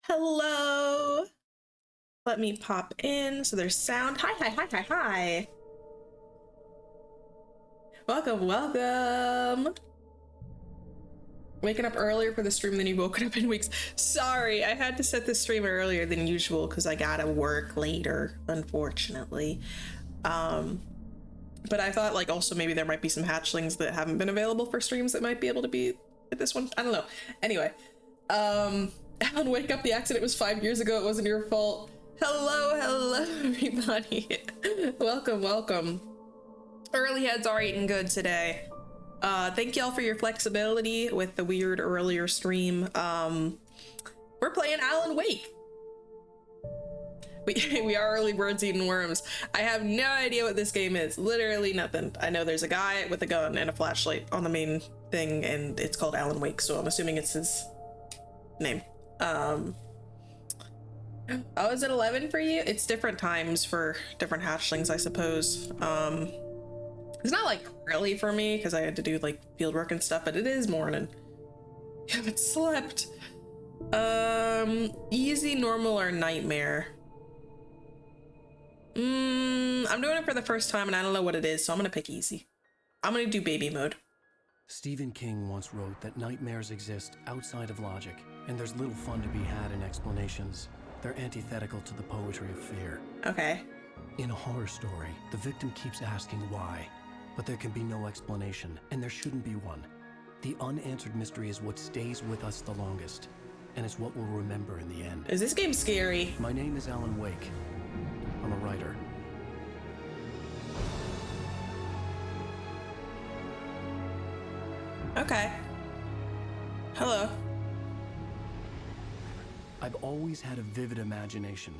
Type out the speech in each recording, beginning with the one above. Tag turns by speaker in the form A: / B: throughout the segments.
A: Hello. Let me pop in so there's sound. Hi. Welcome. Waking up earlier for the stream than you've woken up in weeks. Sorry, I had to set this stream earlier than usual because I gotta work later, unfortunately. But I thought like also maybe there might be some hatchlings that haven't been available for streams that might be able to be at this one. I don't know. Anyway, Alan, wake up. The accident was 5 years ago. It wasn't your fault. Hello, everybody. Welcome. Early heads are eating good today. Thank y'all for your flexibility with the weird earlier stream. We're playing Alan Wake. We are early birds eating worms. I have no idea what this game is. Literally nothing. I know there's a guy with a gun and a flashlight on the main thing, and it's called Alan Wake, so I'm assuming it's his name. Oh, is it 11 for you? It's different times for different hatchlings, I suppose. It's not like early for me because I had to do like field work and stuff, but it is morning. I haven't slept. Easy, normal, or nightmare? I'm doing it for the first time and I don't know what it is, so I'm gonna pick easy. I'm gonna do baby mode.
B: Stephen King once wrote that nightmares exist outside of logic, and there's little fun to be had in explanations. They're antithetical to the poetry of fear.
A: Okay.
B: In a horror story, the victim keeps asking why, but there can be no explanation, and there shouldn't be one. The unanswered mystery is what stays with us the longest, and it's what we'll remember in the end.
A: Is this game scary?
B: My name is Alan Wake. I'm a writer.
A: Okay. Hello.
B: I've always had a vivid imagination,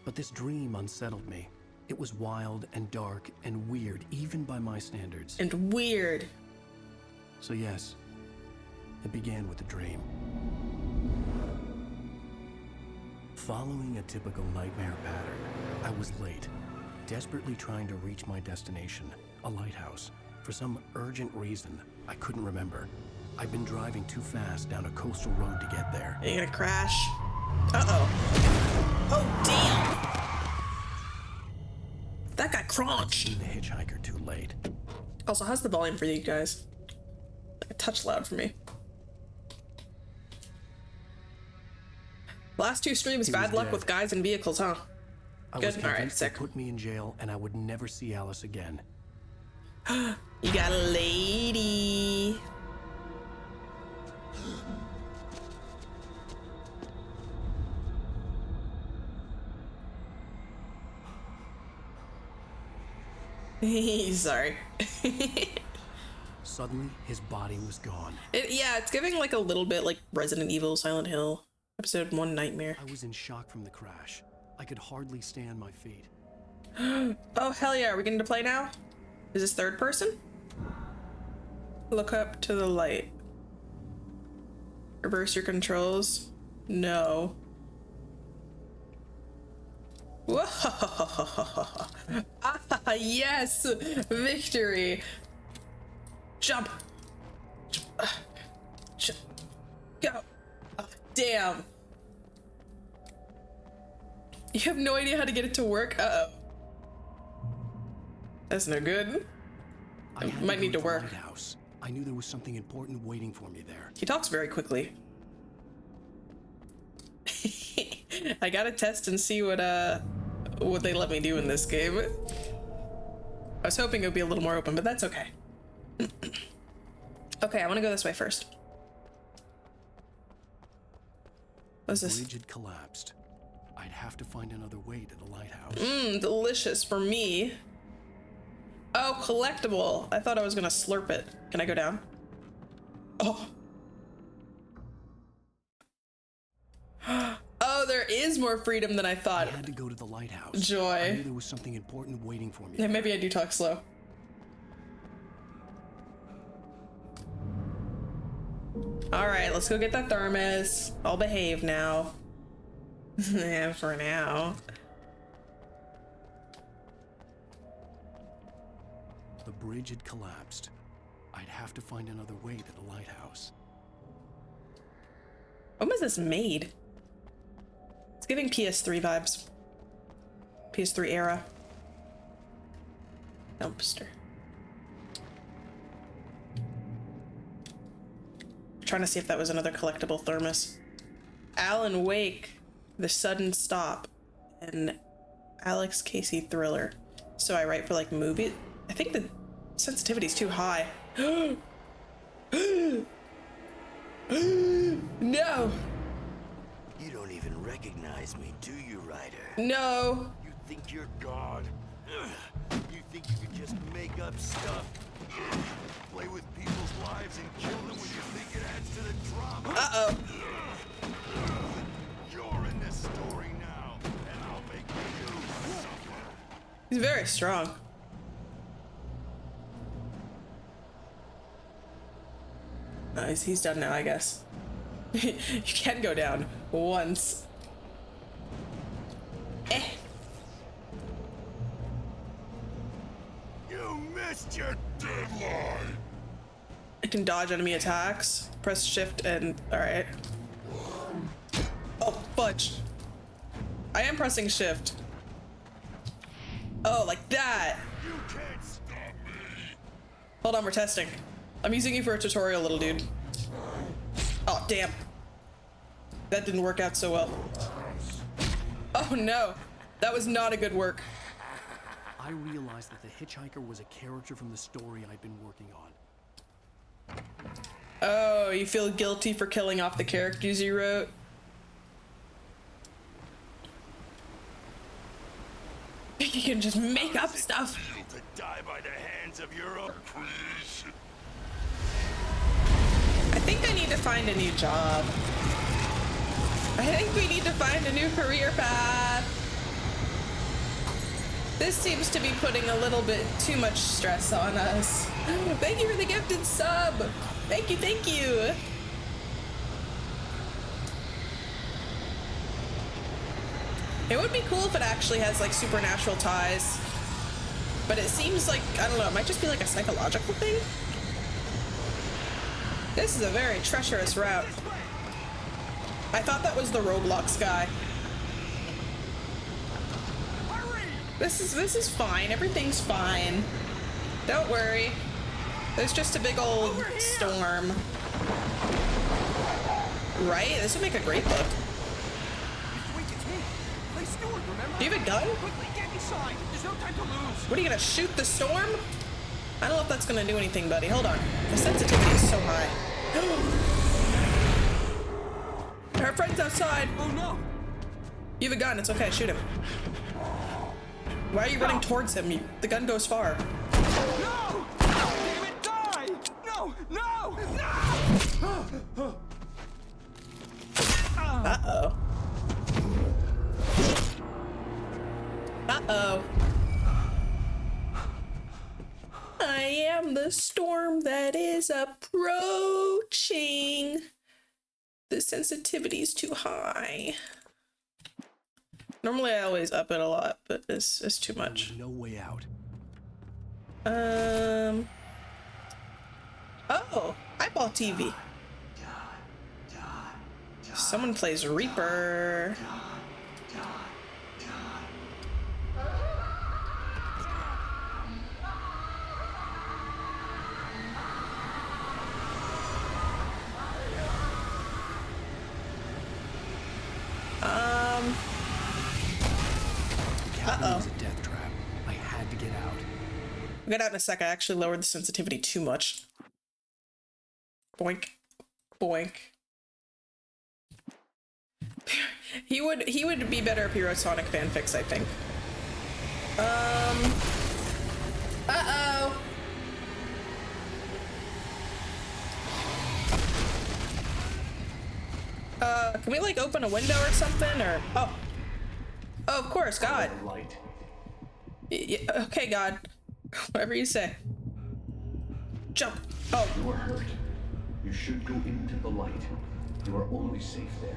B: but this dream unsettled me. It was wild and dark and weird, even by my standards.
A: And weird.
B: So yes, it began with a dream. Following a typical nightmare pattern, I was late, desperately trying to reach my destination, a lighthouse. For some urgent reason, I couldn't remember. I'd been driving too fast down a coastal road to get there.
A: Are you gonna crash? Uh-oh. Oh, damn! That got crunched.
B: Seen the hitchhiker too late.
A: Also, how's the volume for you guys? Like a touch loud for me. Last two streams, bad luck with guys and vehicles, huh? Good. All right, sick.
B: Put me in jail, and I would never see Alice again.
A: You got a lady. Sorry.
B: Suddenly, his body was gone.
A: Yeah, it's giving like a little bit like Resident Evil, Silent Hill, episode 1 Nightmare.
B: I was in shock from the crash. I could hardly stay on my feet.
A: Oh, hell yeah. Are we getting to play now? Is this third person? Look up to the light. Reverse your controls. No. Whoa. Ah, yes! Victory! Jump! Jump. Go! Oh, damn. You have no idea how to get it to work? Uh-oh. That's no good. I might need to work.
B: I knew there was something important waiting for me there.
A: He talks very quickly. I gotta test and see what they let me do in this game. I was hoping it would be a little more open, but that's okay. Okay, I want to go this way first. What's this?
B: The bridge had collapsed. I'd have to find another way to the lighthouse.
A: Delicious for me. Oh, collectible. I thought I was gonna slurp it. Can I go down? Oh. Oh, there is more freedom than I thought.
B: I had to go to the lighthouse.
A: Joy.
B: I knew there was something important waiting for me.
A: Yeah, maybe I do talk slow. All right, let's go get that thermos. I'll behave now. Yeah, for now.
B: The bridge had collapsed. I'd have to find another way to the lighthouse.
A: When was this made? giving PS3 vibes. PS3 era. Dumpster. Trying to see if that was another collectible thermos. Alan Wake, The Sudden Stop, and Alex Casey Thriller. So I write for like movie. I think the sensitivity's too high. No!
C: You don't even recognize me, do you, Ryder?
A: No!
C: You think you're God? You think you can just make up stuff? Play with people's lives and kill them when you think it adds to the drama?
A: Uh-oh.
C: You're in this story now, and I'll make you suffer.
A: He's very strong. Nice, he's done now, I guess. You can go down once. Eh.
C: You missed your deadline.
A: I can dodge enemy attacks. Press shift and... Alright. Oh, fudge. I am pressing shift. Oh, like that.
C: You can't stop me.
A: Hold on, we're testing. I'm using you for a tutorial, little dude. Oh, damn. That didn't work out so well. Oh no, that was not a good work.
B: I realized that the hitchhiker was a character from the story I'd been working on.
A: Oh, you feel guilty for killing off the characters you wrote? You can just make up stuff.
C: To die by the hands of your own creation.
A: I think I need to find a new job. I think we need to find a new career path. This seems to be putting a little bit too much stress on us. Thank you for the gifted sub. Thank you, thank you. It would be cool if it actually has like supernatural ties. But it seems like, I don't know, it might just be like a psychological thing. This is a very treacherous route. I thought that was the Roblox guy. This is fine. Everything's fine. Don't worry. There's just a big old storm. Right? This would make a great book. Do you have a gun? What are you gonna shoot the storm? I don't know if that's gonna do anything, buddy. Hold on. The sensitivity is so high. Our friend's outside.
B: Oh no!
A: You have a gun. It's okay. Shoot him. Why are you running towards him? The gun goes far.
B: No! Damn it, die! No! No! No!
A: Uh-oh. Uh-oh. I am the storm that is approaching. The sensitivity is too high. Normally I always up it a lot, but this is too much.
B: No way out.
A: Oh, eyeball TV. Someone plays Reaper. Uh-oh.
B: It was a death trap. I had to get out.
A: We'll get out in a sec. I actually lowered the sensitivity too much. Boink. Boink. He would be better if he wrote Sonic fanfics, I think. Uh-oh. Can we like open a window or something, or oh, of course, God. Okay, God. Whatever you say. Jump. Oh.
D: You are hurt. You should go into the light. You are only safe there.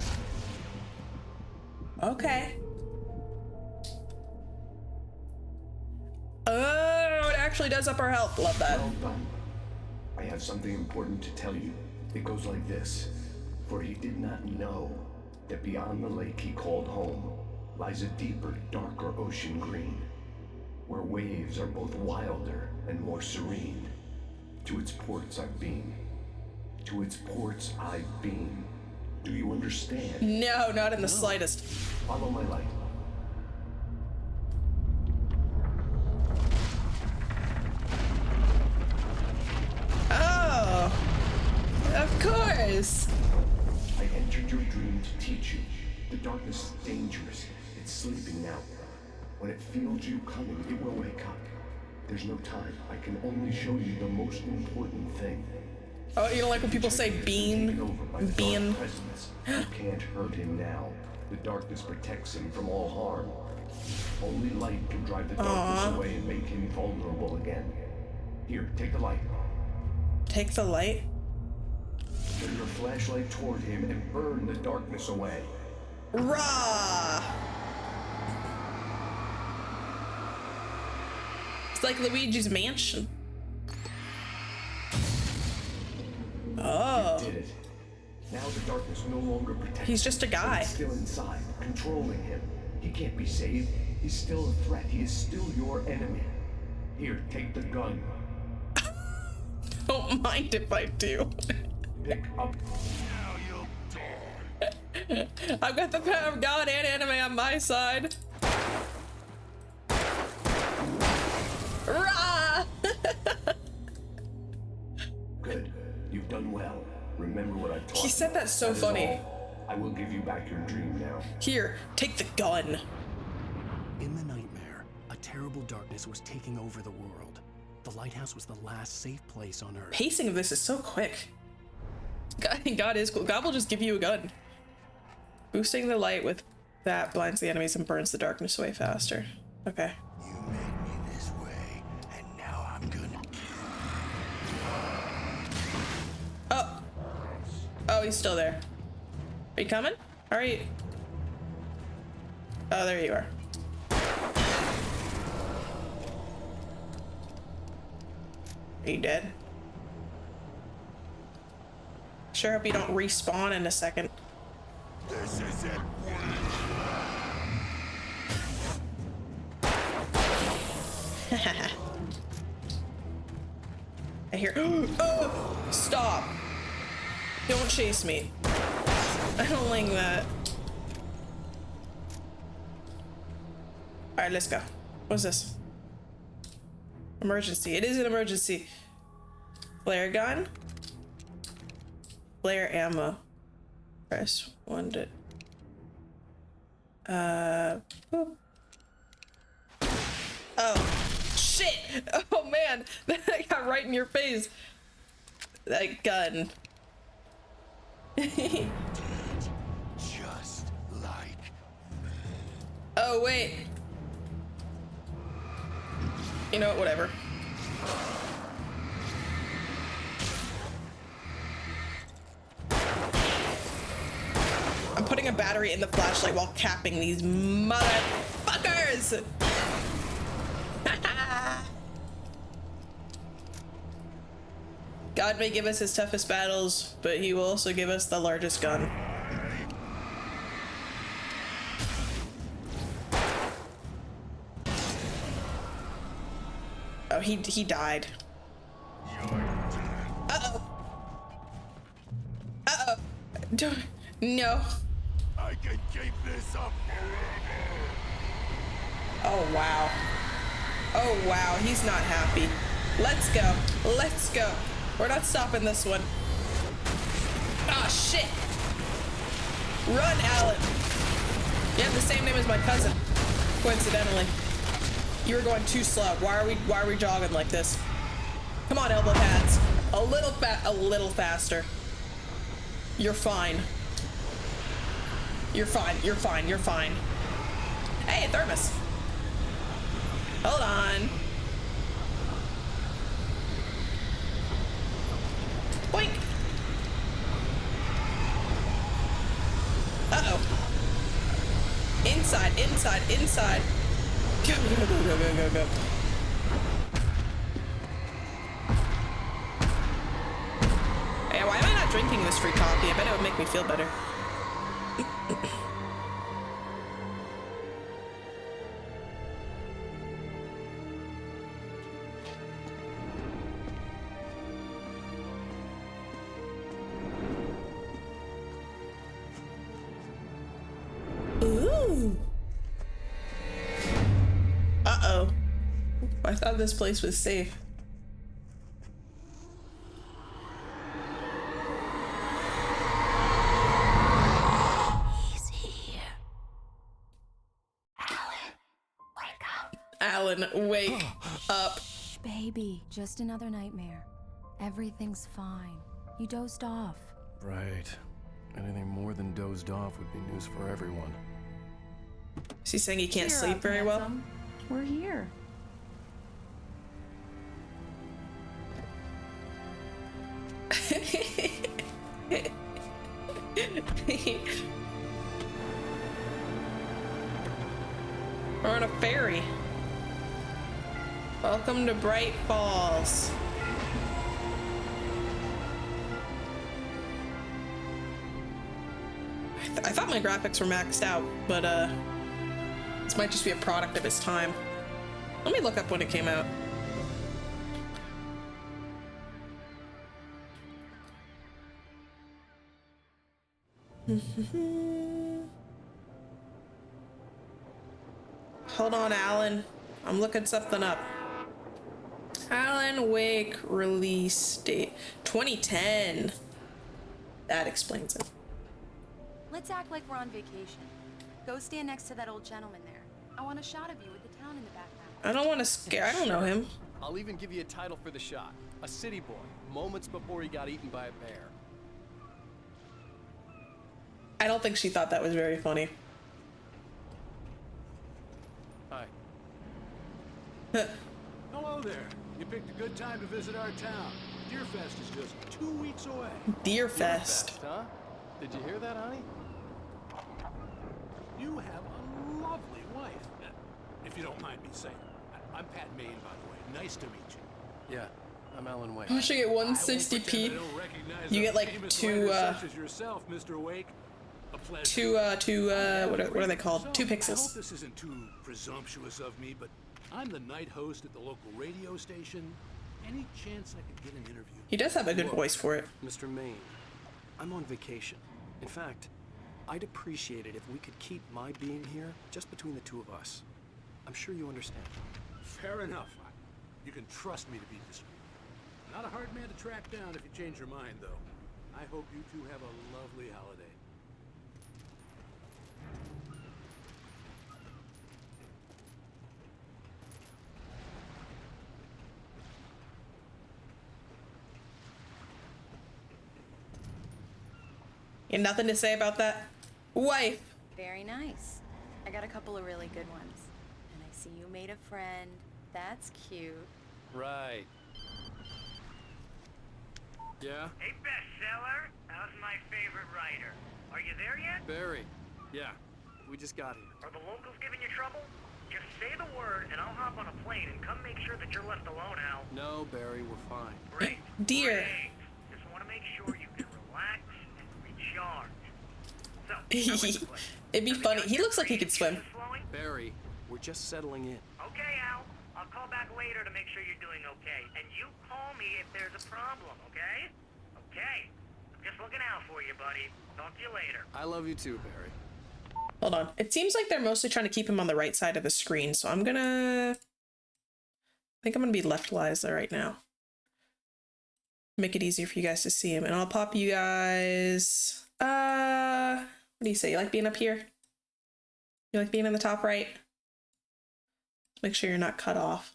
A: Okay. Oh, it actually does up our health. Love that.
D: Well done. I have something important to tell you. It goes like this. For he did not know that beyond the lake he called home lies a deeper, darker ocean green, where waves are both wilder and more serene. To its ports I've been. To its ports I've been. Do you understand?
A: No, not in the slightest.
D: Follow my light.
A: Oh, of course.
D: I entered your dream to teach you. The darkness is dangerous. It's sleeping now. When it feels you coming, it will wake up. There's no time. I can only show you the most important thing.
A: Oh, you don't like when people say bean? Bean.
D: You can't hurt him now. The darkness protects him from all harm. Only light can drive the darkness away and make him vulnerable again. Here, take the light.
A: Take the light?
D: Turn your flashlight toward him and burn the darkness away.
A: Rah! It's like Luigi's Mansion. Oh.
D: You did it. Now the darkness no longer protects
A: He's just a
D: him.
A: guy.
D: It's still inside, controlling him. He can't be saved. He's still a threat. He is still your enemy. Here, take the gun.
A: Don't mind if I do.
D: Pick up.
C: Now you'll die.
A: I've got the power of God and anime on my side. Rah!
D: Good. You've done well. Remember what I taught you.
A: He said that so
D: is
A: funny.
D: all. I will give you back your dream now.
A: Here, take the gun.
B: In the nightmare, a terrible darkness was taking over the world. The lighthouse was the last safe place on Earth.
A: Pacing of this is so quick. God is cool. God will just give you a gun. Boosting the light with that blinds the enemies and burns the darkness away faster. Okay.
C: You made me this way, and now I'm gonna
A: Oh. Oh, he's still there. Are you coming? All right. Oh, there you are. Are you dead? Sure hope you don't respawn in a second.
C: This is it.
A: I hear. Oh, stop! Don't chase me. I don't like that. All right, let's go. What's this? Emergency. It is an emergency. Flare gun. Flare ammo. Press 1 to. Boop. Oh, shit! Oh man, that got right in your face. That gun.
C: Just like
A: Oh wait. You know what? Whatever. I'm putting a battery in the flashlight while capping these motherfuckers. God may give us his toughest battles, but he will also give us the largest gun. Oh, he died. Uh-oh. Uh-oh. Don't, no.
C: I can keep this up forever.
A: Oh, wow. Oh, wow. He's not happy. Let's go. Let's go. We're not stopping this one. Ah, shit. Run, Alan. You have the same name as my cousin, coincidentally. You were going too slow. Why are we jogging like this? Come on, elbow pads. A little faster. You're fine. You're fine. You're fine. You're fine. Hey, a thermos. Hold on. Boink. Uh-oh. Inside, inside, inside. Go, go, go, go, go, go, go. Hey, why am I not drinking this free coffee? I bet it would make me feel better. Ooh. Uh-oh. I thought this place was safe.
E: He's here.
A: Alan, wake up.
E: Shh, baby. Just another nightmare. Everything's fine. You dozed off.
B: Right. Anything more than dozed off would be news for everyone.
A: Is he saying he can't
E: Cheer
A: sleep
E: up,
A: very well?
E: handsome. We're here.
A: We're on a ferry. Welcome to Bright Falls. I thought my graphics were maxed out, but this might just be a product of its time. Let me look up when it came out. Hold on, Alan. I'm looking something up. Alan Wake release date 2010. That explains it.
E: Let's act like we're on vacation. Go stand next to that old gentleman there. I want a shot of you with the town in the background.
A: I don't want to scare. I don't know him.
F: I'll even give you a title for the shot. A city boy, moments before he got eaten by a bear.
A: I don't think she thought that was very funny.
F: Hi.
G: Hello there. You picked a good time to visit our town. Deerfest is just 2 weeks away.
A: Deerfest.
F: Huh? Did you hear that, honey?
G: You have a lovely wife. If you don't mind me saying. I'm Pat Maine, by the way. Nice to meet you.
F: Yeah, I'm Alan Wake.
A: Watching it
G: I won't
A: 160p.
G: pretend I don't recognize
A: You
G: a
A: get like
G: famous
A: two,
G: writer such as yourself, Mr. Wake. A pleasure.
A: what are they called?
G: So,
A: 2
G: I hope
A: pixels.
G: this isn't too presumptuous of me, but I'm the night host at the local radio station. Any chance I could get an interview?
A: He does have a good voice for it.
B: Mr. Maine, I'm on vacation. In fact, I'd appreciate it if we could keep my being here just between the two of us. I'm sure you understand.
G: Fair enough. You can trust me to be discreet. Not a hard man to track down if you change your mind, though. I hope you two have a lovely holiday.
A: You have nothing to say about that? Wife.
E: Very nice. I got a couple of really good ones. And I see you made a friend. That's cute.
F: Right. Yeah?
H: Hey, bestseller, how's my favorite writer? Are you there yet?
F: Barry. Yeah, we just got here.
H: Are the locals giving you trouble? Just say the word and I'll hop on a plane and come make sure that you're left alone, Al.
F: No, Barry, we're fine.
H: Great.
A: Dear.
H: Great. Just want to make sure you can relax and recharge. So, how is the place?
A: It'd be funny. He looks like he could swim.
H: Flowing?
F: Barry, we're just settling in.
H: Okay, Al. I'll call back later to make sure you're doing okay. And you call me if there's a problem, okay? Okay. I'm just looking out for you, buddy. Talk to you later.
F: I love you too, Barry.
A: Hold on. It seems like they're mostly trying to keep him on the right side of the screen, so I'm gonna... I think I'm gonna be left-wise there right now. Make it easier for you guys to see him. And I'll pop you guys... what do you say? You like being up here? You like being in the top right? Make sure you're not cut off.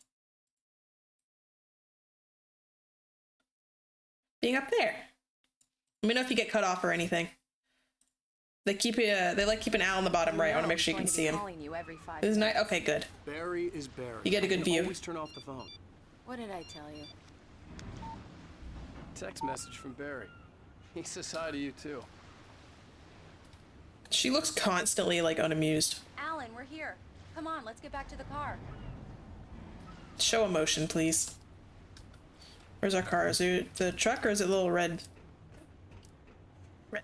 A: Being up there. Let me know if you get cut off or anything. They like keeping Al on the bottom right. I want to make sure you can see him. Isn't nice. Okay, good.
B: Barry is Barry.
A: You get a good view.
B: Always turn off the phone.
E: What did I tell you?
F: Text message from Barry. He says hi to you too.
A: She looks constantly like unamused.
E: Alan, we're here. Come on, let's get back to the car.
A: Show emotion, please. Where's our car? Is it the truck or is it a little red? Red.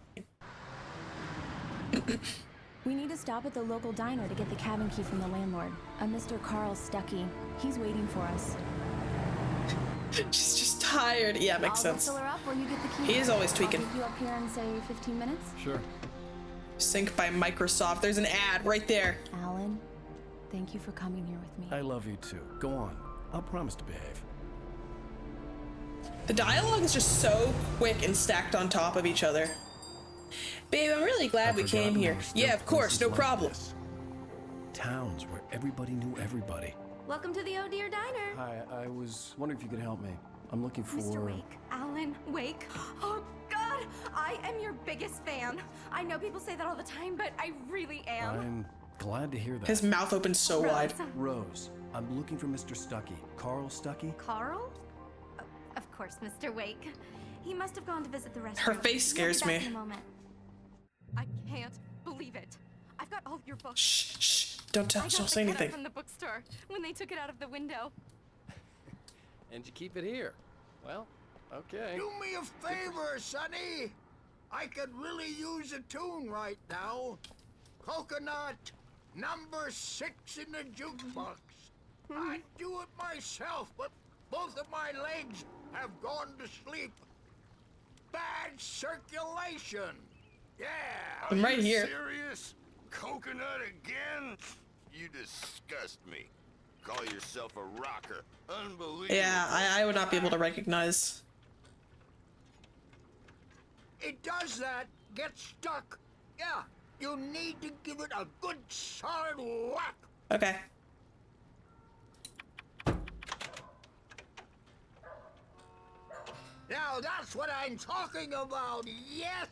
I: We need to stop at the local diner to get the cabin key from the landlord, a Mr. Carl Stuckey. He's waiting for us.
A: She's just tired. Yeah, makes sense.
I: I'll whistle her up when you get the key.
A: He is always tweaking.
I: I'll meet you up here in, say, 15 minutes?
F: Sure.
A: Sync by Microsoft. There's an ad right there.
I: Alan, thank you for coming here with me.
B: I love you too. Go on. I'll promise to behave.
A: The dialogue is just so quick and stacked on top of each other. Babe, I'm really glad we came here. Yeah, of course, no problem.
B: Towns where everybody knew everybody.
E: Welcome to the Oh Dear Diner.
B: Hi, I was wondering if you could help me. I'm looking for...
J: Mr. Wake. Alan Wake. Oh, God! I am your biggest fan. I know people say that all the time, but I really am.
B: I'm glad to hear that.
A: His mouth opens so wide.
B: Rose, I'm looking for Mr. Stuckey. Carl Stuckey?
J: Carl? Of course, Mr. Wake. He must have gone to visit the
A: Her
J: restaurant.
A: face scares me.
J: In a moment. I can't believe it. I've got all your books.
A: Shh, shh. Don't tell. Don't say
J: I got
A: anything.
J: it from the bookstore when they took it out of the window.
F: And you keep it here. Well, okay.
K: Do me a favor, Sonny. I could really use a tune right now. Coconut, number 6 in the jukebox. I'd do it myself, but both of my legs have gone to sleep. Bad circulation. Yeah.
A: I'm right here.
C: Serious? Coconut again? You disgust me. Call yourself a rocker. Unbelievable.
A: Yeah, I would not be able to recognize.
K: It does that. Get stuck. Yeah. You need to give it a good solid whack.
A: Okay.
K: Now that's what I'm talking about. Yes.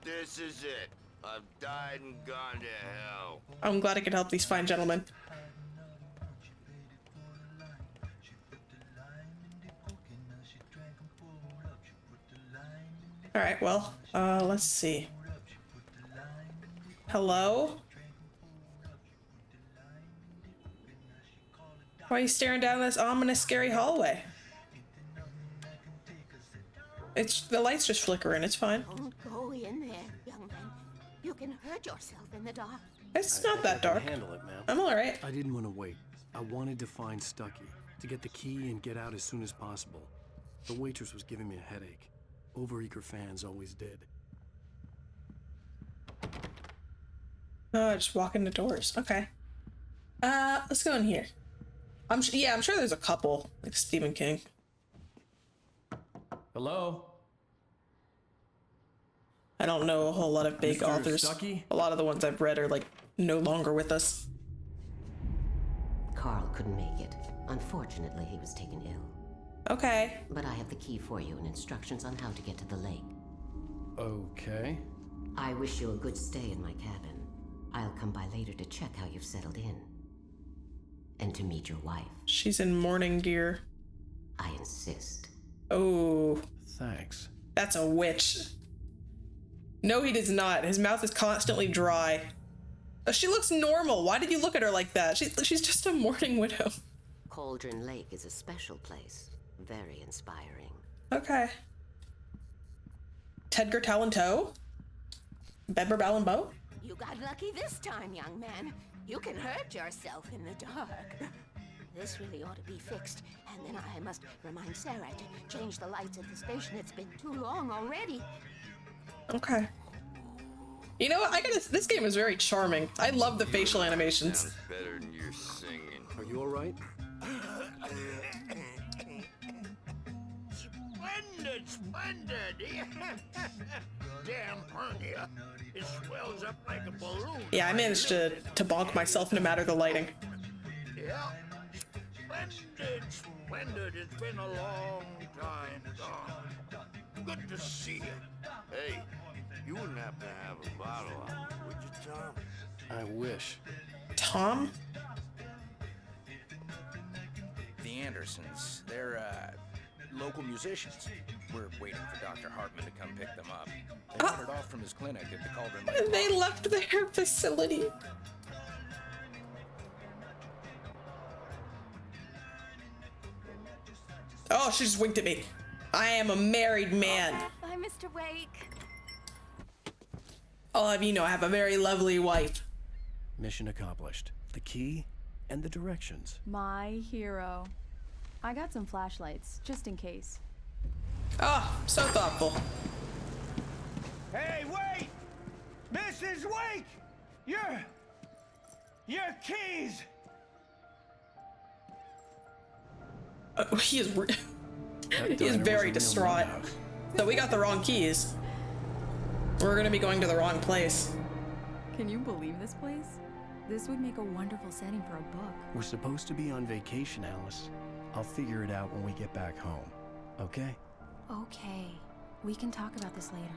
C: This is it. I've died and gone to hell.
A: I'm glad I could help these fine gentlemen. Alright, well, let's see. Hello? Why are you staring down this ominous, scary hallway? The light's just flickering, it's fine.
L: Don't go in there, young man. You can hurt yourself in the dark.
A: It's not that dark.
B: Handle it, ma'am.
A: I'm alright.
B: I didn't want to wait. I wanted to find Stuckey, to get the key and get out as soon as possible. The waitress was giving me a headache. Overeager fans always did.
A: Oh, just walk in the doors. Okay. Let's go in here. I'm sure there's a couple, like Stephen King.
B: Hello?
A: I don't know a whole lot of big
B: Mr.
A: authors.
B: Stuckey?
A: A lot of the ones I've read are like no longer with us.
L: Carl couldn't make it. Unfortunately, he was taken ill.
A: Okay.
L: But I have the key for you and instructions on how to get to the lake.
B: Okay.
L: I wish you a good stay in my cabin. I'll come by later to check how you've settled in. And to meet your wife.
A: She's in morning gear.
L: I insist.
A: Oh.
B: Thanks.
A: That's a witch. No, he does not. His mouth is constantly dry. Oh, she looks normal. Why did you look at her like that? She's just a mourning widow.
L: Cauldron Lake is a special place. Very inspiring.
A: Okay. Tedgar Talonto? Bedber Ballenbo?
L: You got lucky this time, young man. You can hurt yourself in the dark. This really ought to be fixed. And then I must remind Sarah to change the lights at the station. It's been too long already.
A: Okay. You know what? This game is very charming. I love the facial animations.
C: Sounds better than your singing.
B: Are you alright?
K: Splendid! Damn hernia. It swells up like a balloon.
A: Yeah, I managed to bonk myself no matter the lighting.
K: Yeah. Splendid. It's been a long time gone. Good to see you.
C: Hey, you wouldn't happen to have a bottle on you, would you, Tom?
B: I wish.
A: Tom?
M: The Andersons. They're, local musicians. We're waiting for Dr. Hartman to come pick them up. They wandered off from his clinic at the Cauldron Lake.
A: They left their facility. Oh, she just winked at me. I am a married man.
J: Bye, Mr. Wake.
A: I'll have you know I have a very lovely wife.
B: Mission accomplished. The key and the directions.
I: My hero. I got some flashlights, just in case.
A: Oh, so thoughtful.
K: Hey, wait! Mrs. Wake! Your keys!
A: He is he is very distraught. So we got the wrong keys. We're gonna be going to the wrong place.
I: Can you believe this place? This would make a wonderful setting for a book.
B: We're supposed to be on vacation, Alice. I'll figure it out when we get back home. Okay?
I: Okay. We can talk about this later.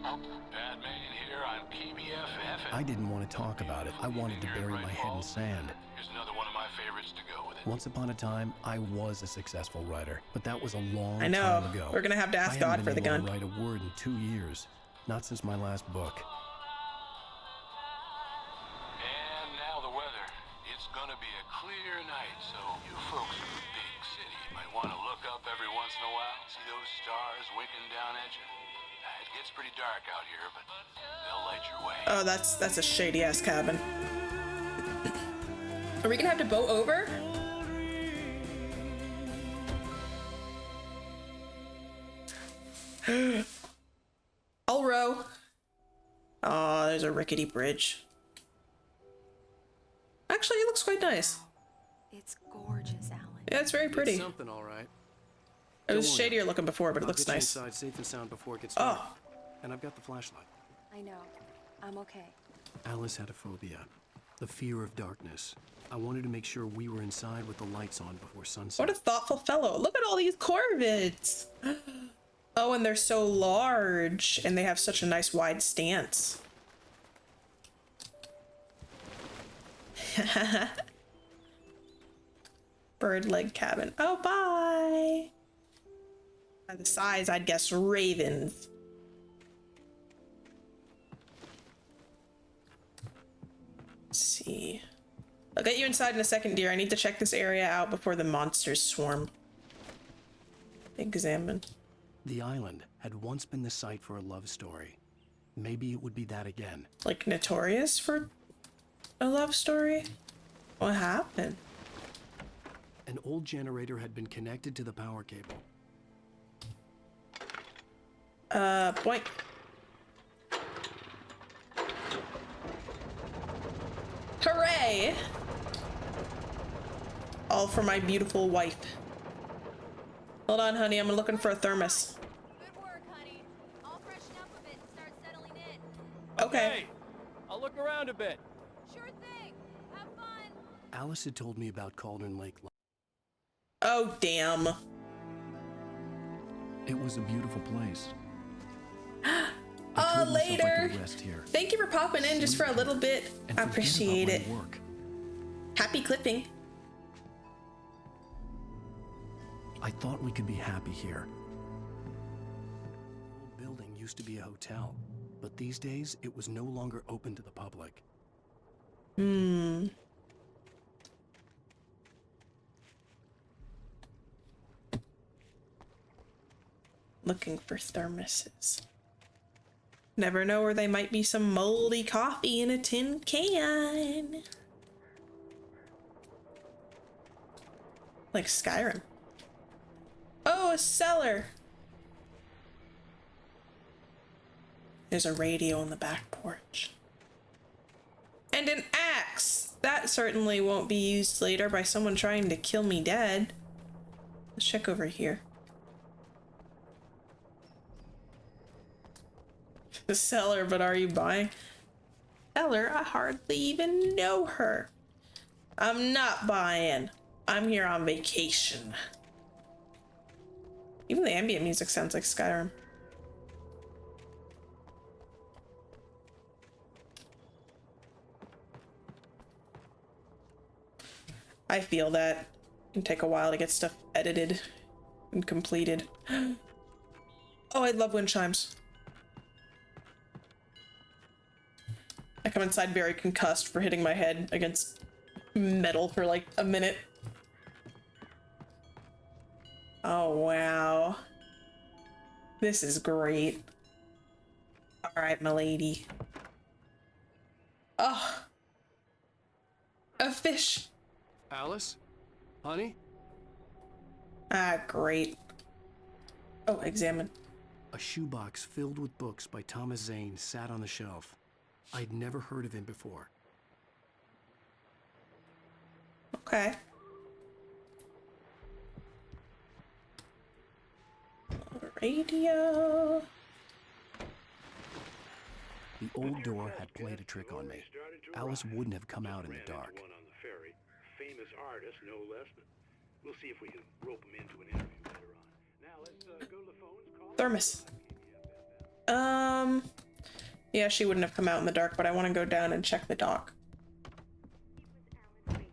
G: Batman here on PBFF.
B: I didn't want to talk about it. I wanted to bury my head in sand.
G: Here's another one of my favorites to go with it.
B: Once upon a time, I was a successful writer, but that was a long
A: I know.
B: time ago.
A: We're gonna have to ask God for the gun.
B: I haven't been able to write a word in 2 years. Not since my last book.
G: And now the weather. It's gonna be a clear night, so you folks in the big city might want to look up every once in a while, see those stars winking down at you. It gets pretty dark out here, but they'll light your way.
A: Oh, that's a shady ass cabin. Are we gonna have to boat over? I'll row. Oh, there's a rickety bridge. Actually, it looks quite nice.
E: It's gorgeous, Alan.
A: Yeah, it's very pretty.
B: It's something, all right.
A: It was shadier looking before, but it looks
B: I'll get you
A: nice.
B: inside safe and sound before it gets dark.
A: Oh.
B: And I've got the flashlight.
E: I know. I'm okay.
B: Alice had a phobia. The fear of darkness. I wanted to make sure we were inside with the lights on before sunset.
A: What a thoughtful fellow. Look at all these Corvids. Oh, and they're so large, and they have such a nice wide stance. Bird leg cabin. Oh, bye. By the size, I'd guess ravens. Let's see. I'll get you inside in a second, dear. I need to check this area out before the monsters swarm. Examine.
B: The island had once been the site for a love story. Maybe it would be that again.
A: Like notorious for a love story? What happened?
B: An old generator had been connected to the power cable.
A: Boink. Hooray! All for my beautiful wife. Hold on, honey, I'm looking for a thermos.
E: Good work, honey. I'll freshen up a bit and start settling in.
A: Okay.
F: I'll look around a bit.
E: Sure thing. Have fun.
B: Alice had told me about Cauldron Lake.
A: Oh, damn.
B: It was a beautiful place.
A: Later.
B: Rest here.
A: Thank you for popping in just for a little bit. I appreciate it.
B: Work.
A: Happy clipping.
B: I thought we could be happy here. The old building used to be a hotel, but these days it was no longer open to the public.
A: Looking for thermoses. Never know where they might be some moldy coffee in a tin can. Like Skyrim. Oh, a cellar. There's a radio on the back porch. And an axe. That certainly won't be used later by someone trying to kill me dead. Let's check over here. The seller, but are you buying? Seller, I hardly even know her. I'm not buying. I'm here on vacation. Even the ambient music sounds like Skyrim. I feel that. It can take a while to get stuff edited and completed. Oh, I love wind chimes. I come inside very concussed for hitting my head against metal for like a minute. Oh, wow. This is great. All Alright, milady. Oh. A fish.
F: Alice? Honey?
A: Ah, great. Oh, examine.
B: A shoebox filled with books by Thomas Zane sat on the shelf. I'd never heard of him before.
A: Okay. Radio.
B: The old door had played a trick on me. Alice wouldn't have come out in the dark.
N: Famous artist, no less, but we'll see if we can rope him into an interview later on. Now let's go to the phones.
A: Thermos. Yeah, she wouldn't have come out in the dark, but I want to go down and check the dock.
J: Favorite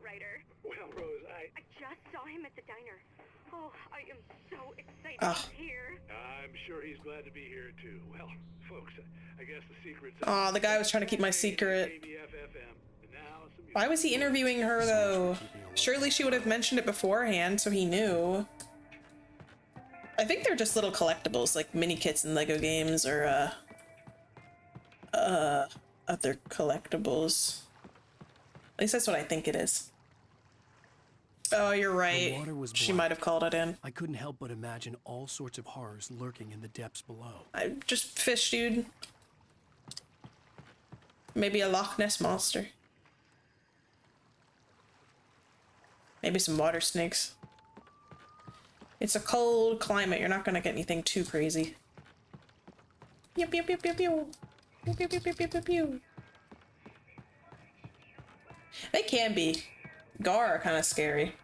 J: writer.
N: Well, Rose, I
J: just saw him at the diner. Oh, I am so excited
A: he's
J: here.
N: I'm sure he's glad to be here too. Well, folks, I guess the secret's
A: Oh, the guy was trying to keep my secret. Why was he interviewing her though? Surely she would have mentioned it beforehand so he knew. I think they're just little collectibles, like mini kits in Lego games or other collectibles. At least that's what I think it is. Oh, you're right. She might have called it in.
B: I couldn't help but imagine all sorts of horrors lurking in the depths below.
A: I just fish, dude. Maybe a Loch Ness monster. Maybe some water snakes. It's a cold climate. You're not gonna get anything too crazy. Pew pew pew pew pew. Pew pew pew pew pew pew pew. They can be. Gar are kind of scary.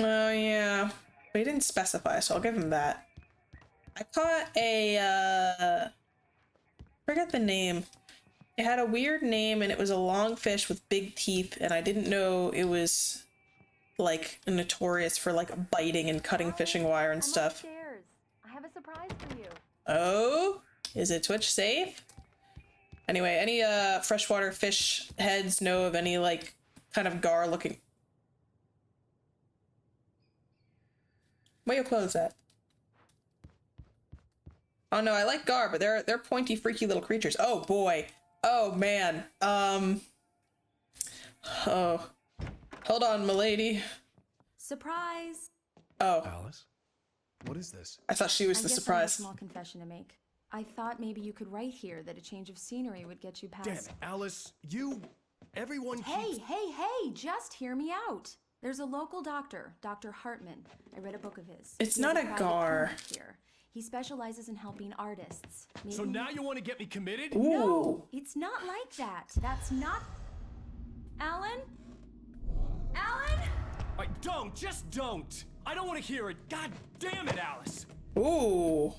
A: Oh yeah, but he didn't specify, so I'll give him that. I caught a forget the name. It had a weird name and it was a long fish with big teeth, and I didn't know it was like notorious for like biting and cutting fishing wire and stuff.
I: Upstairs. I have a surprise for you.
A: Oh, is it Twitch safe? Anyway, any freshwater fish heads know of any like kind of gar looking? Where your clothes at? Oh no, I like gar, but they're pointy, freaky little creatures. Oh boy. Oh man. Oh. Hold on, milady.
I: Surprise.
A: Oh.
B: Alice? What is this?
A: I thought she was the
I: I have a
A: surprise.
I: small confession to make. I thought maybe you could write here that a change of scenery would get you past.
B: Damn it, Alice, everyone
I: Hey, just hear me out. There's a local doctor, Dr. Hartman. I read a book of his.
A: It's
I: He has
A: not a
I: private
A: gar.
I: clinic here. He specializes in helping artists.
F: So now you want to get me committed?
A: Ooh.
I: No, it's not like that. That's not... Alan? Alan?
F: Just don't. I don't want to hear it. God damn it, Alice.
A: Ooh.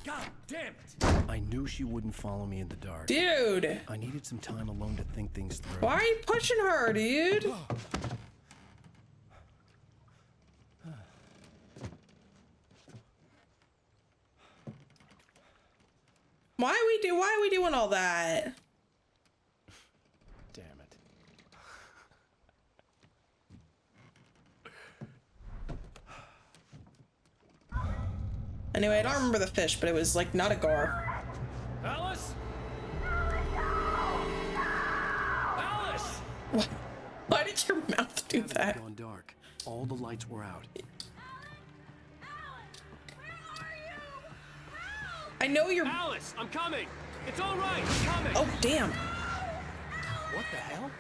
F: God damn it.
B: I knew she wouldn't follow me in the dark.
A: Dude.
B: I needed some time alone to think things through.
A: Why are you pushing her, dude? Why are we doing all that?
B: Damn it.
A: Anyway, I don't remember the fish, but it was like not a gar.
F: Alice? Alice!
A: Why did your mouth do that?
B: Gone dark. All the lights were out.
A: I know you're...
F: Alice, I'm coming. It's all right. I'm coming.
A: Oh, damn.
B: What the hell?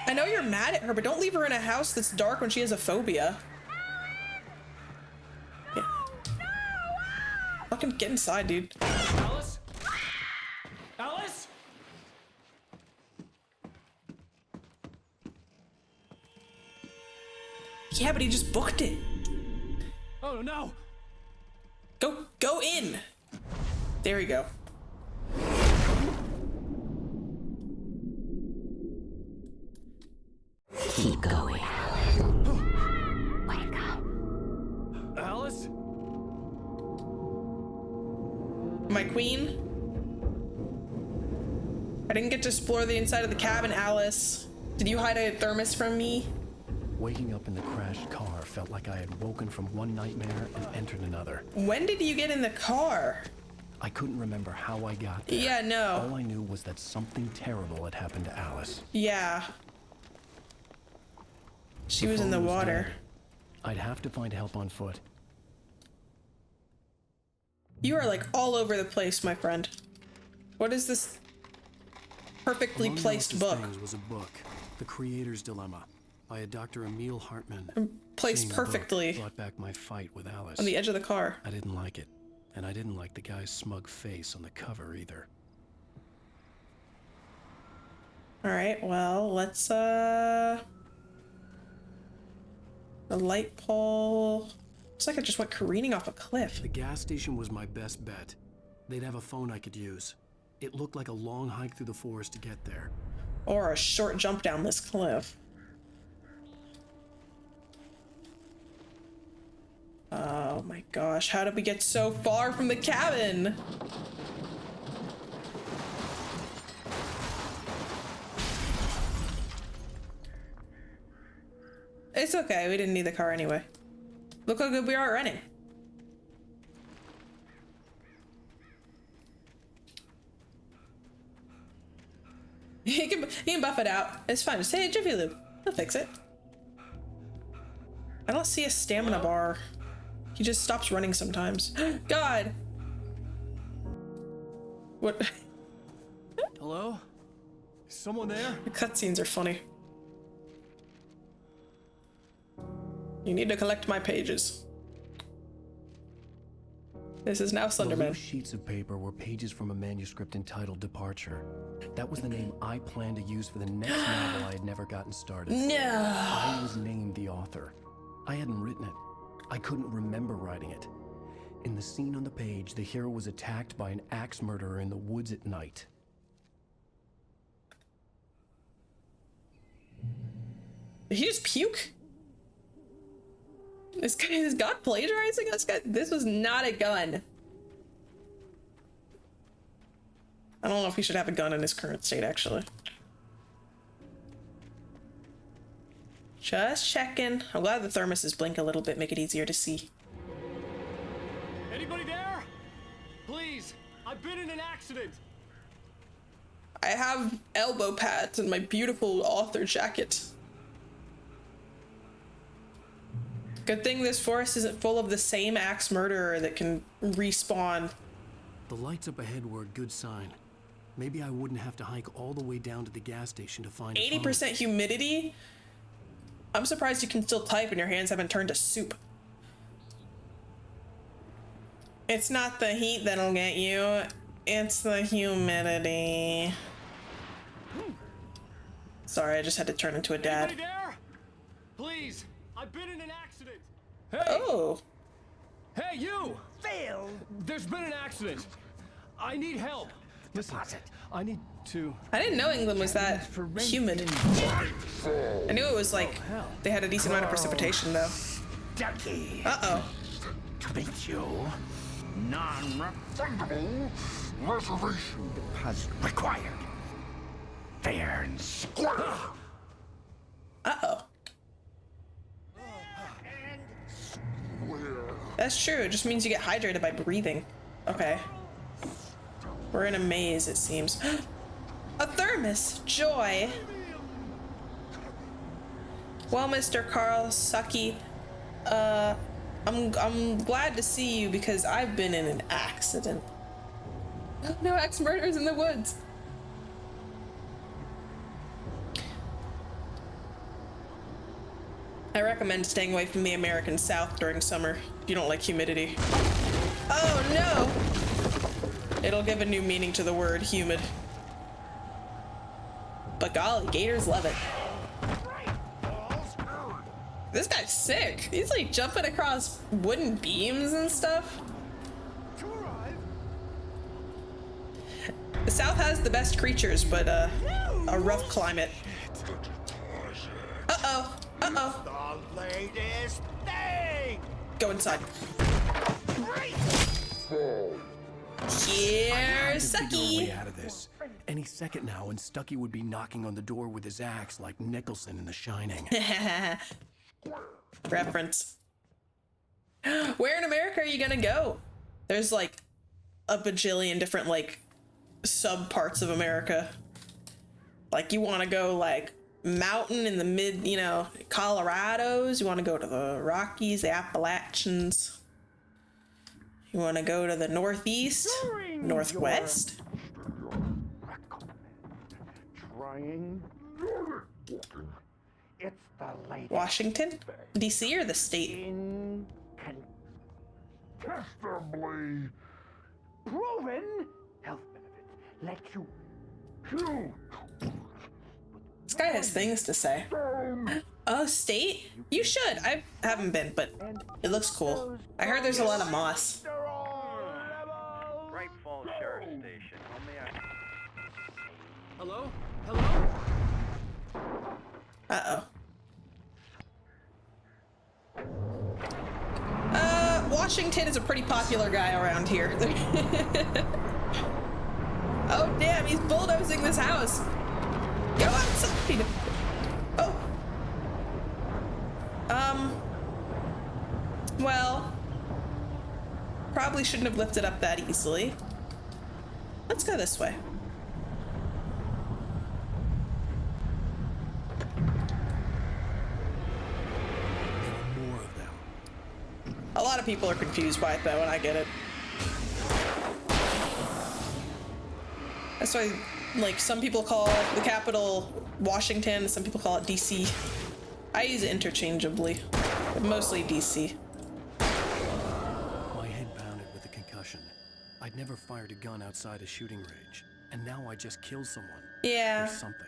A: I know you're mad at her, but don't leave her in a house that's dark when she has a phobia. Yeah. Fucking get inside, dude.
F: Alice? Alice?
A: Yeah, but he just booked it.
F: Oh no.
A: Go in. There we go.
L: Keep going. Wake up.
F: Alice?
A: My queen? I didn't get to explore the inside of the cabin, Alice. Did you hide a thermos from me?
B: Waking up in the crash crashed car felt like I had woken from one nightmare and entered another.
A: When did you get in the car?
B: I couldn't remember how I got there.
A: Yeah, no.
B: All I knew was that something terrible had happened to Alice.
A: Yeah. She was in the water.
B: Dead. I'd have to find help on foot.
A: You are like all over the place, my friend. What is this perfectly placed book?
B: Things was a book, The Creator's Dilemma, by a Dr. Emil Hartman.
A: Placed perfectly.
B: Brought back my fight with Alice.
A: On the edge of the car.
B: I didn't like it, and I didn't like the guy's smug face on the cover either.
A: All right, well, let's the light pole. Looks like it just went careening off a cliff.
B: The gas station was my best bet. They'd have a phone I could use. It looked like a long hike through the forest to get there.
A: Or a short jump down this cliff. Oh my gosh, how did we get so far from the cabin? It's okay, we didn't need the car anyway. Look how good we are running. He can buff it out. It's fine. Just say Jiffy Lube. He'll fix it. I don't see a stamina bar. He just stops running sometimes. God. What?
F: Hello? Is someone there?
A: The cutscenes are funny. You need to collect my pages. This is now Slenderman.
B: The loose sheets of paper were pages from a manuscript entitled Departure. That was the name I planned to use for the next novel I had never gotten started.
A: No.
B: I was named the author. I hadn't written it. I couldn't remember writing it. In the scene on the page, the hero was attacked by an axe murderer in the woods at night.
A: Did he just puke? This guy is God plagiarizing us? This was not a gun. I don't know if he should have a gun in his current state, actually. Just checking. I'm glad the thermoses blink a little bit, make it easier to see.
F: Anybody there? Please, I've been in an accident.
A: I have elbow pads and my beautiful author jacket. Good thing this forest isn't full of the same axe murderer that can respawn.
B: The lights up ahead were a good sign. Maybe I wouldn't have to hike all the way down to the gas station to find
A: 80% humidity? I'm surprised you can still type and your hands haven't turned to soup. It's not the heat that'll get you, it's the humidity. Sorry, I just had to turn into a dad.
F: Anybody there? Please, I've been in an accident. Hey!
A: Oh!
F: Hey, you! Phil! There's been an accident. I need help.
B: Listen, I need to...
A: I didn't know England was that humid. I knew it was like, they had a decent amount of precipitation though.
K: Ducky.
A: Uh-oh.
K: To meet you, non-refundable reservation deposit required. Fair and square.
A: Uh-oh. That's true, it just means you get hydrated by breathing. Okay. We're in a maze, it seems. A thermos! Joy! Well, Mr. Carl Sucky, I'm glad to see you because I've been in an accident. No axe murders in the woods. I recommend staying away from the American South during summer if you don't like humidity. Oh no! It'll give a new meaning to the word humid. But golly, gators love it. This guy's sick. He's like jumping across wooden beams and stuff. The South has the best creatures, but a rough climate. Uh-oh. Uh-oh.
K: The latest thing.
A: Go inside. Here, Sucky.
B: Way out of this. Any second now, and Stucky would be knocking on the door with his axe like Nicholson in The Shining.
A: Reference. Where in America are you gonna go? There's like a bajillion different like sub parts of America. Like you want to go like mountain in the mid, you know, Colorados. You want to go to the Rockies, the Appalachians. You want to go to the Northeast, Northwest.
K: Trying. It's the latest.
A: Washington, D.C. or the state?
K: Incontestably proven health benefits let you choose.
A: This guy has things to say. Oh, state? You should. I haven't been, but it looks cool. I heard there's a lot of moss.
H: Bright Falls Sheriff Station. How may I?
F: Hello? Hello?
A: Uh-oh. Washington is a pretty popular guy around here. Oh, damn, he's bulldozing this house. Go outside. Oh. Well, probably shouldn't have lifted up that easily. Let's go this way. A lot of people are confused by it though, and I get it. That's why, like, some people call the capital Washington, some people call it DC. I use it interchangeably, but mostly DC.
B: My head pounded with a concussion. I'd never fired a gun outside a shooting range, and now I just killed someone.
A: Yeah.
B: Or something.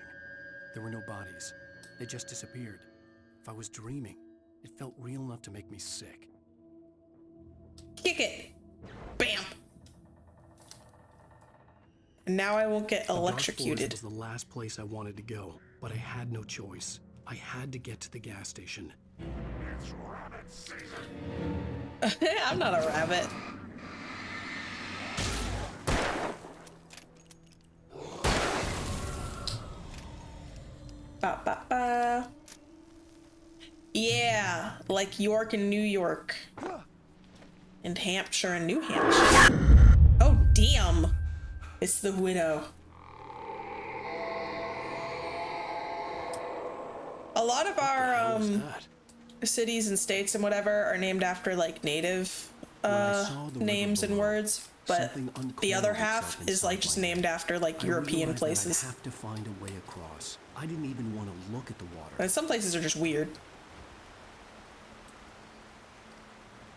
B: There were no bodies. They just disappeared. If I was dreaming, it felt real enough to make me sick.
A: Kick it. Bam. And now I won't get electrocuted.
B: It was the last place I wanted to go, but I had no choice. I had to get to the gas station.
K: It's rabbit season.
A: I'm not a rabbit. Ba ba ba. Yeah, like York and New York. And Hampshire and New Hampshire. Oh, damn. It's the widow. A lot of our cities and states and whatever are named after like native names and words, but the other half is like just named after like European places.
B: I have to find a way across. I didn't even want to look at the water.
A: And some places are just weird.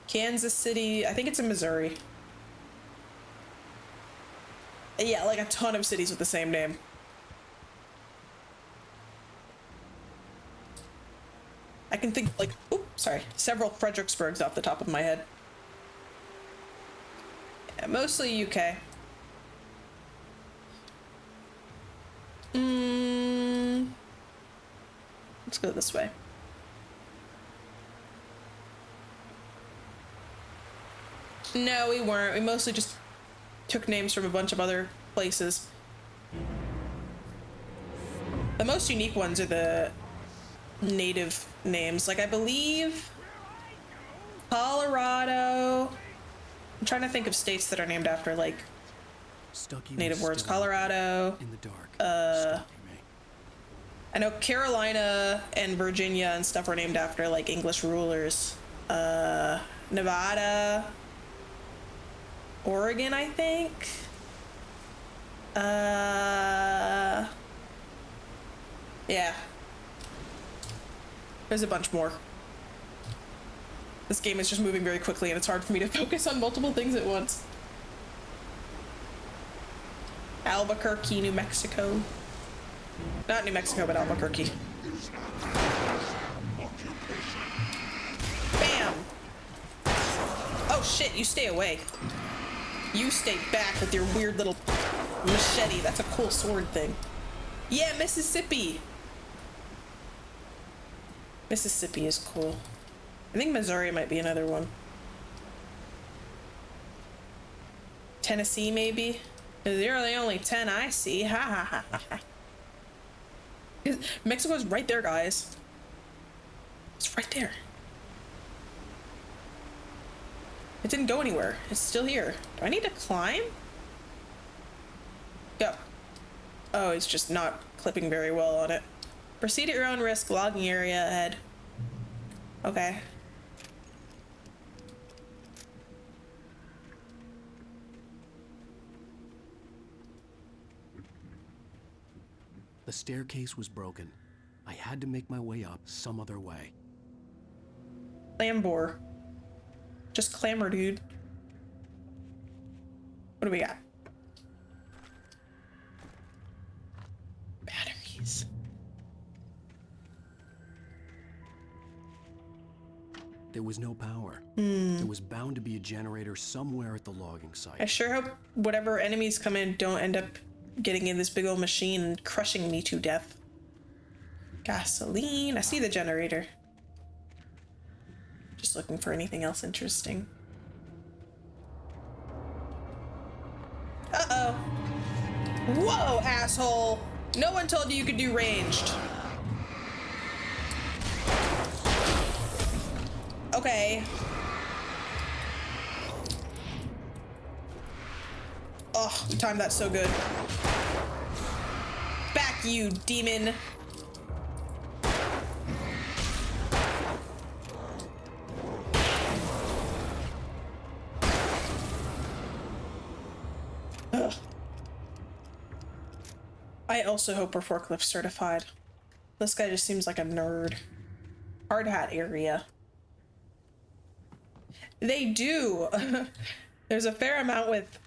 A: Kansas City, I think it's in Missouri. Yeah, like a ton of cities with the same name. I can think like, several Fredericksburgs off the top of my head. Yeah, mostly UK. Let's go this way. No, we weren't. We mostly just took names from a bunch of other places. The most unique ones are the native names. Like, I believe Colorado. I'm trying to think of states that are named after, like, native words. Colorado.
B: In the dark.
A: I know Carolina and Virginia and stuff were named after, like, English rulers. Nevada. Oregon, I think. Yeah. There's a bunch more. This game is just moving very quickly and it's hard for me to focus on multiple things at once. Albuquerque, New Mexico. Not New Mexico, but Albuquerque. Bam! Oh shit, you stay away. You stay back with your weird little machete. That's a cool sword thing. Yeah, Mississippi. Mississippi is cool. I think Missouri might be another one. Tennessee, maybe? You're the only 10 I see. Ha ha ha ha. Mexico's right there, guys. It's right there. It didn't go anywhere. It's still here. Do I need to climb? Go. Oh, it's just not clipping very well on it. Proceed at your own risk. Logging area ahead. Okay.
B: The staircase was broken. I had to make my way up some other way.
A: Clamber. Just clamor, dude. What do we got? Batteries.
B: There was no power. There was bound to be a generator somewhere at the logging site.
A: I sure hope whatever enemies come in don't end up getting in this big old machine and crushing me to death. Gasoline. I see the generator. Just looking for anything else interesting. Uh-oh. Whoa, asshole. No one told you you could do ranged. Okay. Oh, we timed that so good. Back, you demon. Ugh. I also hope we're forklift certified. This guy just seems like a nerd. Hard hat area. They do. There's a fair amount with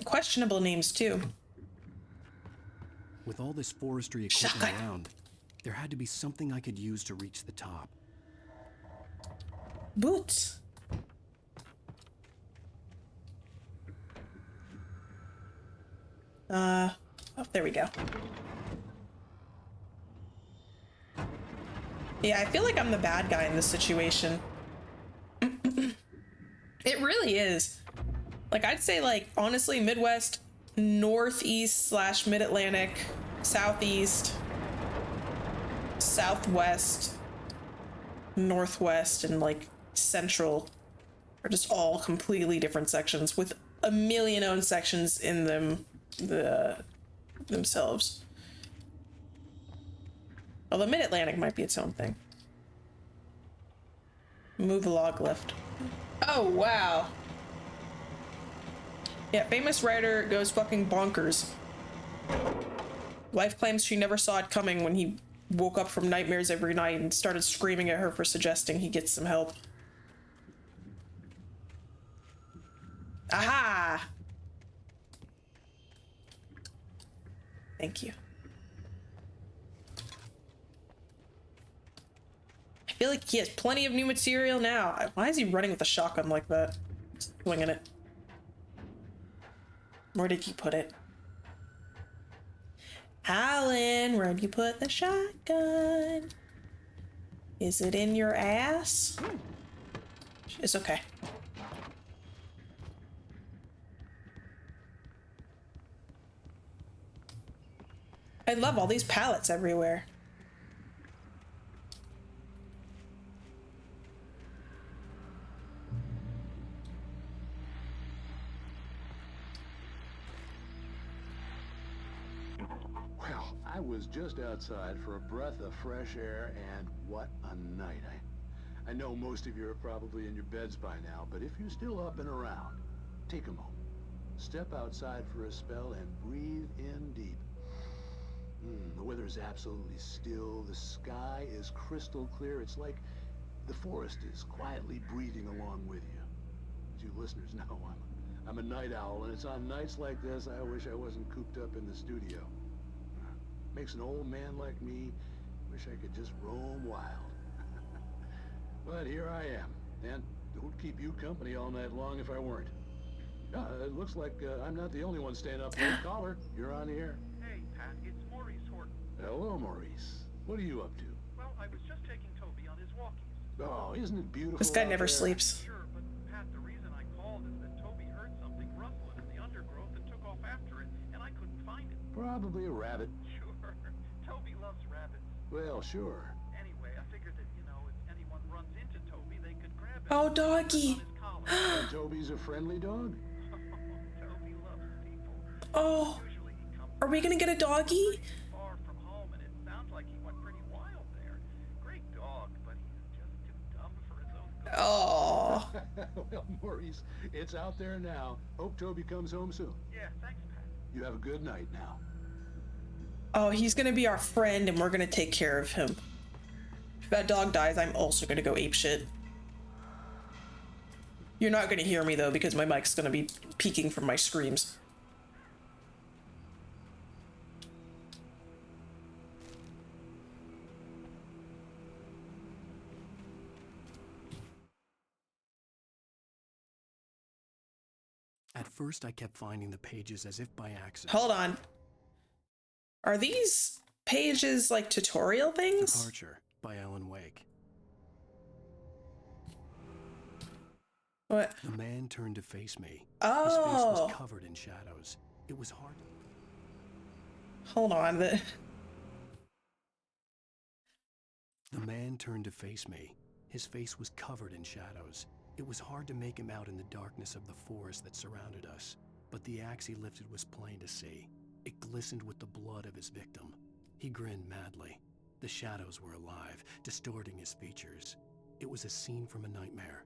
A: questionable names too.
B: With all this forestry equipment around, there had to be something I could use to reach the top.
A: Boots. Oh, there we go. Yeah, I feel like I'm the bad guy in this situation. It really is. Like, I'd say, like, honestly, Midwest, Northeast / Mid-Atlantic, Southeast, Southwest, Northwest, and, like, Central are just all completely different sections with a million own sections in them themselves. Although Mid-Atlantic might be its own thing. Move a log lift. Oh, wow. Yeah, famous writer goes fucking bonkers. Wife claims she never saw it coming when he woke up from nightmares every night and started screaming at her for suggesting he get some help. Aha! Thank you. I feel like he has plenty of new material now. Why is he running with a shotgun like that? Swinging it. Where did you put it? Alan, where'd you put the shotgun? Is it in your ass? It's okay. I love all these pallets everywhere.
N: Well, I was just outside for a breath of fresh air, and what a night. I know most of you are probably in your beds by now, but if you're still up and around, take a moment. Step outside for a spell and breathe in deep. The weather is absolutely still. The sky is crystal clear. It's like the forest is quietly breathing along with you. As you listeners know, I'm a night owl, and it's on nights like this I wish I wasn't cooped up in the studio. Makes an old man like me wish I could just roam wild. But here I am, and don't keep you company all night long if I weren't. It looks like I'm not the only one staying up late. Caller, you're on the air.
O: Hey, Pat, it's Maurice Horton.
N: Hello, Maurice. What are you up to?
O: Well, I was just taking Toby on his walkies.
N: Oh, isn't it beautiful?
A: This guy
N: out
A: never
N: there?
A: sleeps.
O: Sure, but Pat, the reason I called is that Toby heard something rustling in the undergrowth and took off after it, and I couldn't find it.
N: Probably a rabbit.
O: Sure. Toby loves rabbits.
N: Well, sure.
O: Anyway, I figured that, you know, if anyone runs into Toby, they could grab him.
A: Oh, doggy.
O: On his collar.
N: And Toby's a friendly dog?
O: Toby loves people.
A: Oh, are we gonna get a doggy?
O: Far from home, and it sounds like he went pretty wild there. Great dog, but he's just too dumb for his own good.
A: Oh.
N: Well, Maurice, it's out there now. Hope Toby comes home soon.
O: Yeah, thanks, Pat.
N: You have a good night now.
A: Oh, he's gonna be our friend and we're gonna take care of him. If that dog dies, I'm also gonna go apeshit. You're not gonna hear me though because my mic's gonna be peaking from my screams.
B: At first, I kept finding the pages as if by accident.
A: Hold on. Are these pages like tutorial things?
B: Departure by Alan Wake.
A: What?
B: The man turned to face me.
A: Oh.
B: His face was covered in shadows. It was hard.
A: Hold on.
B: The man turned to face me. His face was covered in shadows. It was hard to make him out in the darkness of the forest that surrounded us, but the axe he lifted was plain to see. It glistened with the blood of his victim. He grinned madly. The shadows were alive, distorting his features. It was a scene from a nightmare,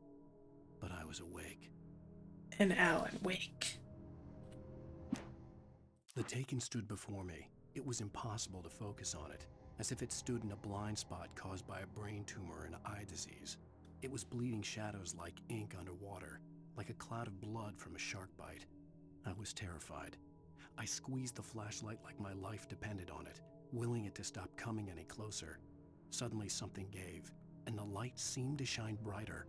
B: but I was awake.
A: An Alan Wake.
B: The Taken stood before me. It was impossible to focus on it, as if it stood in a blind spot caused by a brain tumor and eye disease. It was bleeding shadows like ink underwater, like a cloud of blood from a shark bite. I was terrified. I squeezed the flashlight like my life depended on it, willing it to stop coming any closer. Suddenly something gave, and the light seemed to shine brighter.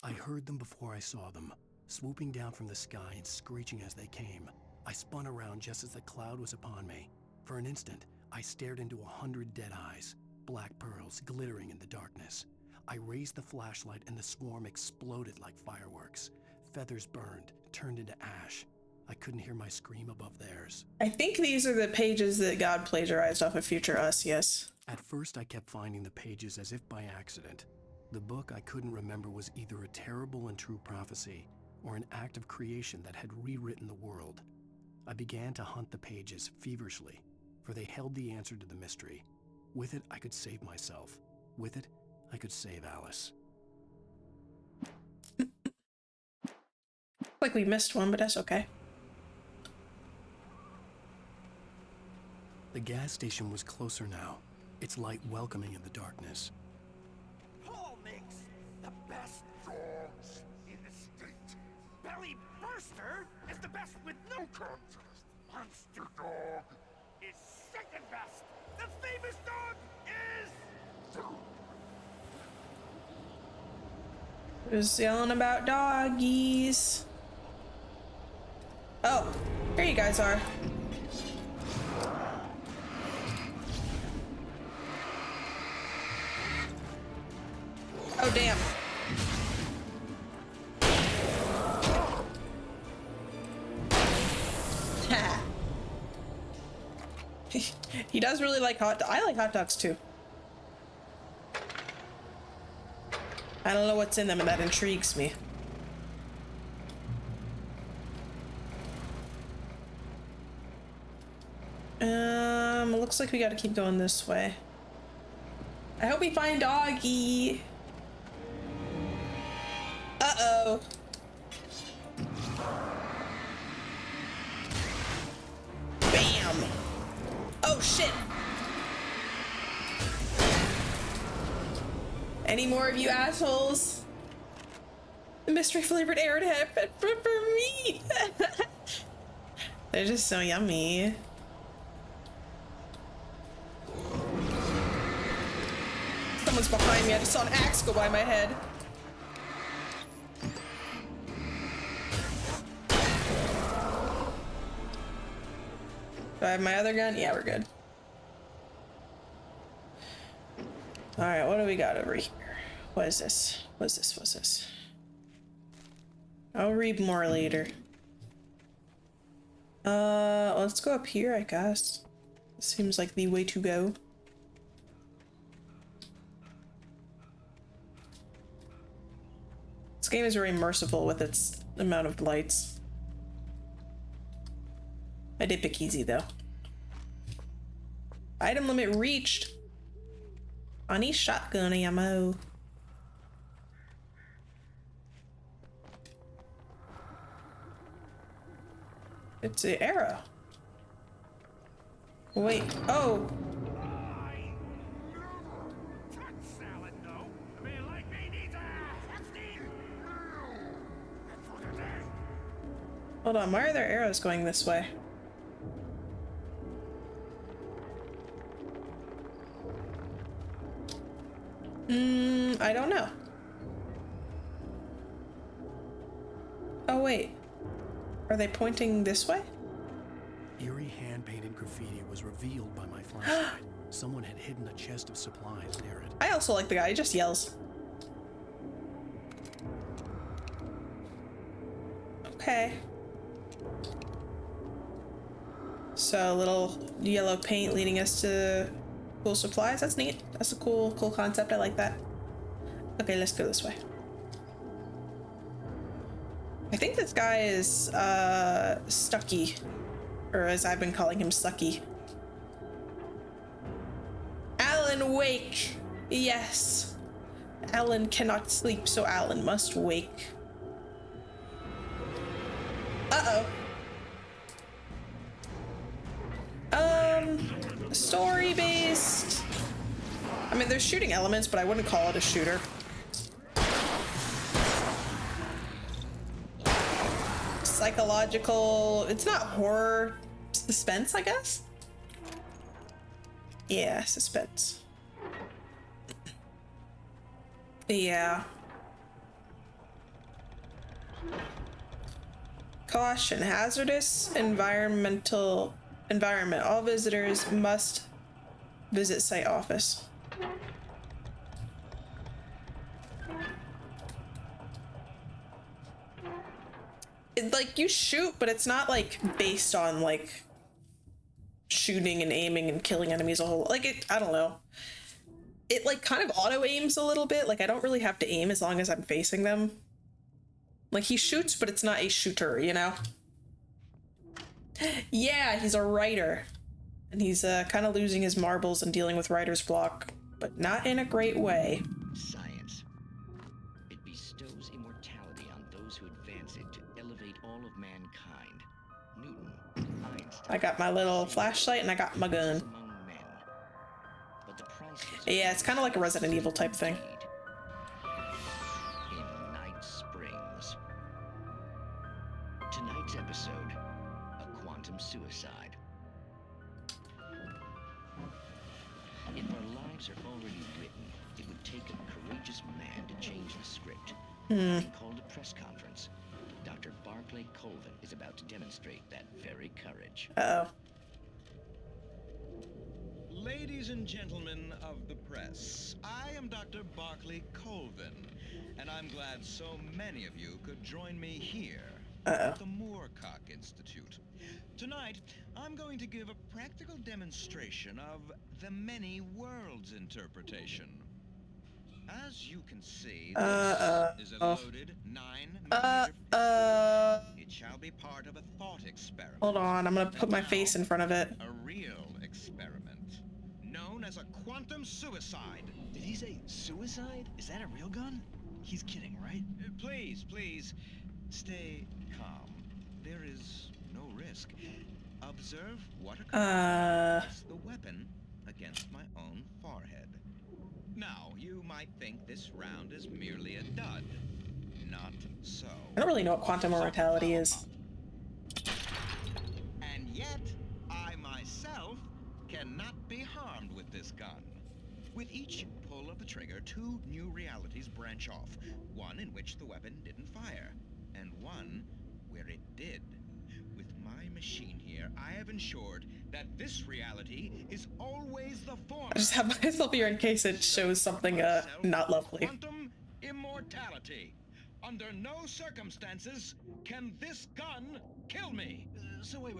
B: I heard them before I saw them, swooping down from the sky and screeching as they came. I spun around just as the cloud was upon me. For an instant, I stared into 100 dead eyes, black pearls glittering in the darkness. I raised the flashlight and the swarm exploded like fireworks. Feathers burned, turned into ash. I couldn't hear my scream above theirs.
A: I think these are the pages that God plagiarized off of Future Us, yes.
B: At first, I kept finding the pages as if by accident. The book I couldn't remember was either a terrible and true prophecy or an act of creation that had rewritten the world. I began to hunt the pages feverishly, for they held the answer to the mystery. With it, I could save myself. With it, I could save Alice.
A: Like we missed one, but that's okay.
B: The gas station was closer now, its light welcoming in the darkness.
C: Paul makes the best dogs in the state. Belly Burster is the best with no contest. Monster Dog is second best. The famous dog is...
A: Who's yelling about doggies? Oh, here you guys are. Oh, damn. He does really like hot dogs. I like hot dogs too. I don't know what's in them and that intrigues me. Looks like we gotta keep going this way. I hope we find Doggy. Uh-oh. Bam. Oh, shit. Any more of you assholes? The mystery flavored airhead for me. They're just so yummy. Someone's behind me. I just saw an axe go by my head. Do I have my other gun? Yeah, we're good. Alright, what do we got over here? What is this? What's this? What's this? I'll read more later. Let's go up here, I guess. Seems like the way to go. This game is very merciful with its amount of lights. I did pick easy though. Item limit reached. I need shotgun ammo. It's an arrow. Wait, oh. Hold on, why are there arrows going this way? I don't know. Oh wait. Are they pointing this way?
B: Eerie hand-painted graffiti was revealed by my flashlight. Someone had hidden a chest of supplies near it.
A: I also like the guy, he just yells. Okay. So a little yellow paint leading us to cool supplies. That's neat. That's a cool concept. I like that. Okay, let's go this way. I think this guy is Stucky, or as I've been calling him, Sucky. Alan, wake! Yes. Alan cannot sleep, so Alan must wake. Uh-oh. Story-based. I mean, there's shooting elements, but I wouldn't call it a shooter. Psychological, it's not horror, suspense, I guess? Yeah, suspense. Yeah. Caution, hazardous environment. All visitors must visit site office. Like, you shoot, but it's not like based on like shooting and aiming and killing enemies a whole, like, it, I don't know, it like kind of auto aims a little bit. Like, I don't really have to aim as long as I'm facing them. Like, he shoots, but it's not a shooter, you know? Yeah, he's a writer, and he's kind of losing his marbles and dealing with writer's block, but not in a great way.
P: Science. It bestows immortality on those who advance it to elevate all of mankind. Newton, Einstein.
A: I got my little flashlight and I got my gun. Yeah, it's kind of like a Resident Evil type thing.
P: In Night Springs. Tonight's episode, a quantum suicide. If our lives are already written, it would take a courageous man to change the script. He called a press conference. Dr. Barclay Colvin is about to demonstrate that very courage.
A: Uh-oh.
O: Ladies and gentlemen of the press, I am Dr. Barclay Colvin, and I'm glad so many of you could join me here at the Moorcock Institute. Tonight, I'm going to give a practical demonstration of the many worlds interpretation. As you can see, this is a loaded 9mm. It shall be part of a thought experiment.
A: Hold on, I'm gonna put my face in front of it.
O: A real experiment, known as a quantum suicide.
Q: Did he say suicide? Is that a real gun? He's kidding, right?
O: Please, please, stay calm. There is no risk. Observe what occurs. The weapon against my own forehead. Now, you might think this round is merely a dud. Not so.
A: I don't really know what quantum immortality is.
O: And yet, I myself cannot be harmed with this gun. With each pull of the trigger, 2 new realities branch off. One in which the weapon didn't fire, and one where it did. With my machine here, I have ensured that this reality is always the former.
A: I just have myself here in case it shows something not lovely.
O: Quantum immortality. Under no circumstances can this gun kill me.
Q: So wait.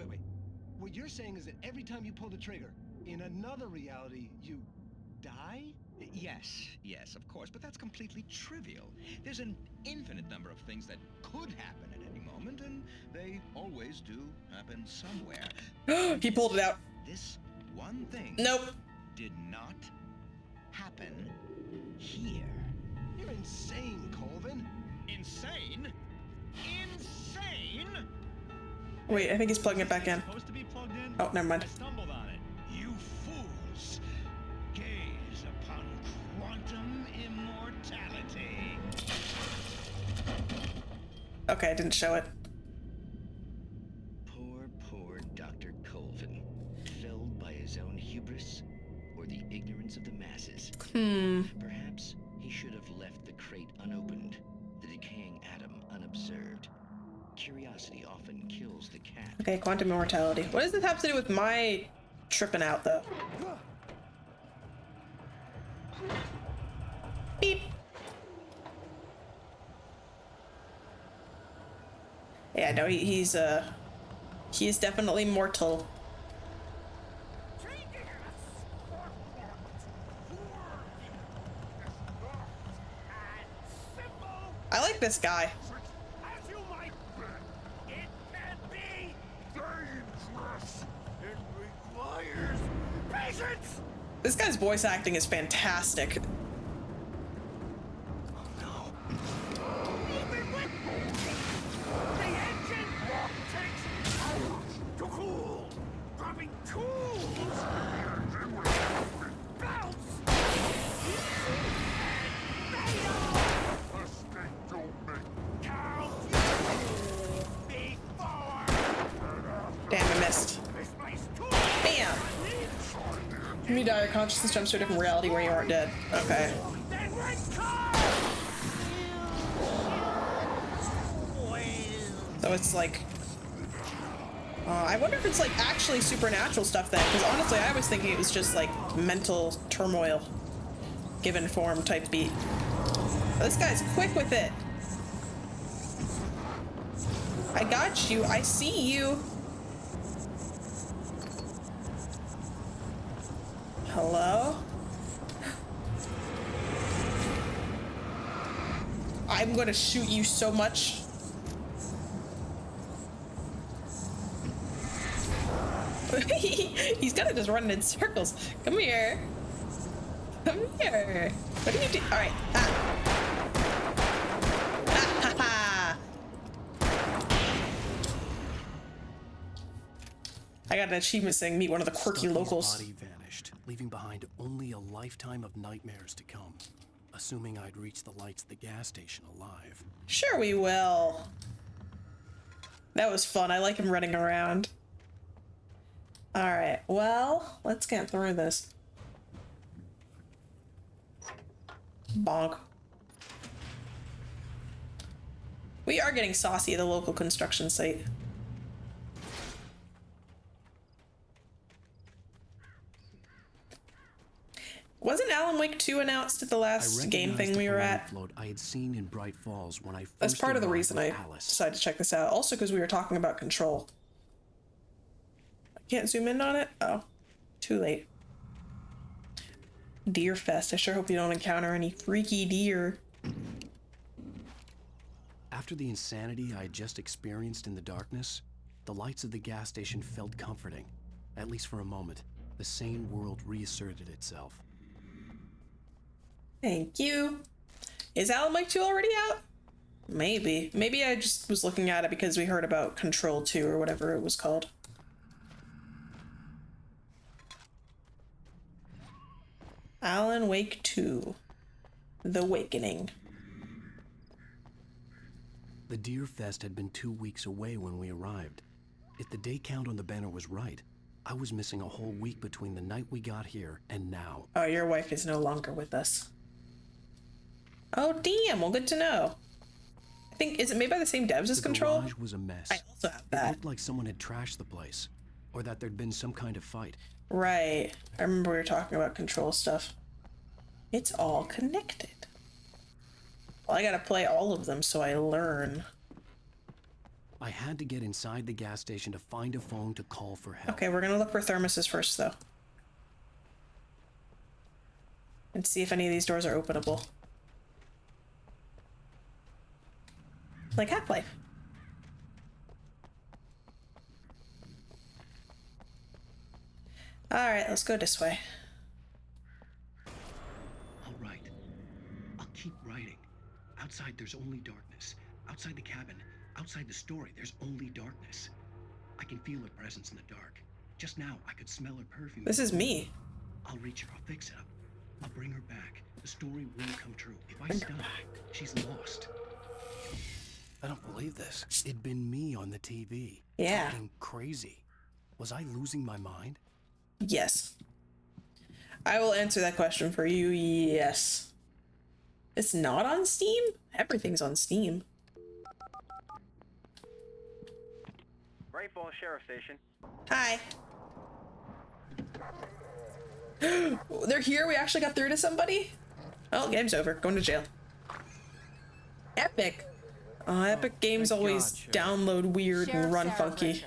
Q: What you're saying is that every time you pull the trigger, in another reality, you die?
O: Yes, of course, but that's completely trivial. There's an infinite number of things that could happen at any moment, and they always do happen somewhere.
A: He pulled it out.
O: This one thing
A: Nope.
O: did not happen here.
Q: You're insane, Colvin.
O: Insane? Insane?
A: Wait, I think he's plugging it back in.
O: Supposed to be plugged in?
A: Oh, never mind.
O: I stumbled on it. You fools! Gaze upon quantum immortality.
A: Okay, I didn't show it.
P: Poor Dr. Colvin. Felled by his own hubris or the ignorance of the masses. Perhaps he should have left the crate unopened, the decaying atom unobserved. Curiosity often kills the cat.
A: Okay, quantum immortality. What does this have to do with my tripping out, though? Beep. Yeah, no, he's definitely mortal. I like this guy.
C: As you might bet, it can be dangerous. It requires patience.
A: This guy's voice acting is fantastic.
C: The engine takes hours to cool. Dropping tools. Bounce.
A: Damn, I missed. Bam! You die, your consciousness jumps to a different reality where you aren't dead. Okay. So it's like... I wonder if it's like actually supernatural stuff then, because honestly I was thinking it was just like mental turmoil given form type beat. But this guy's quick with it. I got you. I see you. Hello? I'm gonna shoot you so much. He's kind of just running in circles. Come here. Come here. What are you doing? All right. I got an achievement saying meet one of the quirky locals.
B: Body vanished, leaving behind only a lifetime of nightmares to come. Assuming I'd reach the lights of the gas station alive.
A: Sure we will. That was fun. I like him running around. All right, well, let's get through this. Bonk. We are getting saucy at the local construction site. Wasn't Alan Wake 2 announced at the last game thing we were at?
B: I had seen in Bright Falls when I first
A: That's part of the
B: arrived
A: reason
B: with
A: I
B: Alice.
A: decided to check this out. Also because we were talking about Control. I can't zoom in on it? Oh, too late. Deer Fest. I sure hope you don't encounter any freaky deer.
B: After the insanity I had just experienced in the darkness, the lights of the gas station felt comforting. At least for a moment. The sane world reasserted itself.
A: Thank you. Is Alan Wake 2 already out? Maybe. Maybe I just was looking at it because we heard about Control 2 or whatever it was called. Alan Wake 2. The Awakening.
B: The Deer Fest had been 2 weeks away when we arrived. If the day count on the banner was right, I was missing a whole week between the night we got here and now.
A: Oh, your wife is no longer with us. Oh, damn. Well, good to know. I think, is it made by the same devs as Control?
B: The garage was a mess.
A: I also have that.
B: It looked like someone had trashed the place, or that there'd been some kind of fight.
A: Right. I remember we were talking about Control stuff. It's all connected. Well, I gotta play all of them so I learn.
B: I had to get inside the gas station to find a phone to call for help.
A: Okay, we're gonna look for thermoses first, though. And see if any of these doors are openable. Like Half-Life. Alright, let's go this way.
B: All right. I'll keep writing. Outside, there's only darkness. Outside the cabin, outside the story, there's only darkness. I can feel her presence in the dark. Just now, I could smell her perfume.
A: This is me.
B: I'll reach her. I'll fix it up. I'll bring her back. The story will come true. If I stop, she's lost. I don't believe this. It'd been me on the TV.
A: Yeah.
B: Talking crazy. Was I losing my mind?
A: Yes. I will answer that question for you. Yes. It's not on Steam? Everything's on Steam.
H: Great Falls Sheriff Station.
A: Hi. They're here? We actually got through to somebody? Well, game's over. Going to jail. Epic. Epic Games always download weird and run funky.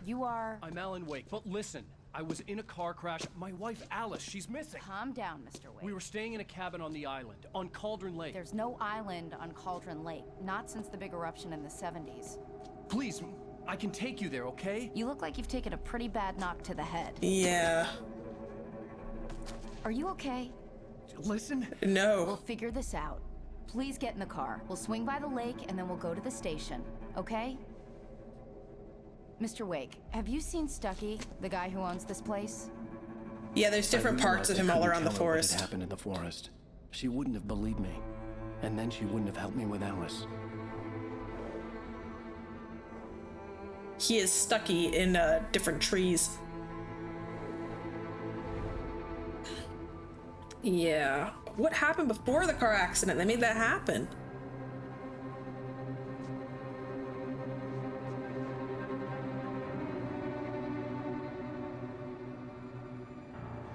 I: You are...
F: I'm Alan Wake, but listen. I was in a car crash. My wife, Alice, she's missing.
I: Calm down, Mr. Wake.
F: We were staying in a cabin on the island, on Cauldron Lake.
I: There's no island on Cauldron Lake. Not since the big eruption in the 70s.
F: Please, I can take you there, okay?
I: You look like you've taken a pretty bad knock to the head.
A: Yeah.
I: Are you okay?
F: Listen.
A: No.
I: We'll figure this out. Please get in the car. We'll swing by the lake and then we'll go to the station, okay? Mr. Wake, have you seen Stucky, the guy who owns this place?
A: Yeah, there's different parts of him all around the forest.
B: What happened in the forest? She wouldn't have believed me. And then she wouldn't have helped me with Alice.
A: He is Stucky in different trees. Yeah. What happened before the car accident that made that happen?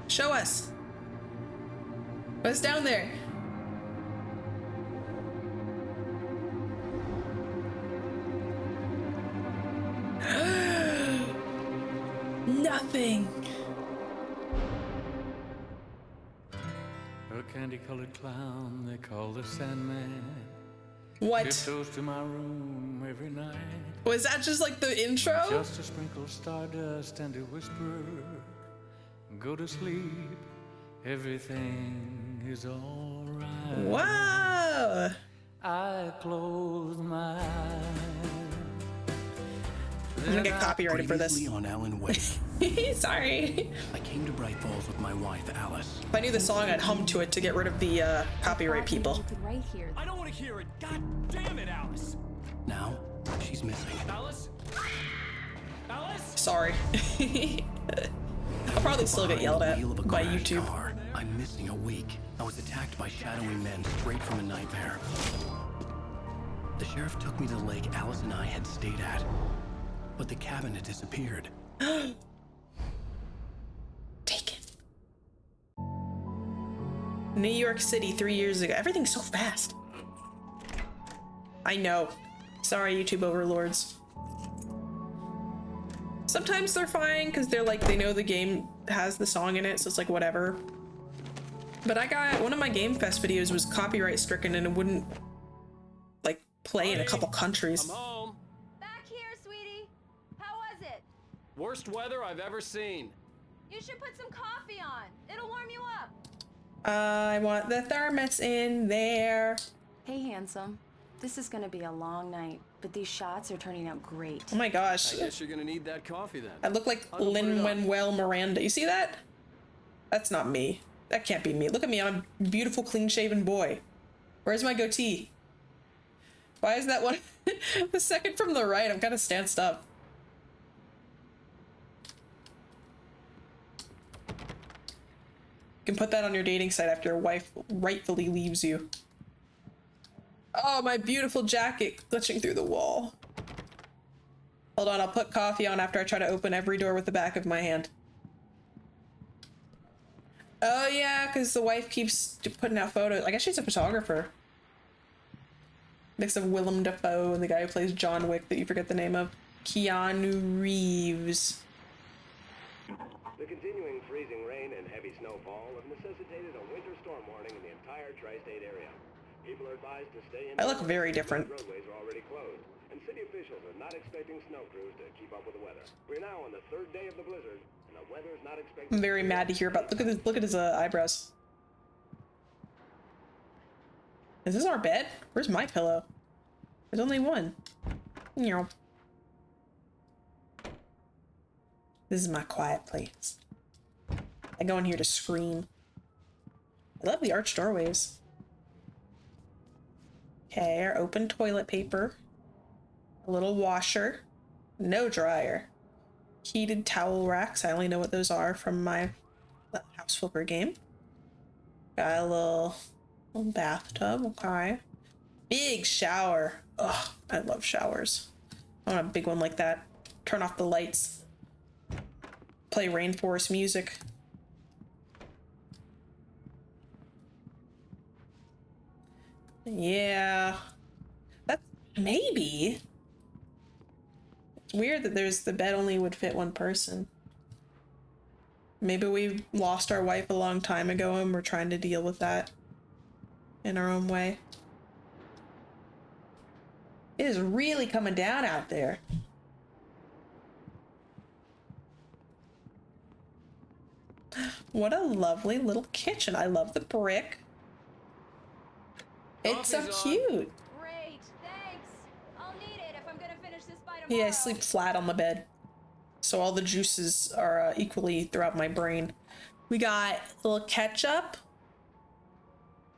A: Show us. What's down there? Nothing.
R: A candy-colored clown they call the Sandman.
A: What?
R: Tiptoes to my room every night.
A: Was that just like the intro?
R: Just to sprinkle stardust and to whisper, go to sleep, everything is alright.
A: Wow!
R: I close my eyes.
A: I'm gonna get copyrighted for this.
B: On Alan Wake.
A: Sorry.
B: I came to Bright Falls with my wife, Alice.
A: If I knew the song, I'd hum to it to get rid of the copyright people.
I: Right here.
F: I don't want to hear it. God damn it, Alice.
B: Now, she's missing.
F: Alice? Alice?
A: Sorry. I'll probably still get yelled at by YouTube.
B: I'm missing a week. I was attacked by shadowy men straight from a nightmare. The sheriff took me to the lake Alice and I had stayed at. But the cabin had disappeared.
A: Taken. New York City 3 years ago. Everything's so fast. I know. Sorry, YouTube overlords. Sometimes they're fine because they're like, they know the game has the song in it, so it's like whatever. But I got one of my Game Fest videos was copyright stricken and it wouldn't like play in a couple countries.
F: I'm home.
J: Back here, sweetie. How was it?
F: Worst weather I've ever seen.
J: You should put some coffee on. It'll warm you up.
A: I want the thermos in there.
E: Hey, handsome. This is gonna be a long night, but these shots are turning out great.
A: Oh my gosh.
F: I guess you're gonna need that coffee then.
A: I look like Lin-Manuel Miranda. You see that? That's not me. That can't be me. Look at me. I'm a beautiful, clean-shaven boy. Where's my goatee? Why is that one? The second from the right, I'm kind of stanced up. You can put that on your dating site after your wife rightfully leaves you. Oh, my beautiful jacket glitching through the wall. Hold on, I'll put coffee on after I try to open every door with the back of my hand. Oh yeah, because the wife keeps putting out photos. I guess she's a photographer. Mix of Willem Dafoe and the guy who plays John Wick that you forget the name of. Keanu Reeves.
S: The continuing free freezing rain and heavy snowfall have necessitated a winter storm warning in the entire tri-state area. People are advised to stay in.
A: I look very different.
S: Roadways are already closed, and city officials are not expecting snow crews to keep up with the weather. We're now on the 3rd day of the blizzard, and the weather is not expected.
A: I'm very mad to hear about. Look at his eyebrows. Is this our bed? Where's my pillow? There's only one. This is my quiet place. I go in here to scream. I love the arched doorways. Okay, our open toilet paper. A little washer. No dryer. Heated towel racks. I only know what those are from my house flipper game. Got a little bathtub. Okay. Big shower. Ugh, I love showers. I want a big one like that. Turn off the lights. Play rainforest music. Yeah. That's maybe. It's weird that the bed only would fit one person. Maybe we lost our wife a long time ago and we're trying to deal with that in our own way. It is really coming down out there. What a lovely little kitchen. I love the brick. It's so cute.
J: Great, thanks. I'll need it if I'm gonna finish this by tomorrow.
A: Yeah, I sleep flat on the bed, so all the juices are equally throughout my brain. We got a little ketchup,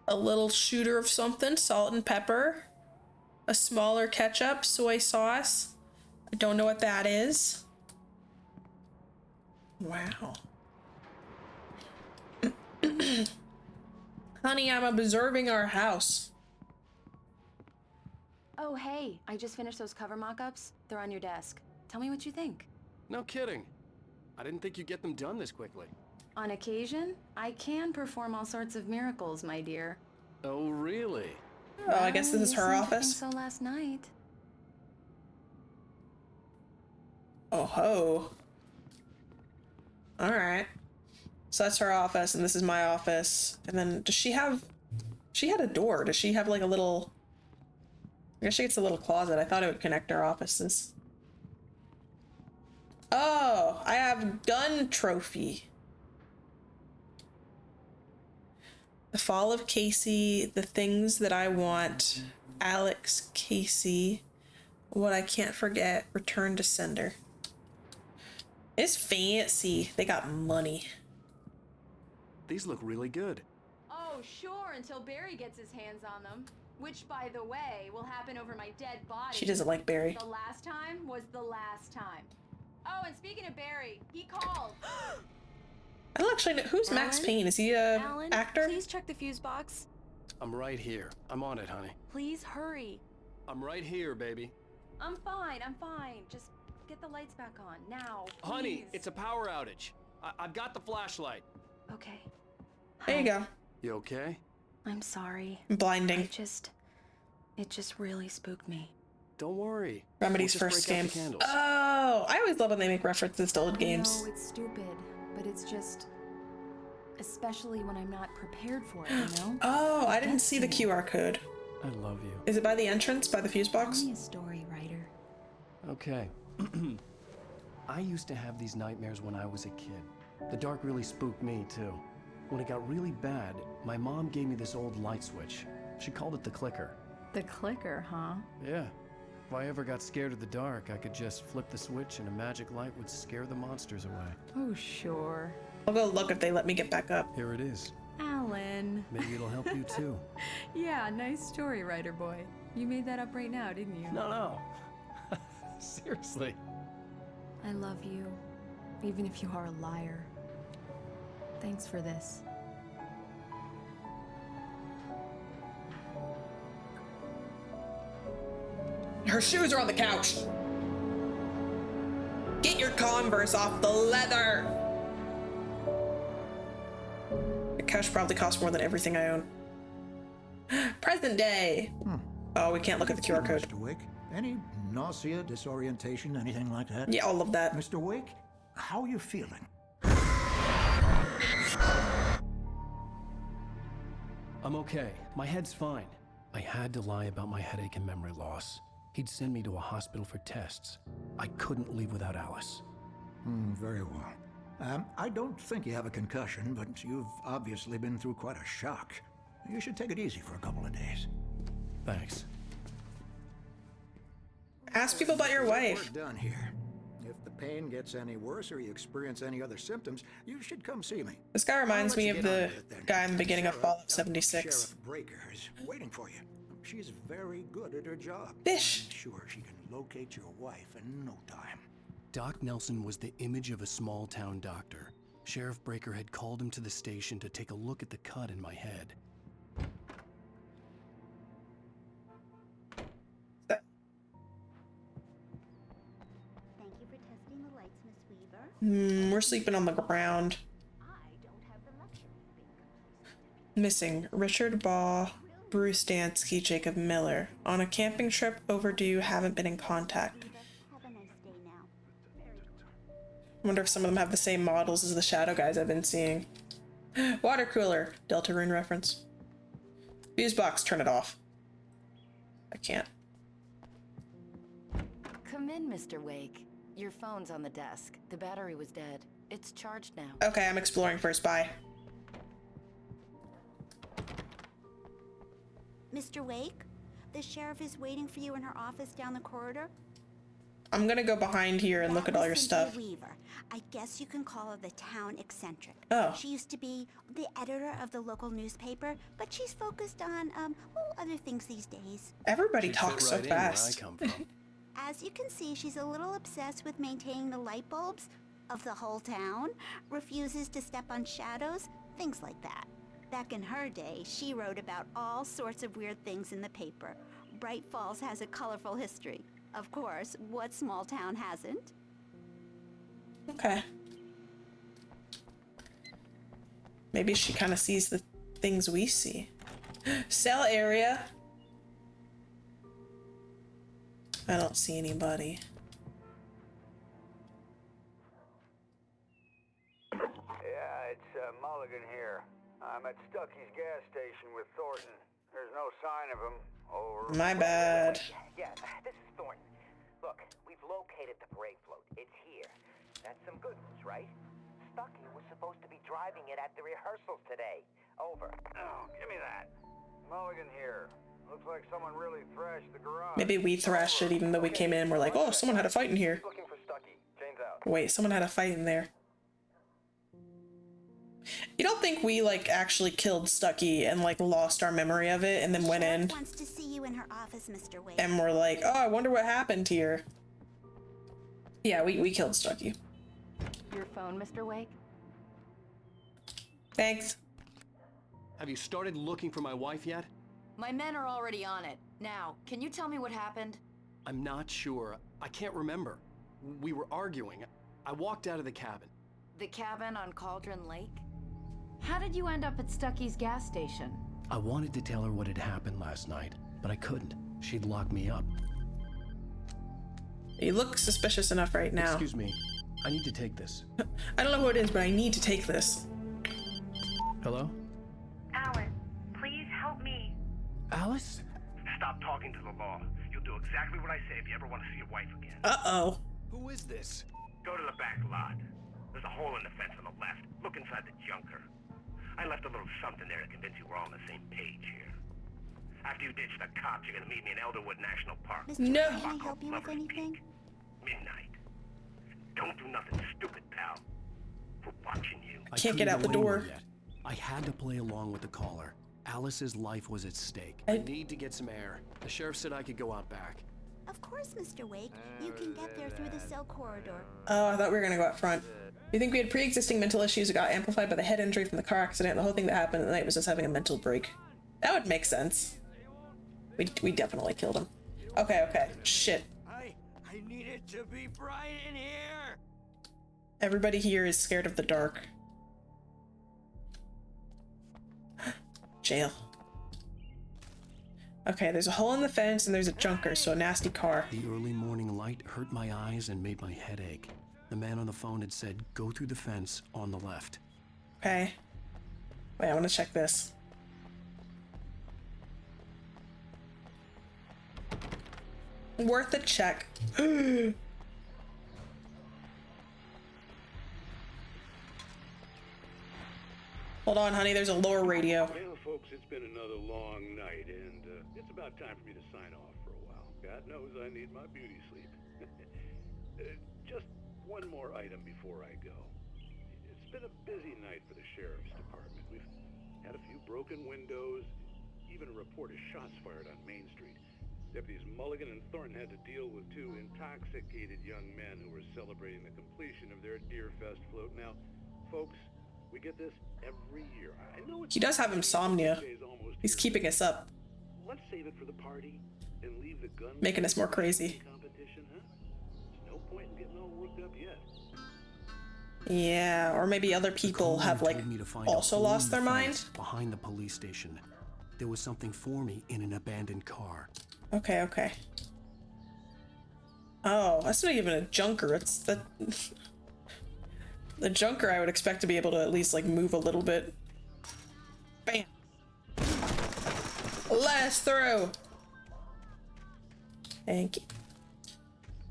A: a little shooter of something, salt and pepper, a smaller ketchup, soy sauce. I don't know what that is. Wow. Honey, I'm observing our house.
E: Oh, hey, I just finished those cover mock-ups. They're on your desk. Tell me what you think.
B: No kidding. I didn't think you'd get them done this quickly.
E: On occasion, I can perform all sorts of miracles, my dear.
B: Oh, really?
A: Oh, I guess this is her office.
E: So last night.
A: Oh ho. All right. So that's her office, and this is my office. And then does she have? She had a door. Does she have like a little? I guess she gets a little closet. I thought it would connect our offices. Oh, I have gun trophy. The Fall of Casey, The Things That I Want, Alex Casey, What I Can't Forget, Return to Sender. It's fancy. They got money.
B: These look really good.
E: Oh, sure, until Barry gets his hands on them. Which, by the way, will happen over my dead body.
A: She doesn't like Barry.
E: The last time was the last time. Oh, and speaking of Barry, he called.
A: I don't actually know. Who's Max Payne? Is he a actor?
E: Please check the fuse box.
B: I'm right here. I'm on it, honey.
E: Please hurry.
B: I'm right here, baby.
E: I'm fine. Just get the lights back on now. Please.
B: Honey, it's a power outage. I've got the flashlight.
E: Okay.
A: There you go.
B: You okay?
E: I'm sorry.
A: Blinding.
E: It just really spooked me.
B: Don't worry.
A: Remedy's first game. Oh, I always love when they make references to old games.
E: No, it's stupid, but it's just, especially when I'm not prepared for it, you know?
A: Oh, I didn't see the QR code.
B: I love you.
A: Is it by the entrance, by the fuse box?
E: Tell me a story, writer.
B: Okay. I used to have these nightmares when I was a kid. The dark really spooked me, too. When it got really bad, my mom gave me this old light switch. She called it the clicker.
E: The clicker, huh?
B: Yeah. If I ever got scared of the dark, I could just flip the switch and a magic light would scare the monsters away.
E: Oh, sure.
A: I'll go look if they let me get back up.
B: Here it is.
E: Alan.
B: Maybe it'll help you too.
E: Yeah, nice story, writer boy. You made that up right now, didn't you?
B: No. Seriously.
E: I love you, even if you are a liar. Thanks for this.
A: Her shoes are on the couch. Get your Converse off the leather. The couch probably costs more than everything I own. Present day. Oh, we can't look at the QR code.
K: Mr. Wick, any nausea, disorientation, anything like that?
A: Yeah, all of that.
K: Mr. Wick, how are you feeling?
B: I'm okay. My head's fine. I had to lie about my headache and memory loss. He'd send me to a hospital for tests. I couldn't leave without Alice.
T: Very well. I don't think you have a concussion, but you've obviously been through quite a shock. You should take it easy for a couple of days.
B: Thanks.
A: Ask people about your wife.
T: We're done here. If the pain gets any worse or you experience any other symptoms, you should come see me.
A: This guy reminds me of the guy in the beginning of Fallout 76.
T: Sheriff Breaker is waiting for you. She's very good at her job.
A: Fish.
T: I'm sure she can locate your wife in no time.
B: Doc Nelson was the image of a small-town doctor. Sheriff Breaker had called him to the station to take a look at the cut in my head.
U: Thank you for testing the lights, Miss Weaver.
A: We're sleeping on the ground. Missing Richard Baugh, Bruce Dansky, Jacob Miller. On a camping trip, overdue, haven't been in contact. Wonder if some of them have the same models as the shadow guys I've been seeing. Water cooler, Deltarune reference. Fuse box, turn it off. I can't.
V: Come in, Mr. Wake. Your phone's on the desk. The battery was dead. It's charged now.
A: Okay, I'm exploring first. Bye.
U: Mr. Wake, the sheriff is waiting for you in her office down the corridor.
A: I'm gonna go behind here and look at all your stuff.
U: Weaver. I guess you can call her the town eccentric.
A: Oh.
U: She used to be the editor of the local newspaper, but she's focused on other things these days.
A: Everybody talks so fast.
U: As you can see, she's a little obsessed with maintaining the light bulbs of the whole town, refuses to step on shadows, things like that. Back in her day, she wrote about all sorts of weird things in the paper. Bright Falls has a colorful history. Of course, what small town hasn't?
A: Okay. Maybe she kind of sees the things we see. Cell area. I don't see anybody.
K: Yeah, it's Mulligan here. I'm at Stucky's gas station with Thornton. There's no sign of him. Over.
A: My bad.
H: Yeah, this is Thornton. Look, we've located the brake float. It's here. That's some good news, right? Stucky was supposed to be driving it at the rehearsals today. Over.
K: Oh, give me that. Mulligan here. Looks like someone really thrashed the garage.
A: Maybe we thrashed it even though we came in. We're like, oh, someone had a fight in here.
K: Looking for Stucky. Jane's out.
A: Wait, someone had a fight in there. You don't think we like actually killed Stucky and like lost our memory of it and then went in
U: Wants to see you in her office, Mr. Wade.
A: and we're like, oh, I wonder what happened here. Yeah, we killed Stucky.
V: Your phone, Mr. Wake?
A: Thanks.
B: Have you started looking for my wife yet?
V: My men are already on it. Now, can you tell me what happened?
B: I'm not sure. I can't remember. We were arguing. I walked out of the cabin.
V: The cabin on Cauldron Lake?
I: How did you end up at Stucky's gas station?
B: I wanted to tell her what had happened last night, but I couldn't. She'd lock me up.
A: You look suspicious enough right now.
B: Excuse me. I need to take this.
A: I don't know who it is, but I need to take this.
B: Hello?
H: Alice, please help me.
B: Alice?
C: Stop talking to the law. You'll do exactly what I say if you ever want to see your wife again.
A: Uh-oh.
C: Who is this? Go to the back lot. There's a hole in the fence on the left. Look inside the junker. I left a little something there to convince you we're all on the same page here. After you ditch the cops, you're gonna meet me in Elderwood National Park.
U: No. Can I help you with anything?
C: Midnight. Don't do nothing stupid, pal. We're watching you.
B: I
A: can't get
B: couldn't
A: out the
B: go anywhere
A: door.
B: yet. I had to play along with the caller. Alice's life was at stake. I need to get some air. The sheriff said I could go out back.
U: Of course, Mr. Wake. You can get there through the cell corridor.
A: Oh, I thought we were gonna go up front. You think we had pre-existing mental issues that got amplified by the head injury from the car accident? The whole thing that happened at night was just having a mental break. That would make sense. We definitely killed him. Okay. Shit.
K: I need it to be bright in here.
A: Everybody here is scared of the dark. Jail. Okay, there's a hole in the fence and there's a junker, so a nasty car.
B: The early morning light hurt my eyes and made my head ache. The man on the phone had said, go through the fence on the left.
A: Okay. Wait, I want to check this. Worth a check. Hold on, honey, there's a lower radio.
N: Well, folks, it's been another long night, and it's about time for me to sign off for a while. God knows I need my beauty sleep. Just one more item before I go. It's been a busy night for the Sheriff's Department. We've had a few broken windows, even a report of shots fired on Main Street. Deputies Mulligan and Thornton had to deal with two intoxicated young men who were celebrating the completion of their Deer Fest float. Now, folks, we get this every year. I know it's
A: He does have insomnia. He's keeping us up.
N: Let's save it for the party and leave the gun
A: making us more crazy.
N: Competition, huh? There's no point in getting all worked up yet.
A: Yeah, or maybe other people have like also lost their mind.
B: Behind the police station, there was something for me in an abandoned car.
A: Okay, okay. Oh, that's not even a junker. It's the the junker I would expect to be able to at least like move a little bit. Bam. Last throw. Thank you.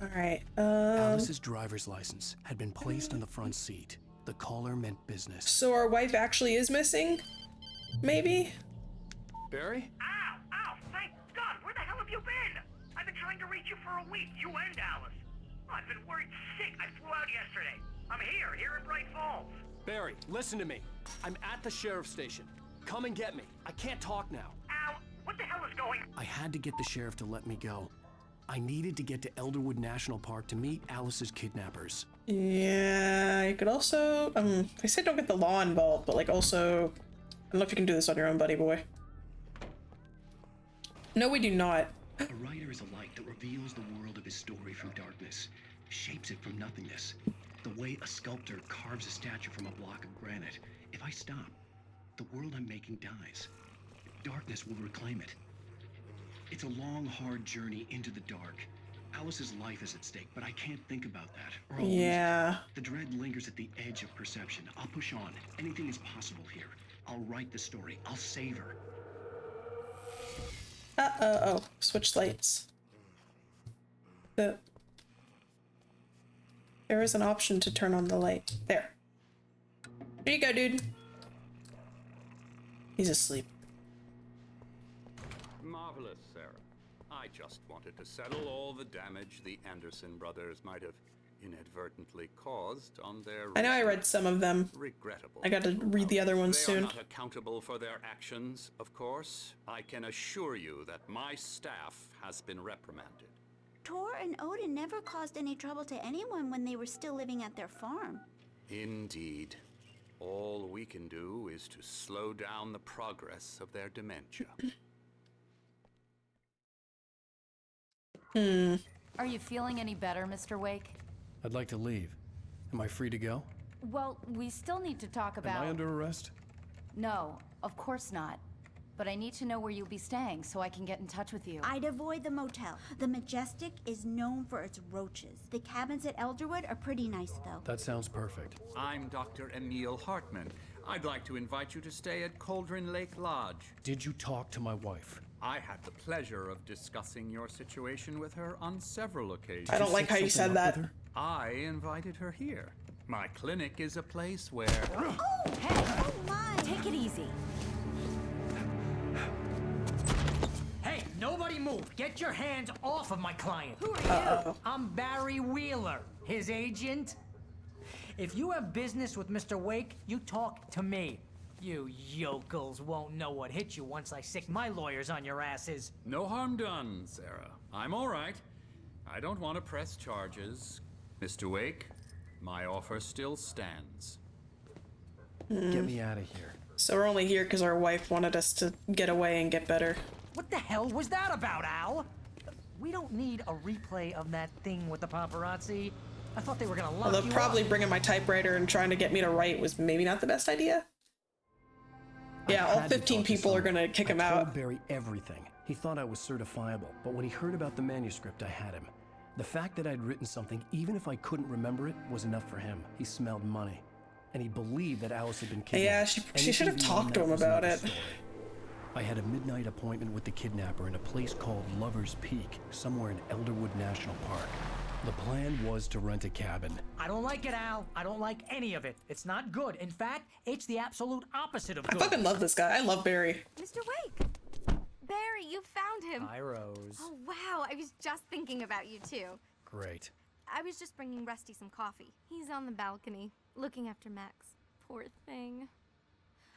A: All right.
B: Alice's driver's license had been placed on the front seat. The caller meant business.
A: So our wife actually is missing? Maybe?
F: Barry?
C: Ow! Ow! Thank God! Where the hell have you been? I've been trying to reach you for a week, you and Alice. Oh, I've been worried sick. I flew out yesterday. I'm here in Bright Falls.
F: Barry, listen to me. I'm at the sheriff's station. Come and get me. I can't talk now.
C: Ow! What the hell is going on?
B: I had to get the sheriff to let me go. I needed to get to Elderwood National Park to meet Alice's kidnappers.
A: Yeah, you could also, they say don't get the law involved, but like also, I don't know if you can do this on your own, buddy boy. No, we do not.
B: A writer is a light that reveals the world of his story from darkness, shapes it from nothingness. The way a sculptor carves a statue from a block of granite. If I stop, the world I'm making dies. Darkness will reclaim it. It's a long, hard journey into the dark. Alice's life is at stake, but I can't think about that, or I'll lose it. The dread lingers at the edge of perception. I'll push on. Anything is possible here. I'll write the story. I'll save her.
A: Oh, switch lights. There is an option to turn on the light. There. Here you go, dude. He's asleep.
D: Marvelous, Sarah. I just wanted to settle all the damage the Anderson brothers might have inadvertently caused on their
A: I know I read some of them.
D: regrettable.
A: I got to read the other ones
D: They are
A: soon.
D: not accountable for their actions, of course. I can assure you that my staff has been reprimanded.
U: Tor and Odin never caused any trouble to anyone when they were still living at their farm.
D: Indeed. All we can do is to slow down the progress of their dementia.
V: Are you feeling any better, Mr. Wake?
B: I'd like to leave. Am I free to go?
V: Well, we still need to talk about...
B: Am I under arrest?
V: No, of course not. But I need to know where you'll be staying so I can get in touch with you.
U: I'd avoid the motel. The Majestic is known for its roaches. The cabins at Elderwood are pretty nice, though.
B: That sounds perfect.
D: I'm Dr. Emil Hartman. I'd like to invite you to stay at Cauldron Lake Lodge.
B: Did you talk to my wife?
D: I had the pleasure of discussing your situation with her on several occasions.
A: I don't like how you said that.
D: I invited her here. My clinic is a place where...
U: Oh, hey! Oh, my!
V: Take it easy.
M: Hey, nobody move! Get your hands off of my client!
V: Who are you?
M: I'm Barry Wheeler, his agent. If you have business with Mr. Wake, you talk to me. You yokels won't know what hit you once I sick my lawyers on your asses.
D: No harm done, Sarah. I'm all right. I don't want to press charges. Mr. Wake, my offer still stands.
B: Get me out of here.
A: So we're only here because our wife wanted us to get away and get better.
M: What the hell was that about, Al? We don't need a replay of that thing with the paparazzi. I thought they were gonna lock
A: Although
M: you
A: probably
M: up.
A: bringing my typewriter and trying to get me to write was maybe not the best idea. Yeah, all 15 people are gonna kick him
B: I
A: out.
B: told Barry everything. He thought I was certifiable, but when he heard about the manuscript, I had him. The fact that I'd written something, even if I couldn't remember it, was enough for him. He smelled money. and he believed that Alice had been kidnapped.
A: Yeah, she should have
B: Anything
A: talked
B: beyond
A: to
B: that
A: him
B: was
A: about
B: another
A: it.
B: story. I had a midnight appointment with the kidnapper in a place called Lover's Peak, somewhere in Elderwood National Park. The plan was to rent a cabin.
M: I don't like it, Al. I don't like any of it. It's not good. In fact, it's the absolute opposite of
A: I
M: good.
A: fucking love this guy. I love Barry.
J: Mr. Wake! Barry, you found him.
F: Hi, Rose.
J: Oh, wow. I was just thinking about you, too.
B: Great.
J: I was just bringing Rusty some coffee. He's on the balcony, looking after Max. Poor thing.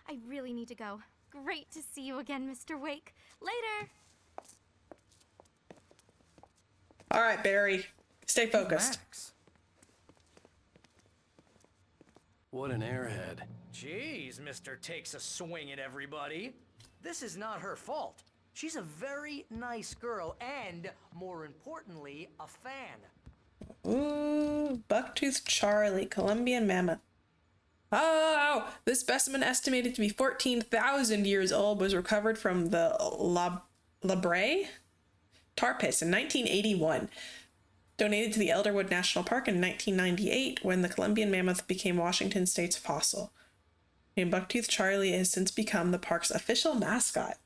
J: I really need to go. Great to see you again, Mr. Wake. Later!
A: All right, Barry. Stay focused.
B: What an airhead.
M: Jeez, Mr. Takes a swing at everybody. This is not her fault. She's a very nice girl and, more importantly, a fan.
A: Ooh, Bucktooth Charlie, Columbian mammoth. Oh, this specimen, estimated to be 14,000 years old, was recovered from the La Brea tar pits in 1981. Donated to the Elderwood National Park in 1998 when the Columbian mammoth became Washington State's fossil. And Bucktooth Charlie has since become the park's official mascot.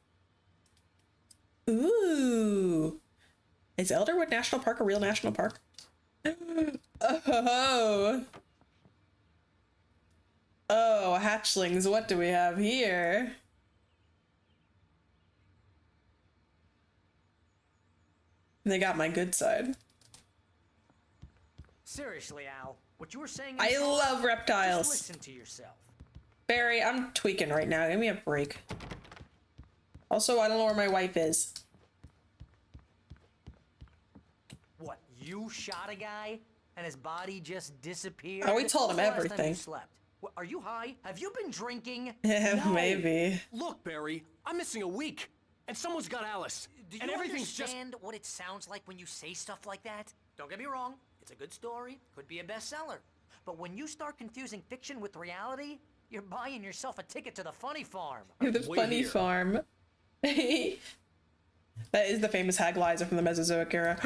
A: Ooh. Is Elderwood National Park a real national park? Oh. Oh, hatchlings, what do we have here? They got my good side.
M: Seriously, Al, what you were saying.
A: I love reptiles.
M: Just listen to yourself.
A: Barry, I'm tweaking right now. Give me a break. Also, I don't know where my wife is.
M: What, you shot a guy and his body just disappeared?
A: Oh, we told him
M: When was the last time
A: everything.
M: you slept? What, are you high? Have you been drinking?
A: Yeah,
F: No.
A: maybe.
F: Look, Barry, I'm missing a week, and someone's got Alice.
M: Do
F: and
M: you
F: everything's
M: understand what it sounds like when you say stuff like that? Don't get me wrong, it's a good story, could be a bestseller. But when you start confusing fiction with reality, you're buying yourself a ticket to the funny farm.
A: The funny farm. That is the famous Hag Liza from the Mesozoic era.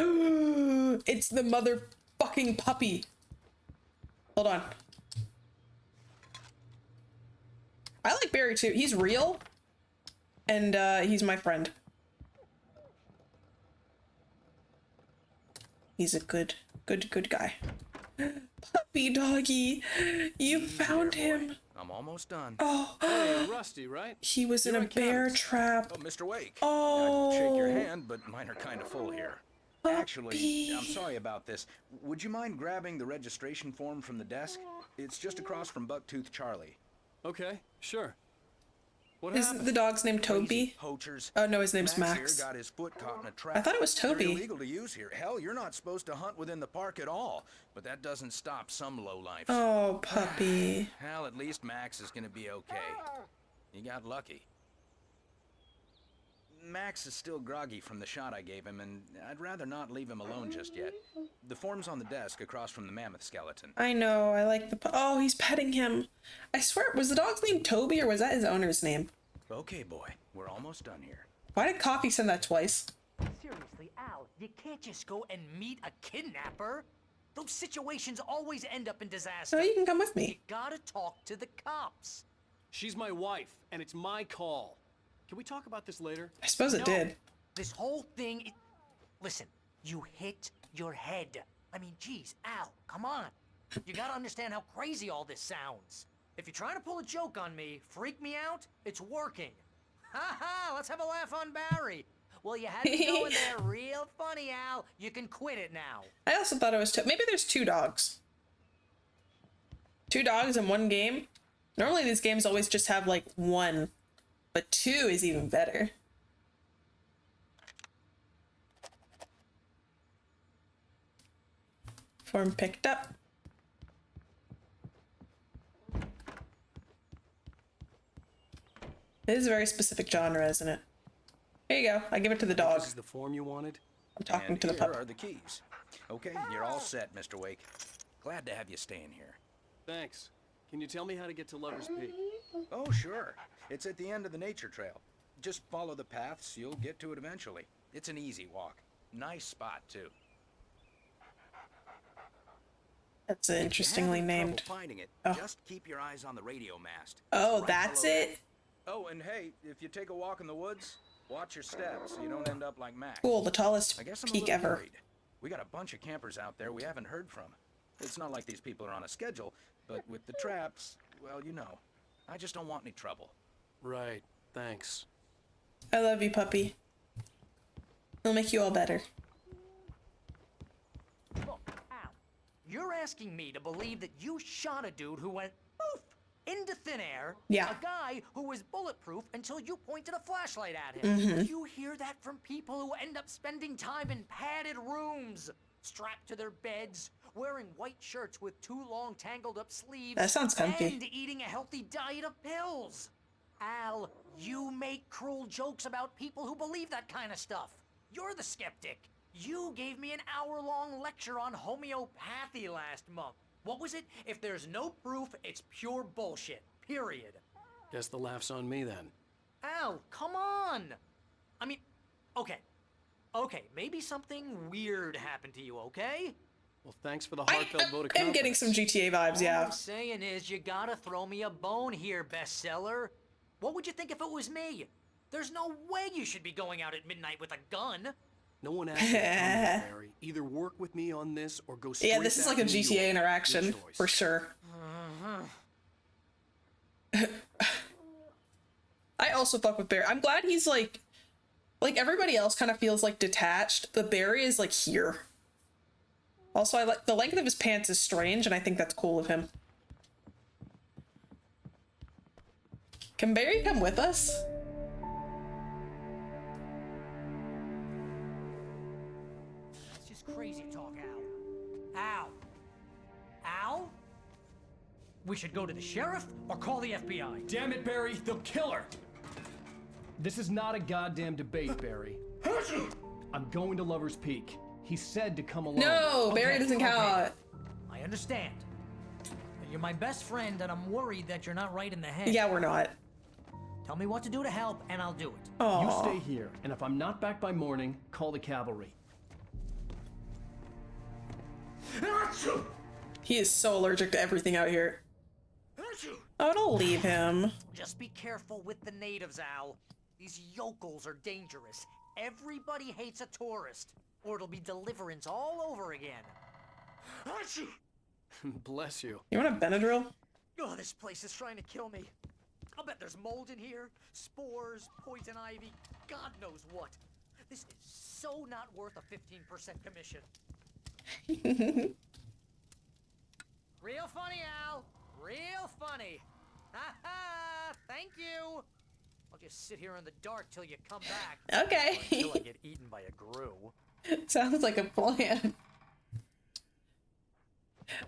A: It's the motherfucking puppy. Hold on. I like Barry too. He's real. And he's my friend. He's a good guy. Puppy doggy. You found him.
G: I'm almost done.
A: Oh.
F: Hey, Rusty, right?
A: He was in a bear trap.
G: Oh, Mr. Wake.
A: Oh.
G: I'd shake your hand, but mine are kind of full here. Actually, I'm sorry about this. Would you mind grabbing the registration form from the desk? It's just across from Bucktooth Charlie.
F: Okay, sure. What
A: Isn't
F: happened?
A: the dog's name Toby?
G: Poachers.
A: Oh no, his name's
G: Max
A: Max.
G: here got his foot caught in a trap.
A: I thought it was Toby.
G: They're illegal to use here. Hell, you're not supposed to hunt within the park at all. But that doesn't stop some lowlifes.
A: Oh, puppy.
G: Hell, at least Max is gonna be okay. He got lucky. Max is still groggy from the shot I gave him, and I'd rather not leave him alone just yet. The form's on the desk across from the mammoth skeleton.
A: I know, I like the oh, he's petting him. I swear, was the dog's name Toby or was that his owner's name?
G: Okay, boy, we're almost done here.
A: Why did Coffee send that twice?
M: Seriously, Al, you can't just go and meet a kidnapper. Those situations always end up in disaster.
A: No, you can come with me.
M: You gotta talk to the cops.
F: She's my wife, and it's my call. Can we talk about this later?
A: I suppose it did.
M: This whole thing. Listen, you hit your head. I mean, geez, Al, come on. You gotta understand how crazy all this sounds. If you're trying to pull a joke on me, freak me out, it's working. Ha ha, let's have a laugh on Barry. Well, you had me going there real funny, Al. You can quit it now.
A: I also thought it was maybe there's two dogs. Two dogs in one game? Normally these games always just have like one, but two is even better. Form picked up. It is a very specific genre, isn't it? Here you go. I give it to the dog.
F: This is the form you wanted?
A: I'm talking
G: And
A: to the
G: here
A: pup.
G: are the keys. Okay, you're all set, Mr. Wake. Glad to have you staying here.
F: Thanks. Can you tell me how to get to Lover's Peak?
G: Oh, sure. It's at the end of the nature trail. Just follow the paths, you'll get to it eventually. It's an easy walk. Nice spot, too.
A: That's
G: If you're
A: interestingly
G: having
A: named.
G: trouble finding it,
A: Oh.
G: just keep your eyes on the radio mast.
A: Oh,
G: It's right
A: that's
G: below
A: it?
G: that. Oh, and hey, if you take a walk in the woods, watch your steps so you don't end up like Max.
A: Cool, the tallest
G: I guess I'm a
A: peak
G: little
A: ever.
G: worried. We got a bunch of campers out there we haven't heard from. It's not like these people are on a schedule, but with the traps, well, you know. I just don't want any trouble.
B: Right, thanks.
A: I love you, puppy. It'll make you all better.
M: Look, Al, you're asking me to believe that you shot a dude who went poof into thin air.
A: Yeah.
M: A guy who was bulletproof until you pointed a flashlight at him.
A: Mhm.
M: You hear that from people who end up spending time in padded rooms, strapped to their beds, wearing white shirts with too long tangled up sleeves.
A: That sounds comfy.
M: And eating a healthy diet of pills. Al, you make cruel jokes about people who believe that kind of stuff. You're the skeptic. You gave me an hour-long lecture on homeopathy last month. What was it? If there's no proof, it's pure bullshit. Period.
B: Guess the laugh's on me then.
M: Al, come on! I mean, okay. Okay, maybe something weird happened to you, okay?
B: Well, thanks for the heartfelt vote of
A: I'm
B: confidence.
A: getting some GTA vibes,
M: All
A: yeah.
M: I'm saying is you gotta throw me a bone here, bestseller. What would you think if it was me? There's no way you should be going out at midnight with a gun.
B: No one asked you to come here, Barry. Either work with me on this or go straight
A: Yeah, this is
B: back
A: like a
B: to New
A: GTA
B: York.
A: interaction,
B: Your choice.
A: for sure. I also fuck with Barry. I'm glad he's like everybody else kind of feels like detached, but Barry is like here. Also, I like the length of his pants is strange, and I think that's cool of him. Can Barry come with us?
M: It's just crazy talk, Al. Al. Al? We should go to the sheriff or call the FBI.
F: Damn it, Barry, they'll kill her! This is not a goddamn debate, Barry. I'm going to Lover's Peak. He said to come along.
A: No, Barry doesn't count.
M: I understand. You're my best friend, and I'm worried that you're not right in the head.
A: Yeah, we're not.
M: Tell me what to do to help, and I'll do it.
A: Aw.
F: You stay here, and if I'm not back by morning, call the cavalry.
A: He is so allergic to everything out here. Oh, don't leave him.
M: Just be careful with the natives, Al. These yokels are dangerous. Everybody hates a tourist, or it'll be deliverance all over again.
B: Bless you.
A: You want a Benadryl?
M: Oh, this place is trying to kill me. I'll bet there's mold in here, spores, poison ivy, God knows what. This is so not worth a 15% commission. Real funny, Al. Real funny. Ha ha! Thank you. I'll just sit here in the dark till you come back.
A: Okay.
M: Until I get eaten by a grue.
A: Sounds like a plan.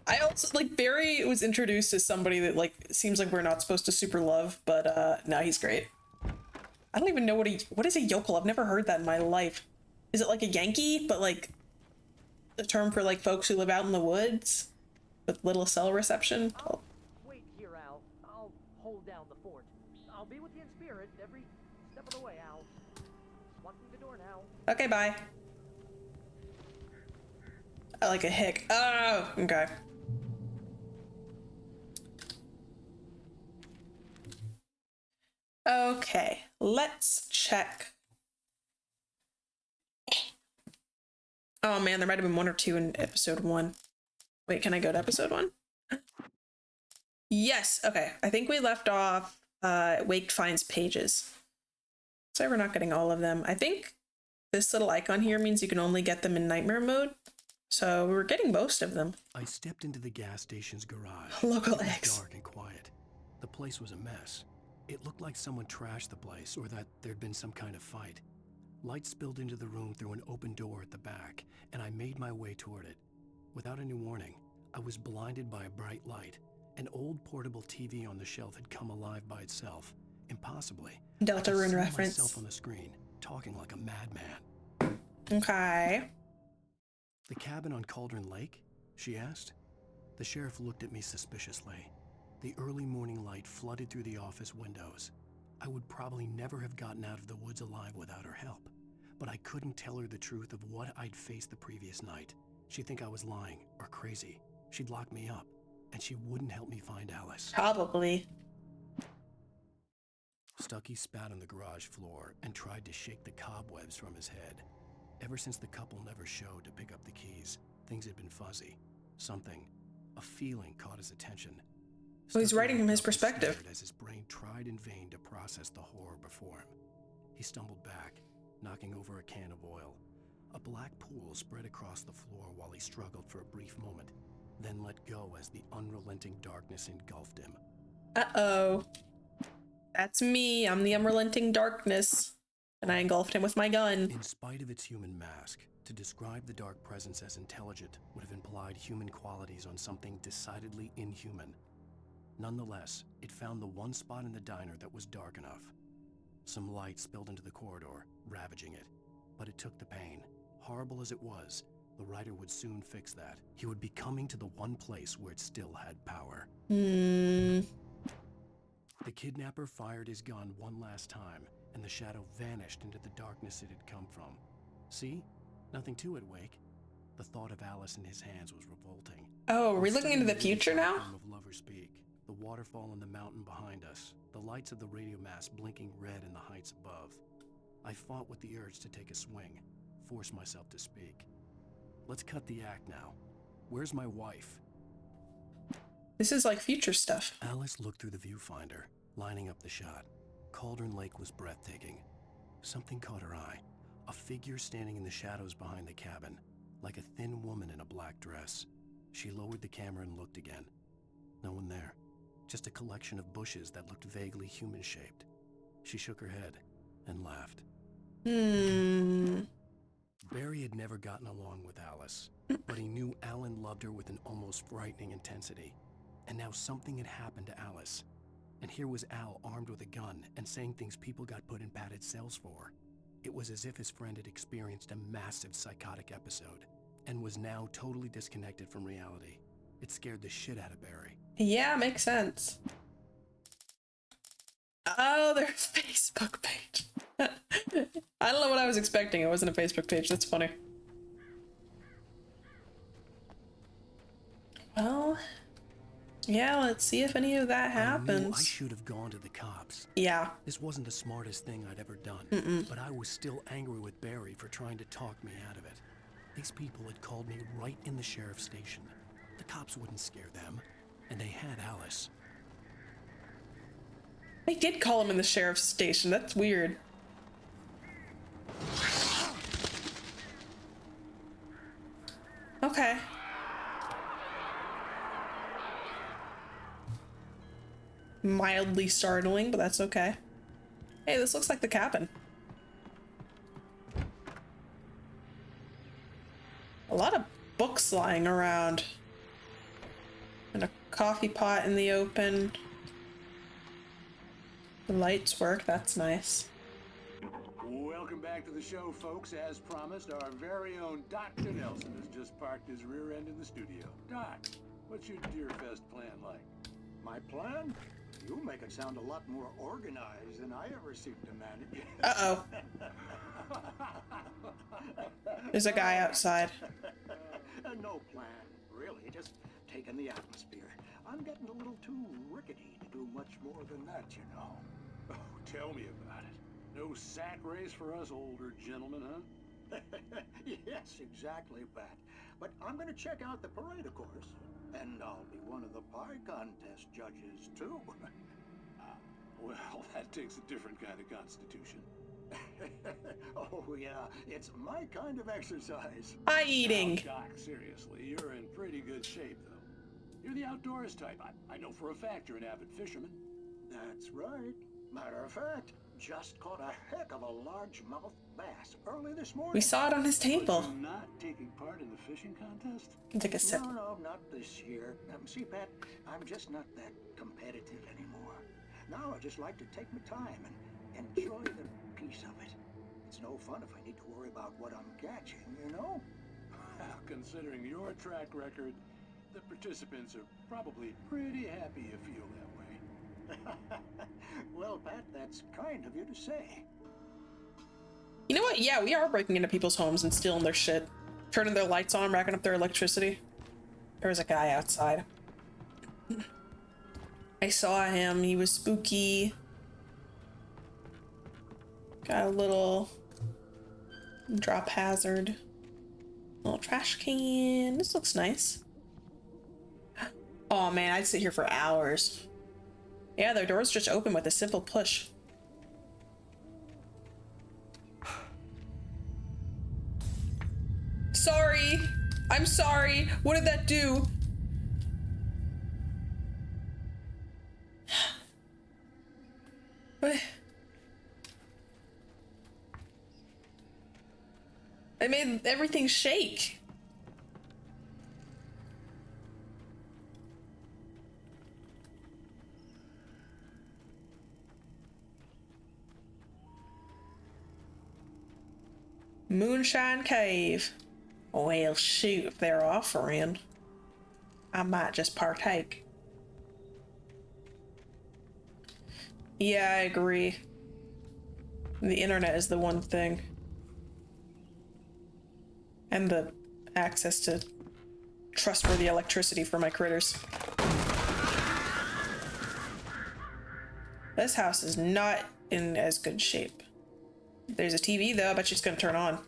A: I also like Barry was introduced as somebody that like seems like we're not supposed to super love, but no, he's great. I don't even know what is a yokel? I've never heard that in my life. Is it like a Yankee, but like the term for like folks who live out in the woods with little cell reception? Oh.
M: Wait here, Al. I'll hold down the fort. I'll be with you in spirit every step of the way, Al. Walk through the door now.
A: Okay, bye. I like a hick. Oh, okay. Okay, let's check. Oh man, there might have been 1 or 2 in episode 1. Wait, can I go to episode 1? Yes, okay. I think we left off Wake finds pages. So we're not getting all of them. I think this little icon here means you can only get them in nightmare mode. So we're getting most of them.
B: I stepped into the gas station's garage.
A: Local
B: It was
A: X.
B: dark and quiet. The place was a mess. It looked like someone trashed the place or that there'd been some kind of fight. Light spilled into the room through an open door at the back, and I made my way toward it. Without any warning, I was blinded by a bright light. An old portable TV on the shelf had come alive by itself. Impossibly.
A: Delta
B: I could
A: Rune
B: see
A: reference.
B: myself on the screen, talking like a madman.
A: Okay.
B: The cabin on Cauldron Lake? She asked. The sheriff looked at me suspiciously. The early morning light flooded through the office windows. I would probably never have gotten out of the woods alive without her help, but I couldn't tell her the truth of what I'd faced the previous night. She'd think I was lying or crazy. She'd lock me up, and she wouldn't help me find Alice.
A: Probably.
B: Stucky spat on the garage floor and tried to shake the cobwebs from his head. Ever since the couple never showed to pick up the keys, things had been fuzzy. Something, a feeling caught his attention.
A: Well, he's writing from his perspective.
B: As his brain tried in vain to process the horror before him. He stumbled back, knocking over a can of oil. A black pool spread across the floor while he struggled for a brief moment, then let go as the unrelenting darkness engulfed him.
A: Uh-oh. That's me. I'm the unrelenting darkness. And I engulfed him with my gun.
B: In spite of its human mask, to describe the dark presence as intelligent would have implied human qualities on something decidedly inhuman. Nonetheless, it found the one spot in the diner that was dark enough. Some light spilled into the corridor, ravaging it. But it took the pain. Horrible as it was, the writer would soon fix that. He would be coming to the one place where it still had power. The kidnapper fired his gun one last time, and the shadow vanished into the darkness it had come from. See? Nothing to it, Wake. The thought of Alice in his hands was revolting.
A: Oh, are we looking into the future now?
B: Of Lover's Peak, the waterfall on the mountain behind us, the lights of the radio mast blinking red in the heights above. I fought with the urge to take a swing, force myself to speak. Let's cut the act now. Where's my wife?
A: This is like future stuff.
B: Alice looked through the viewfinder, lining up the shot. Cauldron Lake was breathtaking. Something caught her eye. A figure standing in the shadows behind the cabin, like a thin woman in a black dress. She lowered the camera and looked again. No one there. Just a collection of bushes that looked vaguely human-shaped. She shook her head and laughed. Barry had never gotten along with Alice, but he knew Alan loved her with an almost frightening intensity. And now something had happened to Alice. And here was Al armed with a gun and saying things people got put in padded cells for. It was as if his friend had experienced a massive psychotic episode and was now totally disconnected from reality. It scared the shit out of Barry.
A: Yeah, makes sense. Oh, their Facebook page. I don't know what I was expecting. It wasn't a Facebook page. That's funny. Well, yeah, let's see if any of that happens.
B: I should have gone to the cops.
A: Yeah.
B: This wasn't the smartest thing I'd ever done, but I was still angry with Barry for trying to talk me out of it. These people had called me right in the sheriff's station. The cops wouldn't scare them, and they had Alice.
A: They did call him in the sheriff's station. That's weird. Okay. Mildly startling, but that's okay. Hey, this looks like the cabin. A lot of books lying around. And a coffee pot in the open. The lights work, that's nice.
N: Welcome back to the show, folks. As promised, our very own Dr. Nelson has just parked his rear end in the studio. Doc, what's your Deerfest plan like?
K: My plan? You make it sound a lot more organized than I ever seem to manage.
A: Uh-oh. There's a guy outside.
K: No plan, really. Just taking the atmosphere. I'm getting a little too rickety to do much more than that, you know.
N: Oh, tell me about it. No sack race for us older gentlemen, huh?
K: Yes, exactly, Pat. But I'm going to check out the parade, of course. And I'll be one of the pie contest judges, too.
N: Well, that takes a different kind of constitution.
K: Oh, yeah. It's my kind of exercise.
A: Pie eating.
N: Now, Doc, seriously, you're in pretty good shape, though. You're the outdoors type. I know for a fact you're an avid fisherman.
K: That's right. Matter of fact, just caught a heck of a largemouth bass early this morning.
A: We saw it on his table.
N: But you're not taking part in the fishing contest?
A: Take a sip.
K: No, not this year. See, Pat, I'm just not that competitive anymore. Now I just like to take my time and enjoy the piece of it. It's no fun if I need to worry about what I'm catching, you know?
N: Well, considering your track record, the participants are probably pretty happy you feel that way.
K: Well, Pat, that's kind of you to say.
A: You know what? Yeah, we are breaking into people's homes and stealing their shit. Turning their lights on, racking up their electricity. There was a guy outside. I saw him. He was spooky. Got a little drop hazard. Little trash can. This looks nice. Oh man, I'd sit here for hours. Yeah, their doors just open with a simple push. Sorry. I'm sorry. What did that do? What? I made everything shake. Moonshine Cave. Well, shoot, if they're offering, I might just partake. Yeah, I agree. The internet is the one thing. And the access to trustworthy electricity for my critters. This house is not in as good shape. There's a TV though, I bet she's gonna turn on.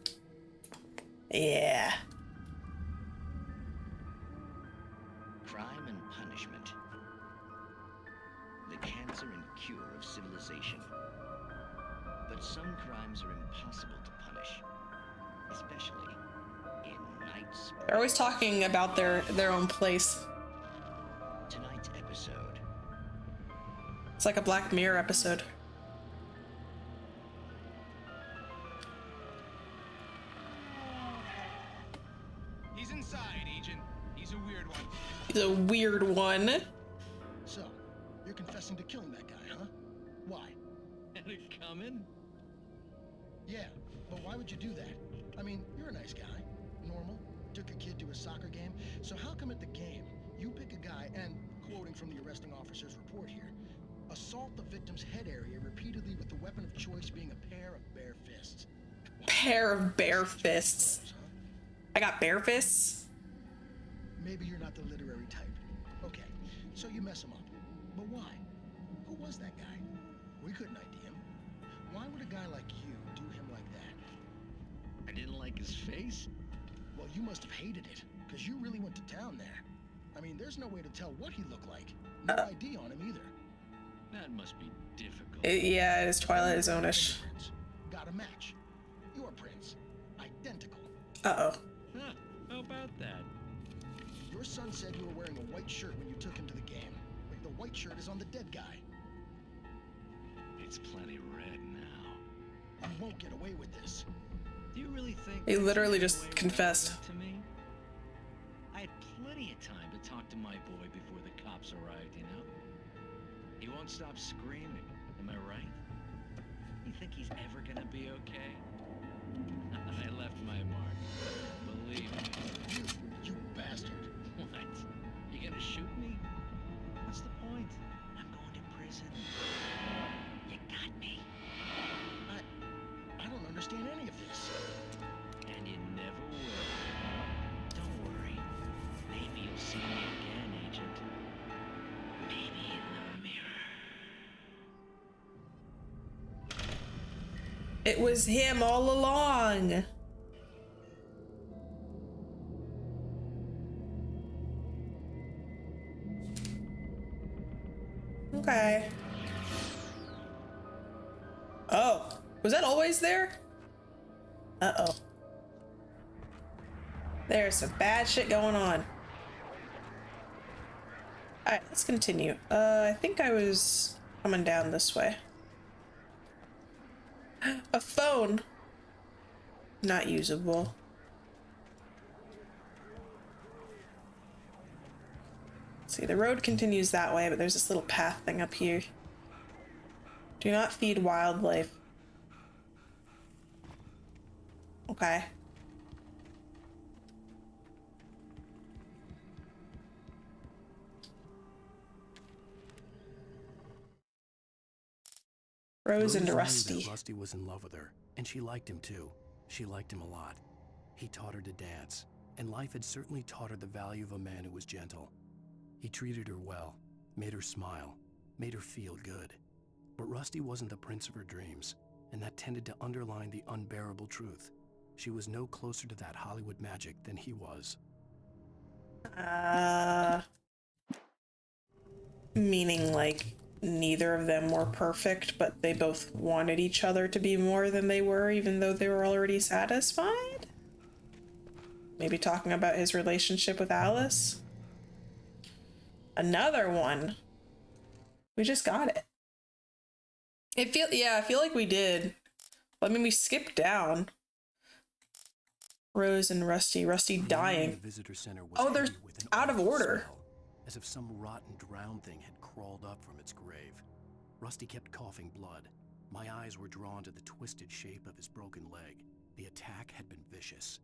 A: Yeah.
P: Crime and punishment. The cancer and cure of civilization. But some crimes are impossible to punish. Especially in nights.
A: They're always talking about their own place.
P: Tonight's episode.
A: It's like a Black Mirror episode.
L: He's inside, Agent. He's a weird one.
A: He's a weird one.
Q: So, you're confessing to killing that guy, huh? Why?
L: Had it coming?
Q: Yeah, but why would you do that? I mean, you're a nice guy. Normal. Took a kid to a soccer game. So how come at the game, you pick a guy and, quoting from the arresting officer's report here, assault the victim's head area repeatedly with the weapon of choice being a pair of bare fists?
A: Pair of bare fists. I got bare fists?
Q: Maybe you're not the literary type. Okay, so you mess him up. But why? Who was that guy? We couldn't ID him. Why would a guy like you do him like that?
P: I didn't like his face.
Q: Well, you must have hated it, because you really went to town there. I mean, there's no way to tell what he looked like. No ID on him either.
P: That must be difficult.
A: Yeah, it is Twilight Zone-ish.
Q: Got a match. Your prints. Identical.
A: Uh-oh.
P: Huh, how about that?
Q: Your son said you were wearing a white shirt when you took him to the game. But the white shirt is on the dead guy.
P: It's plenty red now.
Q: You won't get away with this.
P: Do you really think
A: He literally just confessed.
P: to me? I had plenty of time to talk to my boy before the cops arrived, you know? He won't stop screaming, am I right? You think he's ever gonna be okay? I left my mark. Believe me.
Q: You bastard.
P: What? You gonna shoot me? What's the point? I'm going to prison. You got me.
Q: I don't understand any of this.
P: And you never will. Don't worry. Maybe you'll see me again, Agent. Maybe in the mirror.
A: It was him all along. Okay. Oh, was that always there? Uh-oh. There's some bad shit going on. Alright, let's continue. I think I was coming down this way. A phone. Not usable. Let's see, the road continues that way, but there's this little path thing up here. Do not feed wildlife. Okay. Rose and
B: knew
A: Rusty.
B: that Rusty was in love with her, and she liked him too. She liked him a lot. He taught her to dance. and life had certainly taught her the value of a man who was gentle. He treated her well, made her smile, made her feel good. But Rusty wasn't the prince of her dreams, and that tended to underline the unbearable truth. She was no closer to that Hollywood magic than he was.
A: Meaning like neither of them were perfect, but they both wanted each other to be more than they were, even though they were already satisfied? Maybe talking about his relationship with Alice? Another one. We just got it. I feel like we did. I mean, we skipped down. Rose and Rusty dying.
B: The visitor center was
A: Oh, they're out of order.
B: Smell, as if some rotten drowned thing had crawled up from its grave. Rusty kept coughing blood. My eyes were drawn to the twisted shape of his broken leg. The attack had been vicious.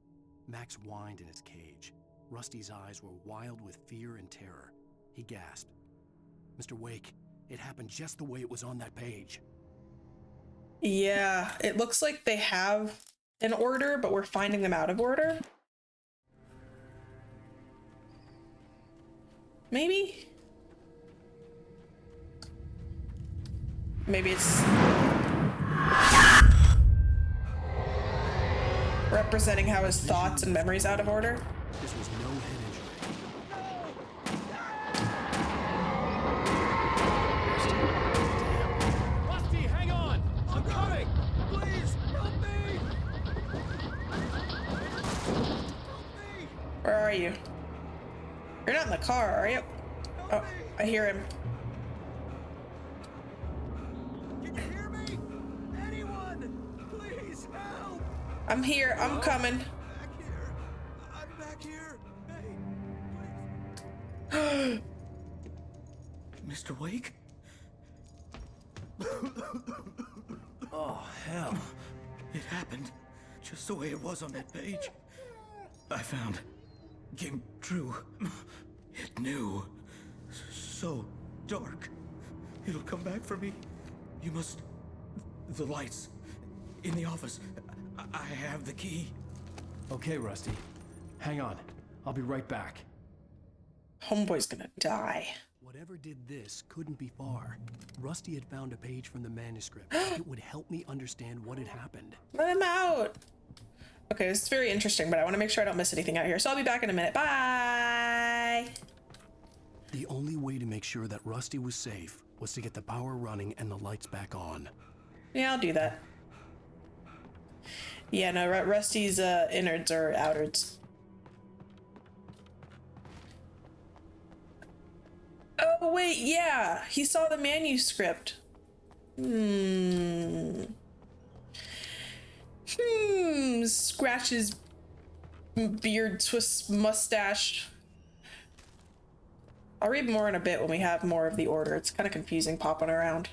B: Max whined in his cage. Rusty's eyes were wild with fear and terror. He gasped. Mr. Wake, it happened just the way it was on that page.
A: Yeah, it looks like they have an order, but we're finding them out of order. Maybe? Maybe it's representing how his thoughts and memories out of order.
B: This was no head injury.
F: Rusty, hang on! I'm coming! Please, help me!
A: Where are you? You're not in the car, are you? Oh, I hear him.
C: Can you hear me? Anyone? Please help!
A: I'm here. I'm coming.
C: Back here. I'm back here. Hey, please.
T: Mr. Wake?
B: Oh, hell.
T: It happened just the way it was on that page. I found. Came true. It knew. So dark. It'll come back for me. You must. The lights. In the office. I have the key.
F: Okay, Rusty. Hang on. I'll be right back.
A: Homeboy's gonna die.
B: Whatever did this couldn't be far. Rusty had found a page from the manuscript. It would help me understand what had happened.
A: Let him out. Okay, this is very interesting, but I want to make sure I don't miss anything out here. So I'll be back in a minute. Bye.
B: The only way to make sure that Rusty was safe was to get the power running and the lights back on.
A: Yeah, I'll do that. Yeah, no, Rusty's innards or outards. Oh, wait, yeah. He saw the manuscript. Scratches beard, twists mustache. I'll read more in a bit when we have more of the order. It's kind of confusing popping around.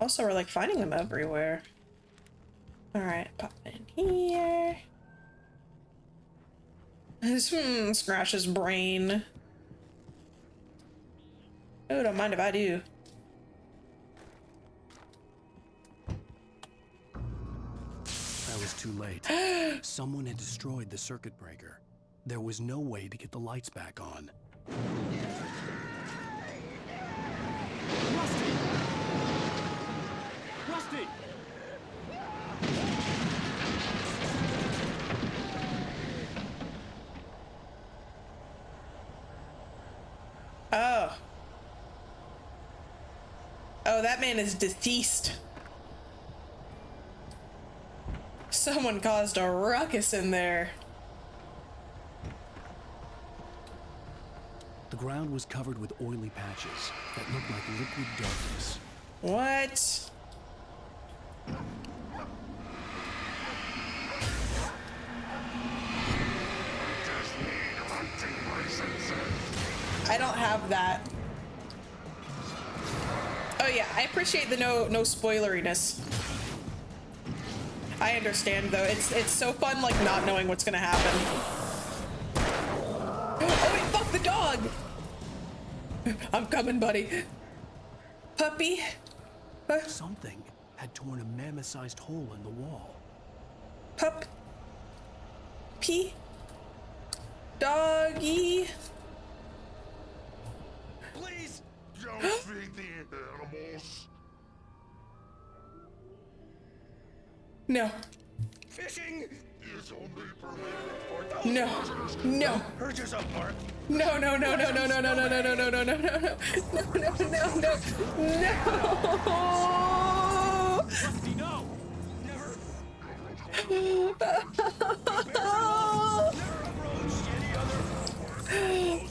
A: Also, we're like finding them everywhere. All right, pop in here. Scratch his brain. Oh, don't mind if I do.
B: I was too late. Someone had destroyed the circuit breaker. There was no way to get the lights back on.
F: Rusty! Rusty!
A: Oh. Oh, that man is deceased. Someone caused a ruckus in there.
B: The ground was covered with oily patches that looked like liquid darkness.
A: What? I don't have that. Oh yeah, I appreciate the no spoileriness. I understand though. It's so fun like not knowing what's gonna happen. Oh wait, fuck the dog! I'm coming, buddy. Puppy.
B: Something had torn a mammoth-sized hole in the wall.
A: P. Doggy.
C: Please don't feed the animals.
A: No.
C: Fishing is only permitted for those
A: No.
C: hunters
A: No.
C: that purchase a mark.
A: No, no, no, no, no, no, no, no, no, no, no, no, no, no, no, no,
F: Rusty, no!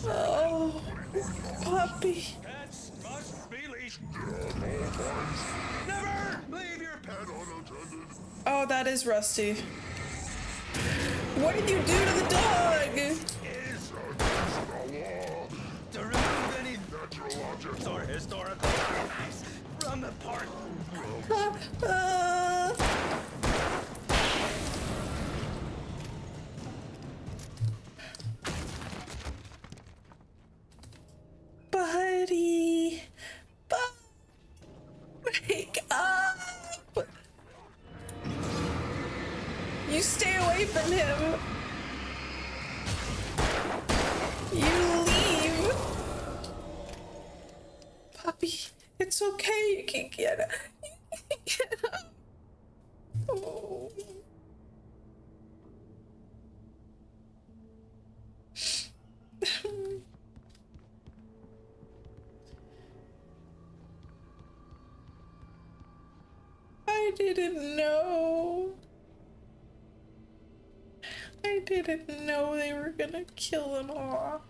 A: Oh, puppy.
C: Pets must be leashed. Never leave your pet unattended.
A: Oh, that is Rusty. What did you do to the dog?
C: Is against the law. To remove any natural objects or historical artifacts from the park.
A: Buddy. Wake up. You stay away from him. You leave. Puppy, it's okay. You can get up. You can get up. Oh. I didn't know. I didn't know they were gonna kill him off.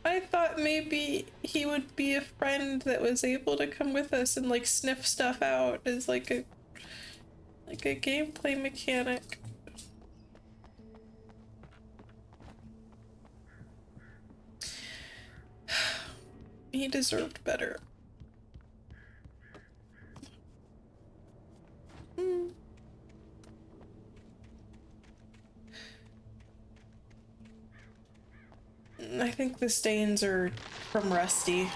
A: I thought maybe he would be a friend that was able to come with us and like sniff stuff out as like a gameplay mechanic. He deserved better. I think the stains are from Rusty.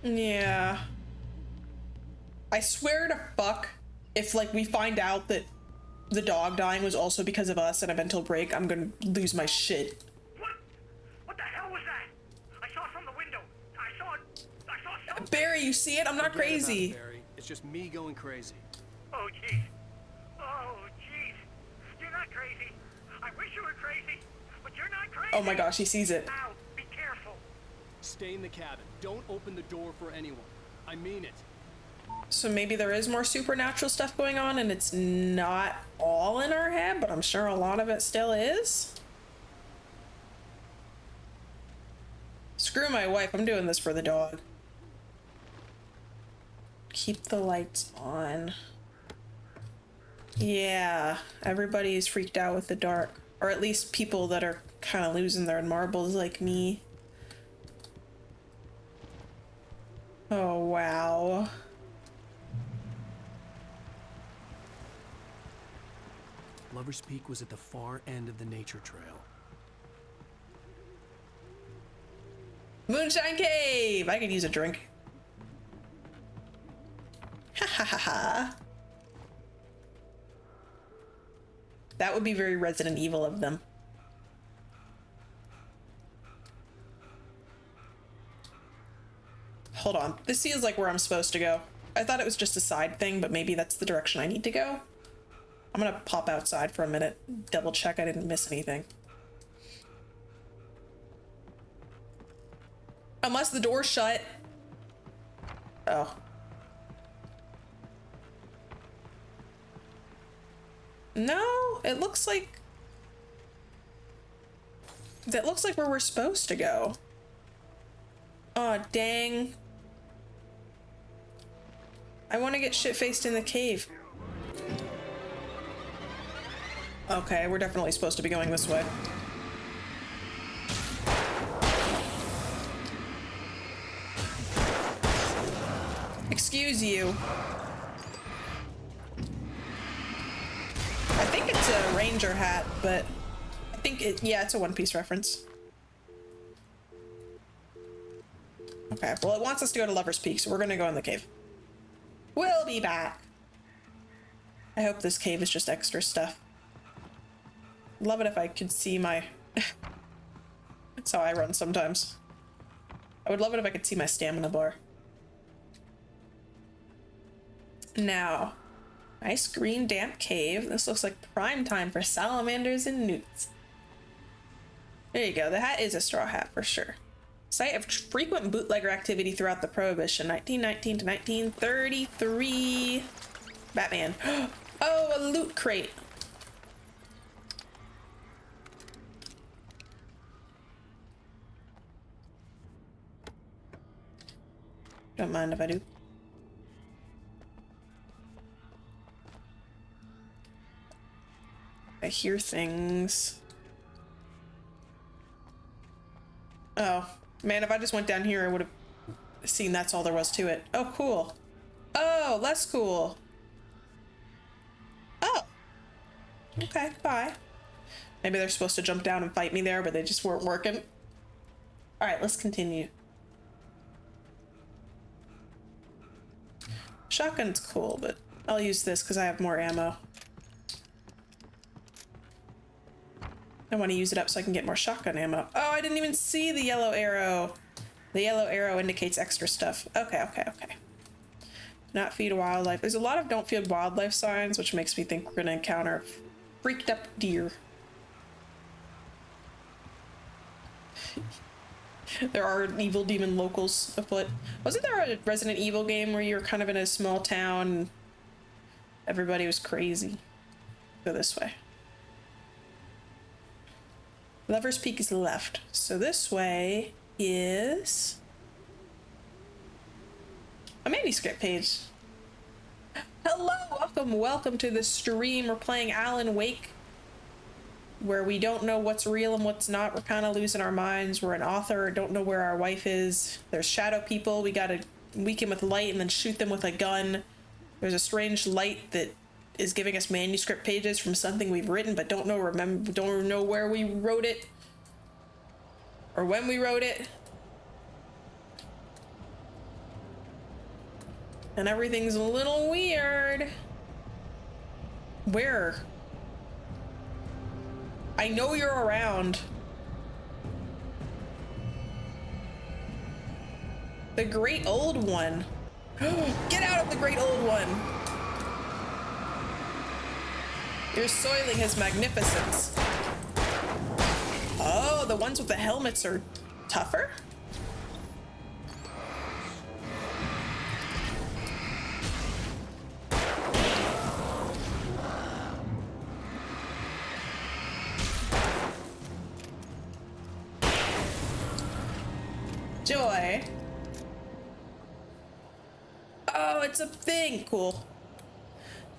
A: Yeah. I swear to fuck, if like we find out that the dog dying was also because of us and a mental break, I'm gonna lose my shit.
C: What the hell was that? I saw it from the window. I saw something.
A: Barry, you see it? I'm not
F: Forget about
A: crazy.
F: it, Barry. It's just me going crazy.
C: Oh, jeez. Oh, jeez. You're not crazy. I wish you were crazy, but you're not crazy.
A: Oh my gosh, he sees it.
C: Now, be careful.
F: Stay in the cabin. Don't open the door for anyone. I mean it.
A: So maybe there is more supernatural stuff going on and it's not all in our head, but I'm sure a lot of it still is. Screw my wife, I'm doing this for the dog. Keep the lights on. Yeah, everybody's freaked out with the dark. Or at least people that are kind of losing their marbles like me. Oh, wow.
B: Lover's Peak was at the far end of the nature trail.
A: Moonshine Cave! I could use a drink. Ha ha ha ha. That would be very Resident Evil of them. Hold on. This feels like where I'm supposed to go. I thought it was just a side thing, but maybe that's the direction I need to go. I'm gonna pop outside for a minute, double check I didn't miss anything. Unless the door's shut. Oh. No, it looks like... That looks like where we're supposed to go. Aw, dang. I want to get shit-faced in the cave. Okay, we're definitely supposed to be going this way. Excuse you. I think it's a ranger hat, but I think yeah, it's a One Piece reference. Okay, well, it wants us to go to Lover's Peak, so we're gonna go in the cave. We'll be back. I hope this cave is just extra stuff. Love it if I could see my... That's how I run sometimes. I would love it if I could see my stamina bar. Now, nice green damp cave. This looks like prime time for salamanders and newts. There you go. The hat is a straw hat for sure. Site of frequent bootlegger activity throughout the Prohibition, 1919 to 1933. Batman. Oh, a loot crate. Don't mind if I do. I hear things. Oh, man, if I just went down here, I would have seen that's all there was to it. Oh, cool. Oh, less cool. Oh. Okay, bye. Maybe they're supposed to jump down and fight me there, but they just weren't working. All right, let's continue. Shotgun's cool, but I'll use this because I have more ammo. I want to use it up so I can get more shotgun ammo. Oh, I didn't even see the yellow arrow. The yellow arrow indicates extra stuff. Okay, okay, okay. Not feed wildlife. There's a lot of don't feed wildlife signs, which makes me think we're going to encounter freaked up deer. There are evil demon locals afoot. Wasn't there a Resident Evil game where you were kind of in a small town and everybody was crazy? Go this way. Lover's Peak is left. So this way is a manuscript page. Hello, welcome to the stream. We're playing Alan Wake, where we don't know what's real and what's not. We're kind of losing our minds. We're an author, don't know where our wife is. There's shadow people. We gotta weaken with light and then shoot them with a gun. There's a strange light that is giving us manuscript pages from something we've written, but don't know where we wrote it or when we wrote it. And everything's a little weird. Where? I know you're around. The Great Old One. Get out of the Great Old One. You're soiling his magnificence. Oh, the ones with the helmets are tougher? Joy. Oh, it's a thing. Cool.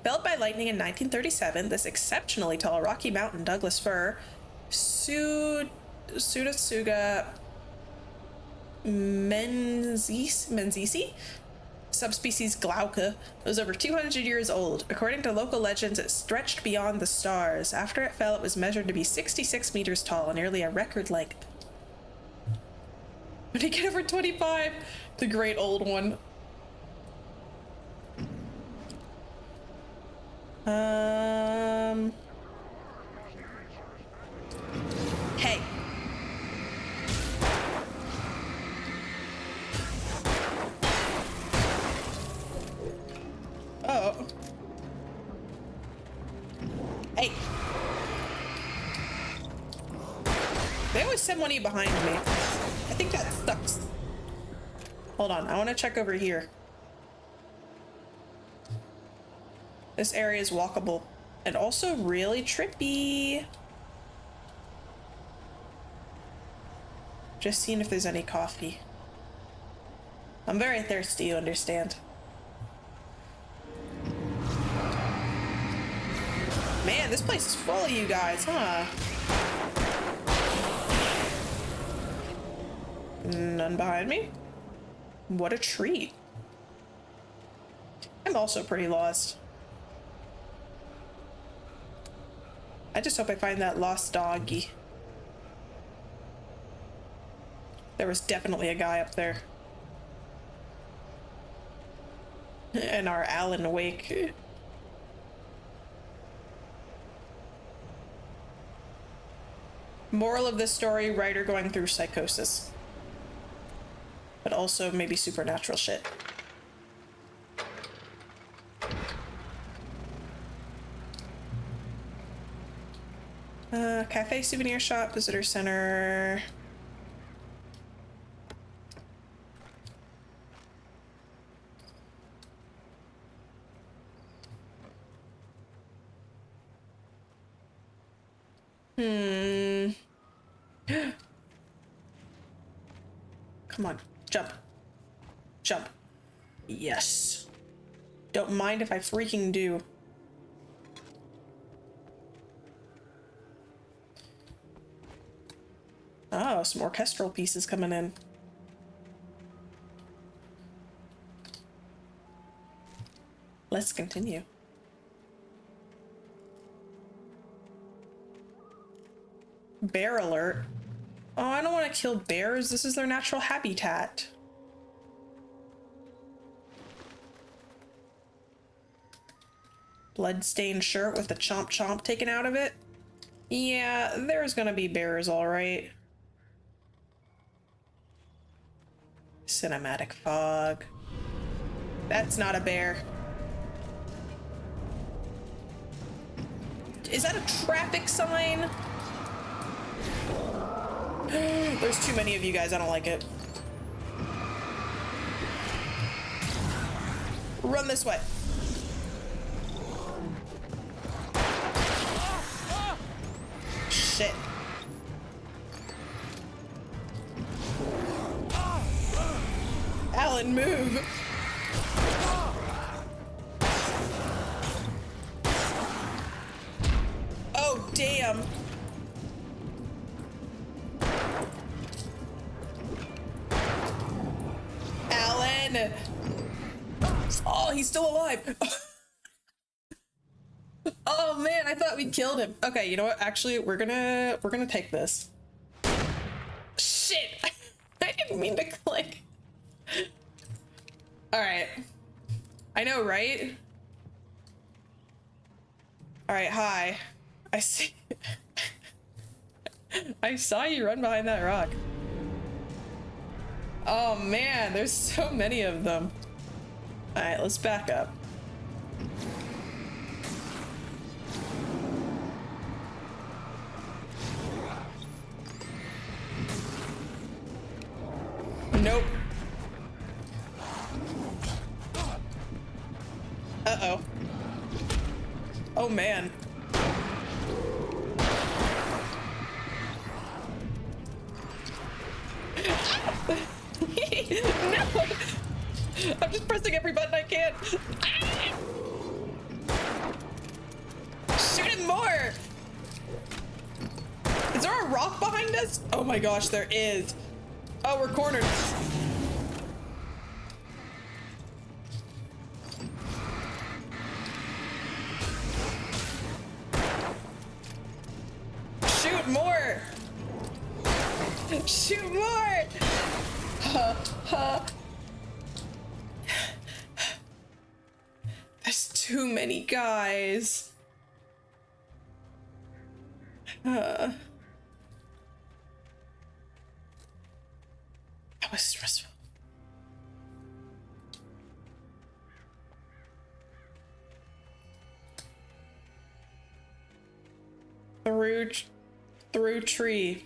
A: Felled by lightning in 1937, this exceptionally tall Rocky Mountain Douglas fir, Pseudotsuga menzisi, subspecies glauca, was over 200 years old. According to local legends, it stretched beyond the stars. After it fell, it was measured to be 66 meters tall, nearly a record length. When you get over 25, the Great Old One. Hey. Oh. Hey. They always send one of you behind me. I think that sucks. Hold on, I want to check over here. This area is walkable and also really trippy. Just seeing if there's any coffee. I'm very thirsty, you understand. Man, this place is full of you guys, huh? None behind me? What a treat. also pretty lost. I just hope I find that lost doggy. There was definitely a guy up there. And our Alan Wake. Moral of this story, writer going through psychosis. But also maybe supernatural shit. Cafe, souvenir shop, visitor center. Come on, jump. Jump. Yes. Don't mind if I freaking do. Oh, some orchestral pieces coming in. Let's continue. Bear alert. Oh, I don't want to kill bears. This is their natural habitat. Bloodstained shirt with the chomp chomp taken out of it. Yeah, there's gonna be bears, all right. Cinematic fog. That's not a bear. Is that a traffic sign? There's too many of you guys. I don't like it. Run this way. Shit. Alan, move. Oh, damn. Alan. Oh, he's still alive. Oh man, I thought we killed him. Okay, you know what? Actually, we're gonna take this. Shit. I didn't mean to click. All right. I know, right? All right, hi. I see. I saw you run behind that rock. Oh man, there's so many of them. All right, let's back up. Nope. Uh-oh. Oh man. No! I'm just pressing every button I can. Shoot him more! Is there a rock behind us? Oh my gosh, there is. Oh, we're cornered. Shoot more! Shoot more! There's too many guys. That was stressful. Through tree.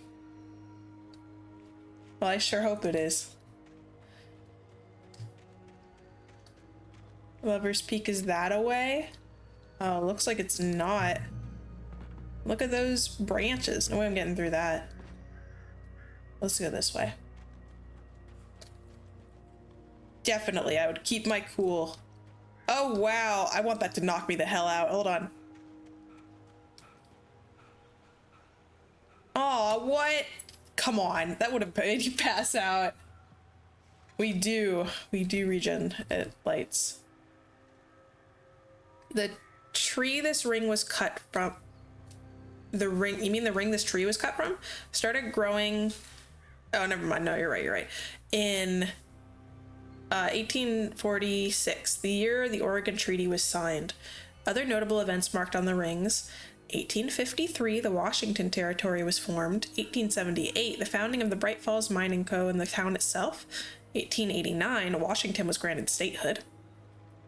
A: Well, I sure hope it is. Lover's Peak, is that away? Oh, looks like it's not. Look at those branches. No way I'm getting through that. Let's go this way. Definitely, I would keep my cool. Oh, wow. I want that to knock me the hell out. Hold on. Oh, what? Come on. That would have made you pass out. We do regen at lights. The tree this ring was cut from, the ring, you mean the ring this tree was cut from, started growing, oh, never mind, no, you're right, in 1846, the year the Oregon Treaty was signed. Other notable events marked on the rings: 1853, the Washington Territory was formed. 1878, the founding of the Bright Falls Mining Co. and the town itself. 1889, Washington was granted statehood.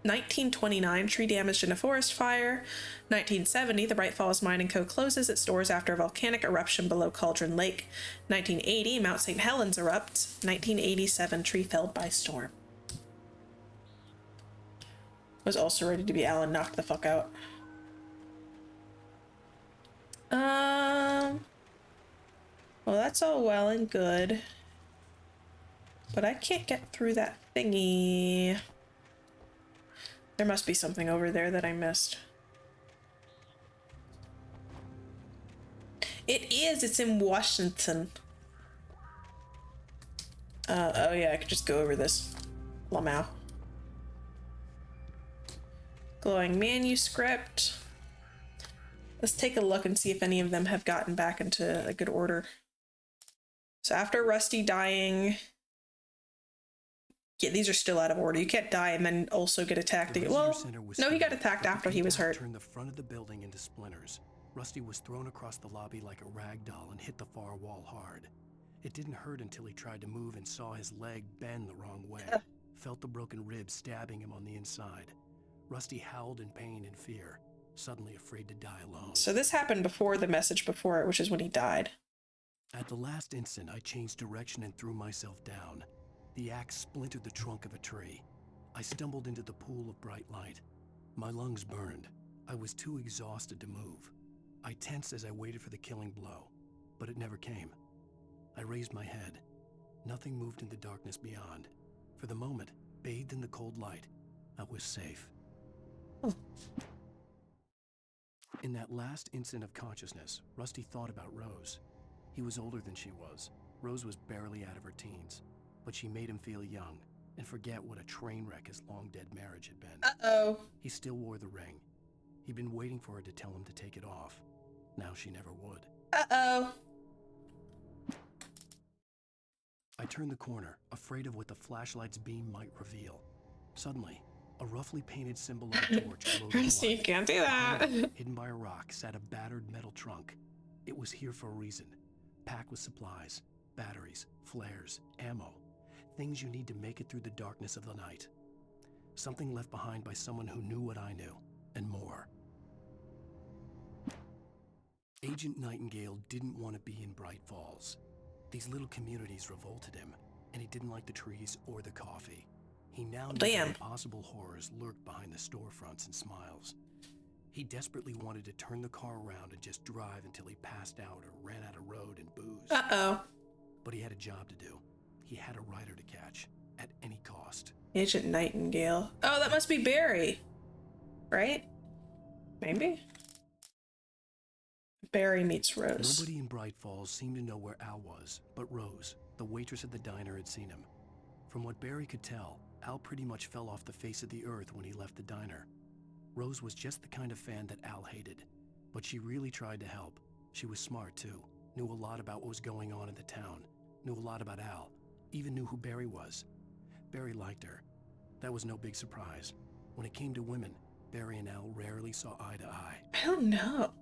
A: 1929, tree damaged in a forest fire. 1970, the Bright Falls Mining Co. closes its doors after a volcanic eruption below Cauldron Lake. 1980, Mount St. Helens erupts. 1987, tree felled by storm. Was also ready to be Alan knocked the fuck out. Well, that's all well and good, but I can't get through that thingy. There must be something over there that I missed. It is, it's in Washington. Oh yeah, I could just go over this. Lamau. Glowing manuscript. Let's take a look and see if any of them have gotten back into a good order. So after Rusty dying, yeah, these are still out of order. You can't die and then also get attacked again. Well, no, he got attacked after he was hurt.
B: Turned the front of the building into splinters. Rusty was thrown across the lobby like a rag doll and hit the far wall hard. It didn't hurt until he tried to move and saw his leg bend the wrong way. Felt the broken ribs stabbing him on the inside. Rusty howled in pain and fear, suddenly afraid to die alone.
A: So this happened before the message before it, which is when he died.
B: At the last instant, I changed direction and threw myself down. The axe splintered the trunk of a tree. I stumbled into the pool of bright light. My lungs burned. I was too exhausted to move. I tensed as I waited for the killing blow, but it never came. I raised my head. Nothing moved in the darkness beyond. For the moment, bathed in the cold light, I was safe. In that last instant of consciousness, Rusty thought about Rose. He was older than she was. Rose was barely out of her teens, but she made him feel young and forget what a train wreck his long-dead marriage had been.
A: Uh-oh.
B: He still wore the ring. He'd been waiting for her to tell him to take it off. Now she never would.
A: Uh-oh.
B: I turned the corner, afraid of what the flashlight's beam might reveal. Suddenly, a roughly painted symbol of a torch glowed.
A: Rusty, you can't do that.
B: Hidden by a rock sat a battered metal trunk. It was here for a reason. Packed with supplies, batteries, flares, ammo. Things you need to make it through the darkness of the night. Something left behind by someone who knew what I knew, and more. Agent Nightingale didn't want to be in Bright Falls. These little communities revolted him, and he didn't like the trees or the coffee. He now knew that impossible horrors lurked behind the storefronts and smiles. He desperately wanted to turn the car around and just drive until he passed out or ran out of road and booze.
A: Uh-oh.
B: But he had a job to do. He had a rider to catch, at any cost.
A: Agent Nightingale. Oh, that must be Barry. Right? Maybe? Barry meets Rose.
B: Nobody in Bright Falls seemed to know where Al was, but Rose, the waitress at the diner, had seen him. From what Barry could tell, Al pretty much fell off the face of the earth when he left the diner. Rose was just the kind of fan that Al hated, but she really tried to help. She was smart too, knew a lot about what was going on in the town, knew a lot about Al, even knew who Barry was. Barry liked her. That was no big surprise. When it came to women, Barry and Al rarely saw eye to eye.
A: I don't know.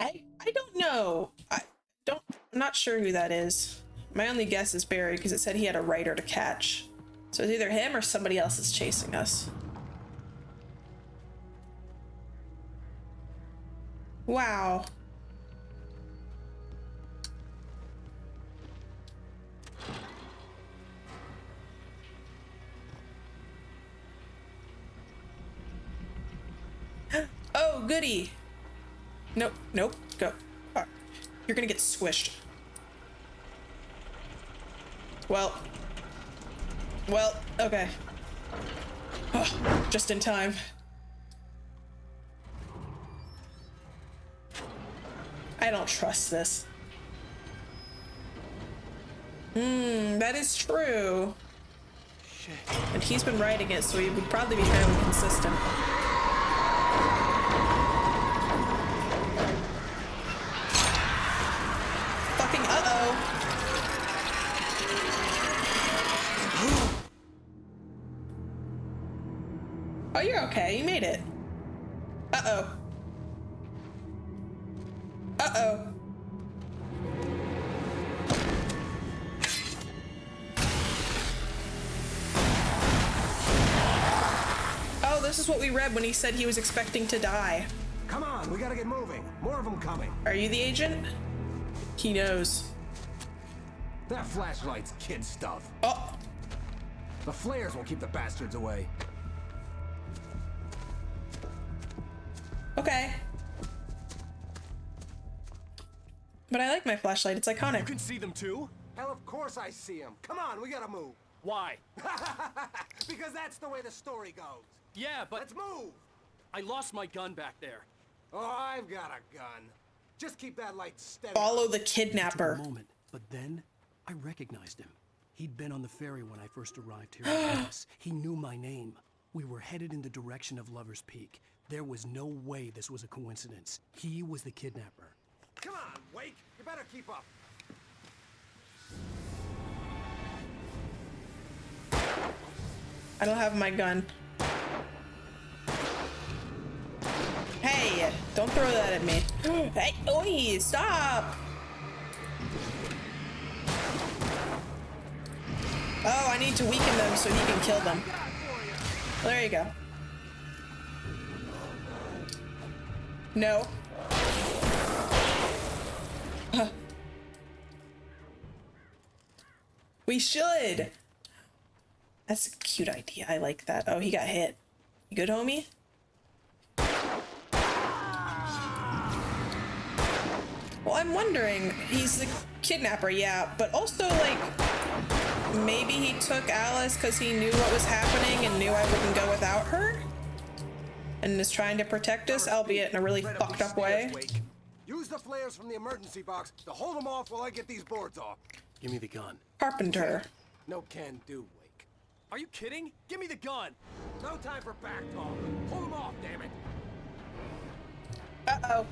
A: I don't know. I'm not sure who that is. My only guess is Barry because it said he had a rider to catch. So it's either him or somebody else is chasing us. Wow. Oh, goody. Nope, nope, go. You're gonna get squished. Well, okay. Oh, just in time. I don't trust this. That is true. And he's been writing it, so he would probably be fairly consistent. Fucking uh-oh. Oh, you're okay. You made it. Uh-oh. Uh-oh. Oh, this is what we read when he said he was expecting to die.
O: Come on, we gotta get moving. More of them coming.
A: Are you the agent? He knows.
O: That flashlight's kid stuff.
A: Oh.
O: The flares will keep the bastards away.
A: Okay. But I like my flashlight. It's iconic.
O: You can see them too? Hell, of course I see them. Come on, we gotta move. Why? Because that's the way the story goes.
F: Yeah, but...
O: Let's move!
F: I lost my gun back there.
O: Oh, I've got a gun. Just keep that light steady.
A: Follow the kidnapper.
B: It took a moment, but then I recognized him. He'd been on the ferry when I first arrived here in Venice. He knew my name. We were headed in the direction of Lover's Peak. There was no way this was a coincidence. He was the kidnapper.
O: Come on, Wake. You better keep up.
A: I don't have my gun. Hey, don't throw that at me. Hey, oi, stop! Oh, I need to weaken them so he can kill them. Well, there you go. No. We should. That's a cute idea. I like that. Oh, he got hit. You good, homie? Well, I'm wondering, he's the kidnapper, yeah, but also, like, maybe he took Alice because he knew what was happening and knew I wouldn't go without her? And is trying to protect us, albeit in a really fucked up way.
O: Use the flares from the emergency box to hold them off while I get these boards off.
B: Give me the gun.
A: Carpenter.
O: No can do, Wake.
F: Are you kidding? Give me the gun.
O: No time for back talk. Pull them off, damn it.
A: Uh-oh.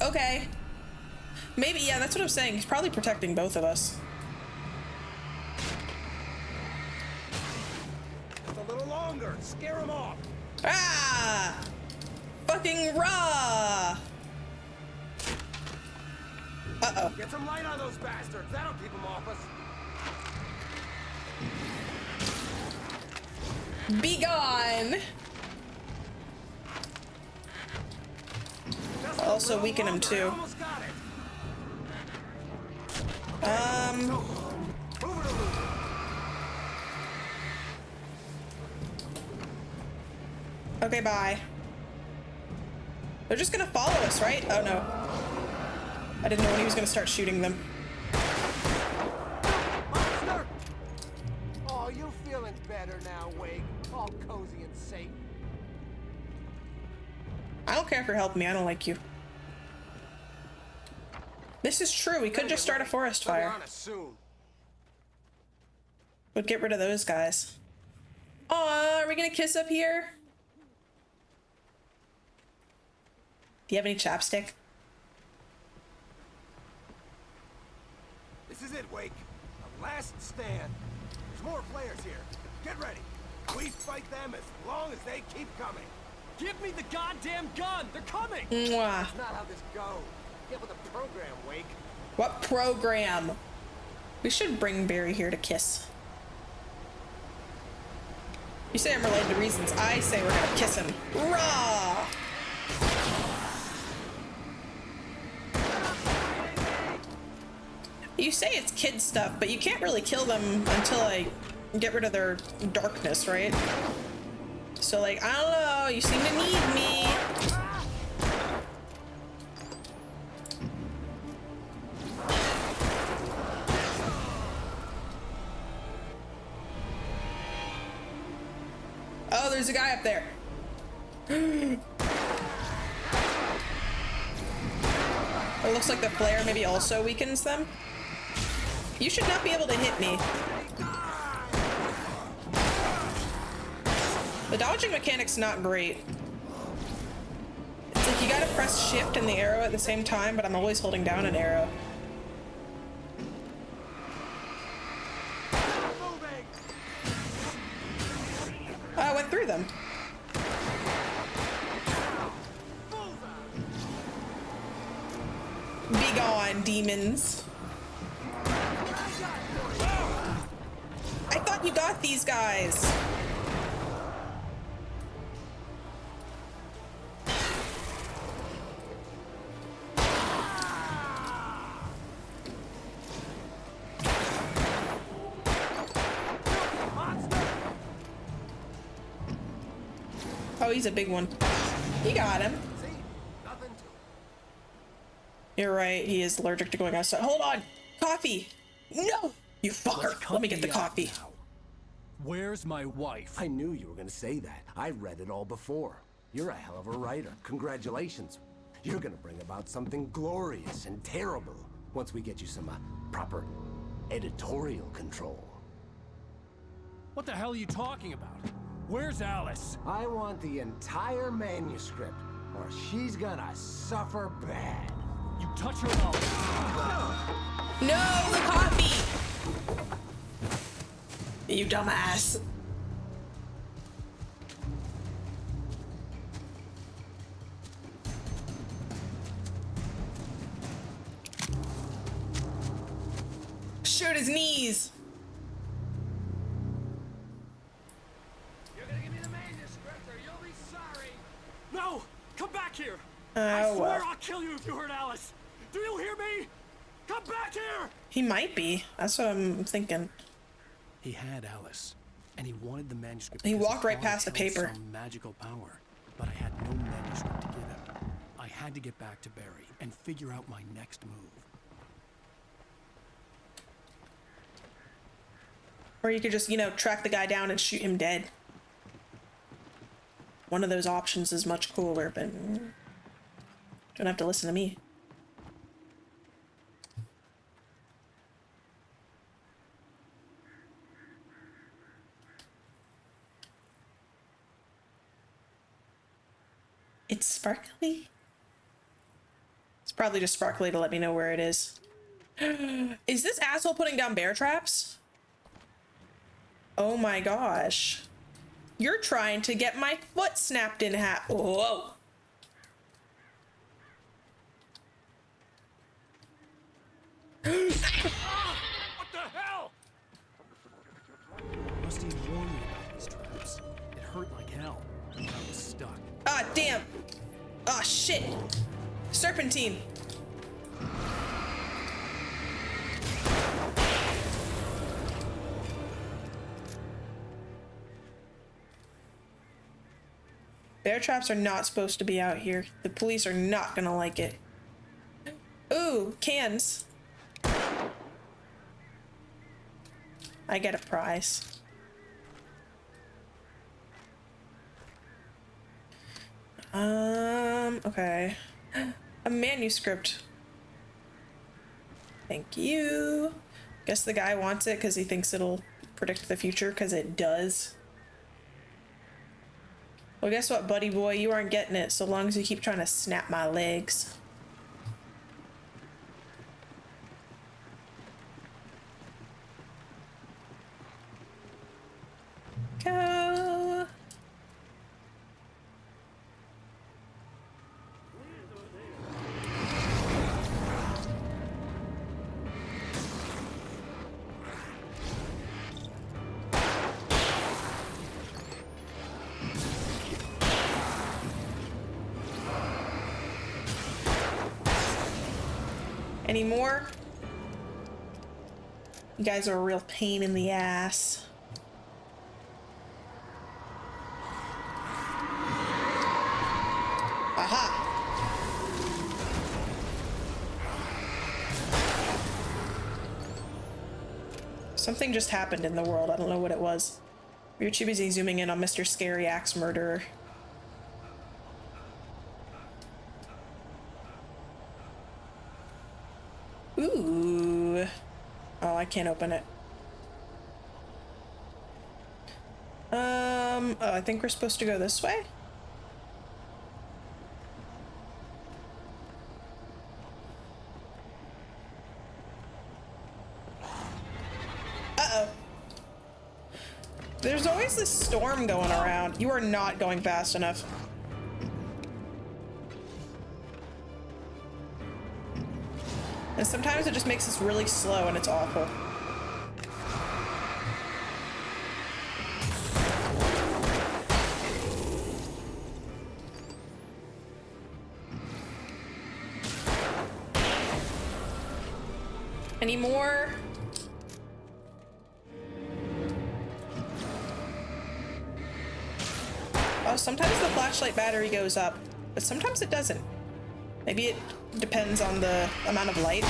A: Okay. Maybe, yeah, that's what I'm saying. He's probably protecting both of us.
O: Just a little longer. Scare them off.
A: Ah! Fucking raw! Uh-oh.
O: Get some light on those bastards. That'll keep them off us.
A: Be gone! Also weaken him too. Okay, bye. They're just gonna follow us, right? Oh no. I didn't know when he was gonna start shooting them.
O: Monster! Oh, you feeling better now, Wake? All cozy and safe.
A: I don't care if you're helping me. I don't like you. This is true. We could just start a forest fire. Would get rid of those guys. Aw, are we gonna kiss up here? Do you have any chapstick?
O: This is it, Wake. The last stand. There's more flares here. Get ready. We fight them as long as they keep coming.
F: Give me the goddamn gun! They're coming!
A: Mwah.
O: That's not how this goes. Get with the program, Wake.
A: What program? We should bring Barry here to kiss. You say I'm related to reasons. I say we're gonna kiss him. Raw! You say it's kid stuff, but you can't really kill them until I get rid of their darkness, right? So, like, I don't know, you seem to need me. Oh, there's a guy up there. It looks like the flare maybe also weakens them. You should not be able to hit me. The dodging mechanic's not great. It's like you gotta press shift and the arrow at the same time, but I'm always holding down an arrow. I went through them. Be gone, demons. I thought you got these guys. Oh, he's a big one. You got him. You're right, he is allergic to going outside. Hold on! Coffee! No! You fucker! Let me get the coffee.
B: Where's my wife?
O: I knew you were gonna say that. I read it all before. You're a hell of a writer. Congratulations. You're gonna bring about something glorious and terrible once we get you some proper editorial control.
B: What the hell are you talking about? Where's Alice?
O: I want the entire manuscript, or she's gonna suffer bad.
B: You touch her mouth.
A: No, the coffee! You dumbass. Shoot his knees.
O: You're gonna give me the manuscript, or you'll be sorry.
B: No! Come back here!
A: Oh,
B: I swear
A: well.
B: I'll kill you if you hurt Alice! Do you hear me? Come back here!
A: He might be. That's what I'm thinking.
B: He had Alice, and he wanted the manuscript.
A: He
B: because
A: walked right
B: thought
A: past
B: it
A: the
B: held
A: paper.
B: Some magical power, but I had no manuscript to give him. I had to get back to Barry and figure out my next move.
A: Or you could just, you know, track the guy down and shoot him dead. One of those options is much cooler, but don't have to listen to me. It's sparkly. It's probably just sparkly to let me know where it is. Is this asshole putting down bear traps? Oh my gosh. You're trying to get my foot snapped in half. Whoa.
B: What the hell? Rusty warned me about these traps. It hurt like hell. I was stuck.
A: Ah, damn. Ah, shit. Serpentine. Bear traps are not supposed to be out here. The police are not gonna like it. Ooh, cans. I get a prize. Okay. A manuscript. Thank you. Guess the guy wants it because he thinks it'll predict the future, because it does. Well, guess what, buddy boy? You aren't getting it so long as you keep trying to snap my legs. Go. Any more? You guys are a real pain in the ass. Aha! Something just happened in the world. I don't know what it was. We were too busy zooming in on Mr. Scary Axe Murderer. Ooh. Oh, I can't open it. Oh, I think we're supposed to go this way? Uh-oh. There's always this storm going around. You are not going fast enough. And sometimes it just makes us really slow and it's awful. Any more? Oh, sometimes the flashlight battery goes up, but sometimes it doesn't. Maybe it depends on the amount of light.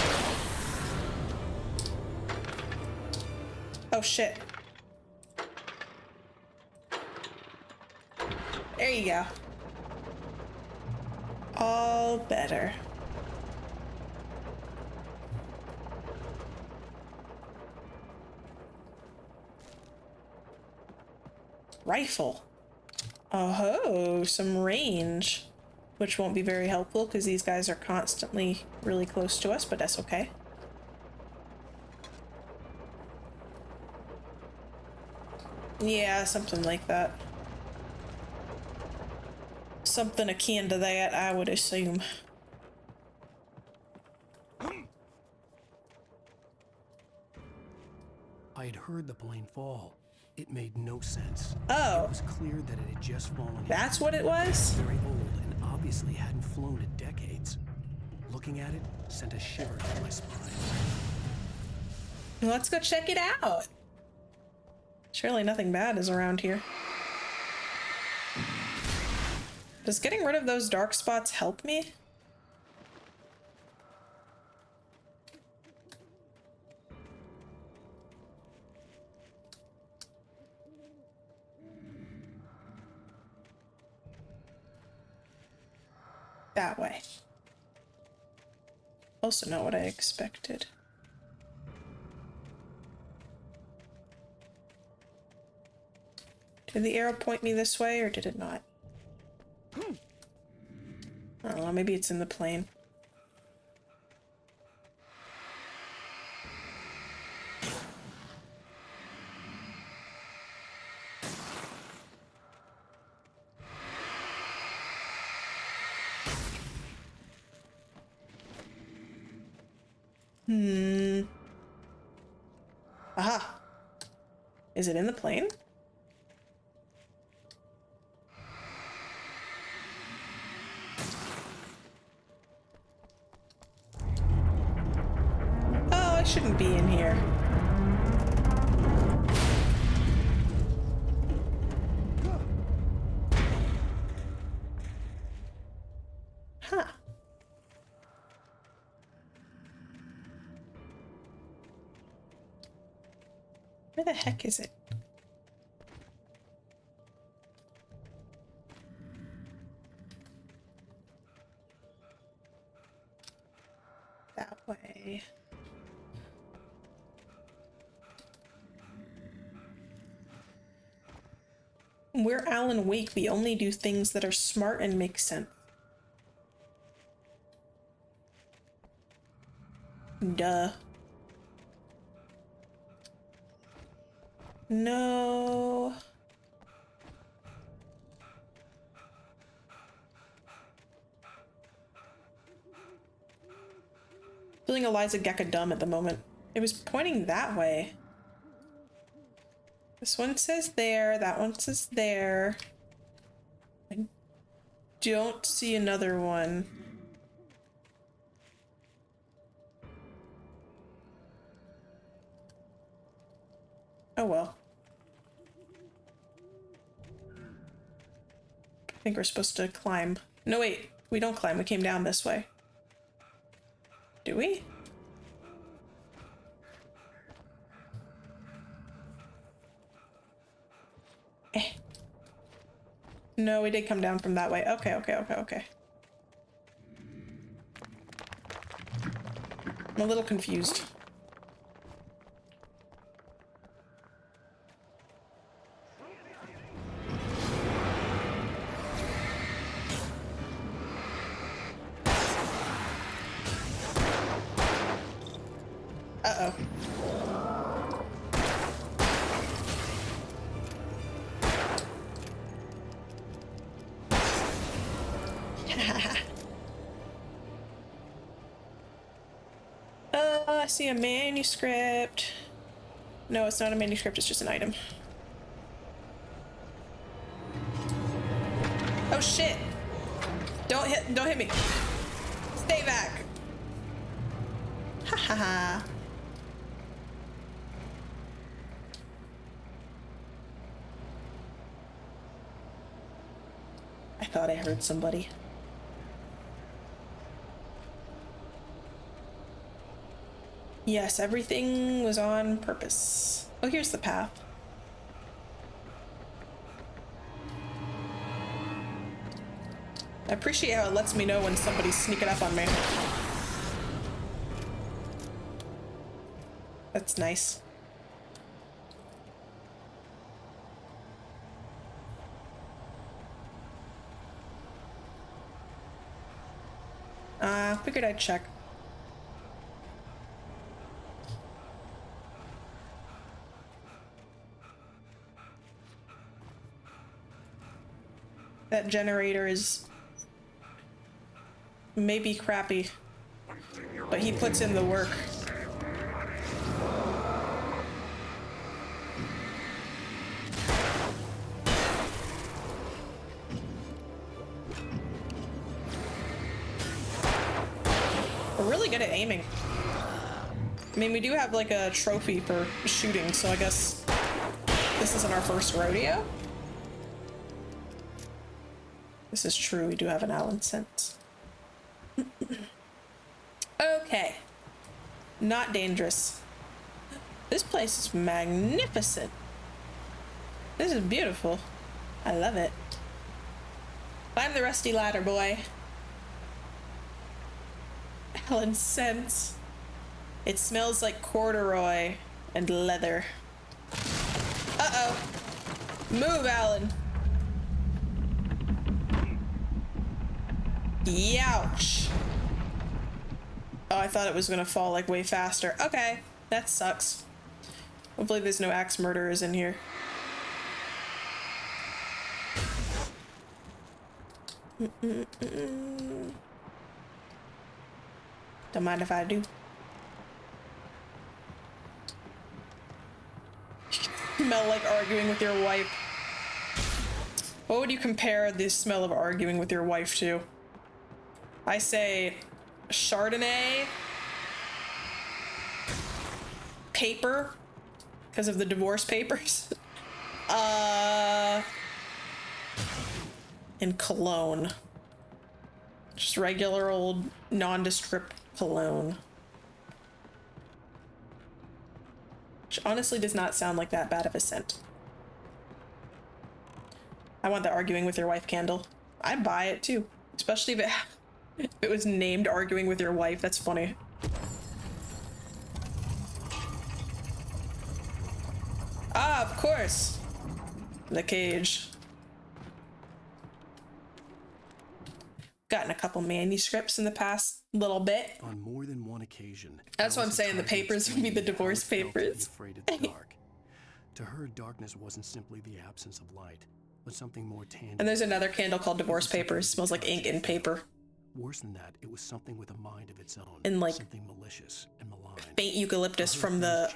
A: Oh shit. There you go. All better. Rifle. Oh, some range. Which won't be very helpful because these guys are constantly really close to us, but that's okay. Yeah, something like that. Something akin to that, I would assume.
B: I had heard the plane fall. It made no sense.
A: Oh.
B: It was clear that it had just fallen.
A: That's what it was?
B: Very old and obviously hadn't flown in decades. Looking at it sent a shiver down my spine.
A: Let's go check it out. Surely nothing bad is around here. Does getting rid of those dark spots help me? That way. Also not what I expected. Did the arrow point me this way or did it not? I don't know, maybe it's in the plane. Aha. Is it in the plane? Oh, I shouldn't be in here. Huh. Where the heck is it? That way. We're Alan Wake. We only do things that are smart and make sense. Duh. No. Feeling Eliza Gekka dumb at the moment. It was pointing that way. This one says there, that one says there. I don't see another one. Oh well. I think we're supposed to climb. No wait, we don't climb, we came down this way. Do we? No, we did come down from that way. Okay, okay, okay, okay. I'm a little confused. I see a manuscript. No, it's not a manuscript, it's just an item. Oh shit! Don't hit me. Stay back. Ha ha ha. I thought I heard somebody. Yes, everything was on purpose. Oh, here's the path. I appreciate how it lets me know when somebody's sneaking up on me. That's nice. Figured I'd check. That generator is maybe crappy, but he puts in the work. We're really good at aiming. I mean, we do have like a trophy for shooting, so I guess this isn't our first rodeo. This is true, we do have an Allen sense. Okay. Not dangerous. This place is magnificent. This is beautiful. I love it. Climb the rusty ladder, boy. Allen sense. It smells like corduroy and leather. Uh-oh. Move, Alan. Youch. Oh, I thought it was gonna fall like way faster. Okay, that sucks. Hopefully there's no axe murderers in here. Don't mind if I do. Smell like arguing with your wife. What would you compare the smell of arguing with your wife to? I say Chardonnay, paper, because of the divorce papers, and cologne. Just regular old nondescript cologne. Which honestly does not sound like that bad of a scent. I want the arguing with your wife candle. I'd buy it too, especially if it was named arguing with your wife. That's funny. Ah, of course. The cage. Gotten a couple manuscripts in the past little bit.
B: On more than one occasion.
A: That's what I'm saying. The papers would be the divorce papers.
B: Afraid of the dark. To her, darkness wasn't simply the absence of light, but something more tangible.
A: And there's another candle called divorce papers. Smells like ink and paper.
B: Worse than that, it was something with a mind of its own.
A: And like
B: something malicious and malign.
A: Faint eucalyptus from the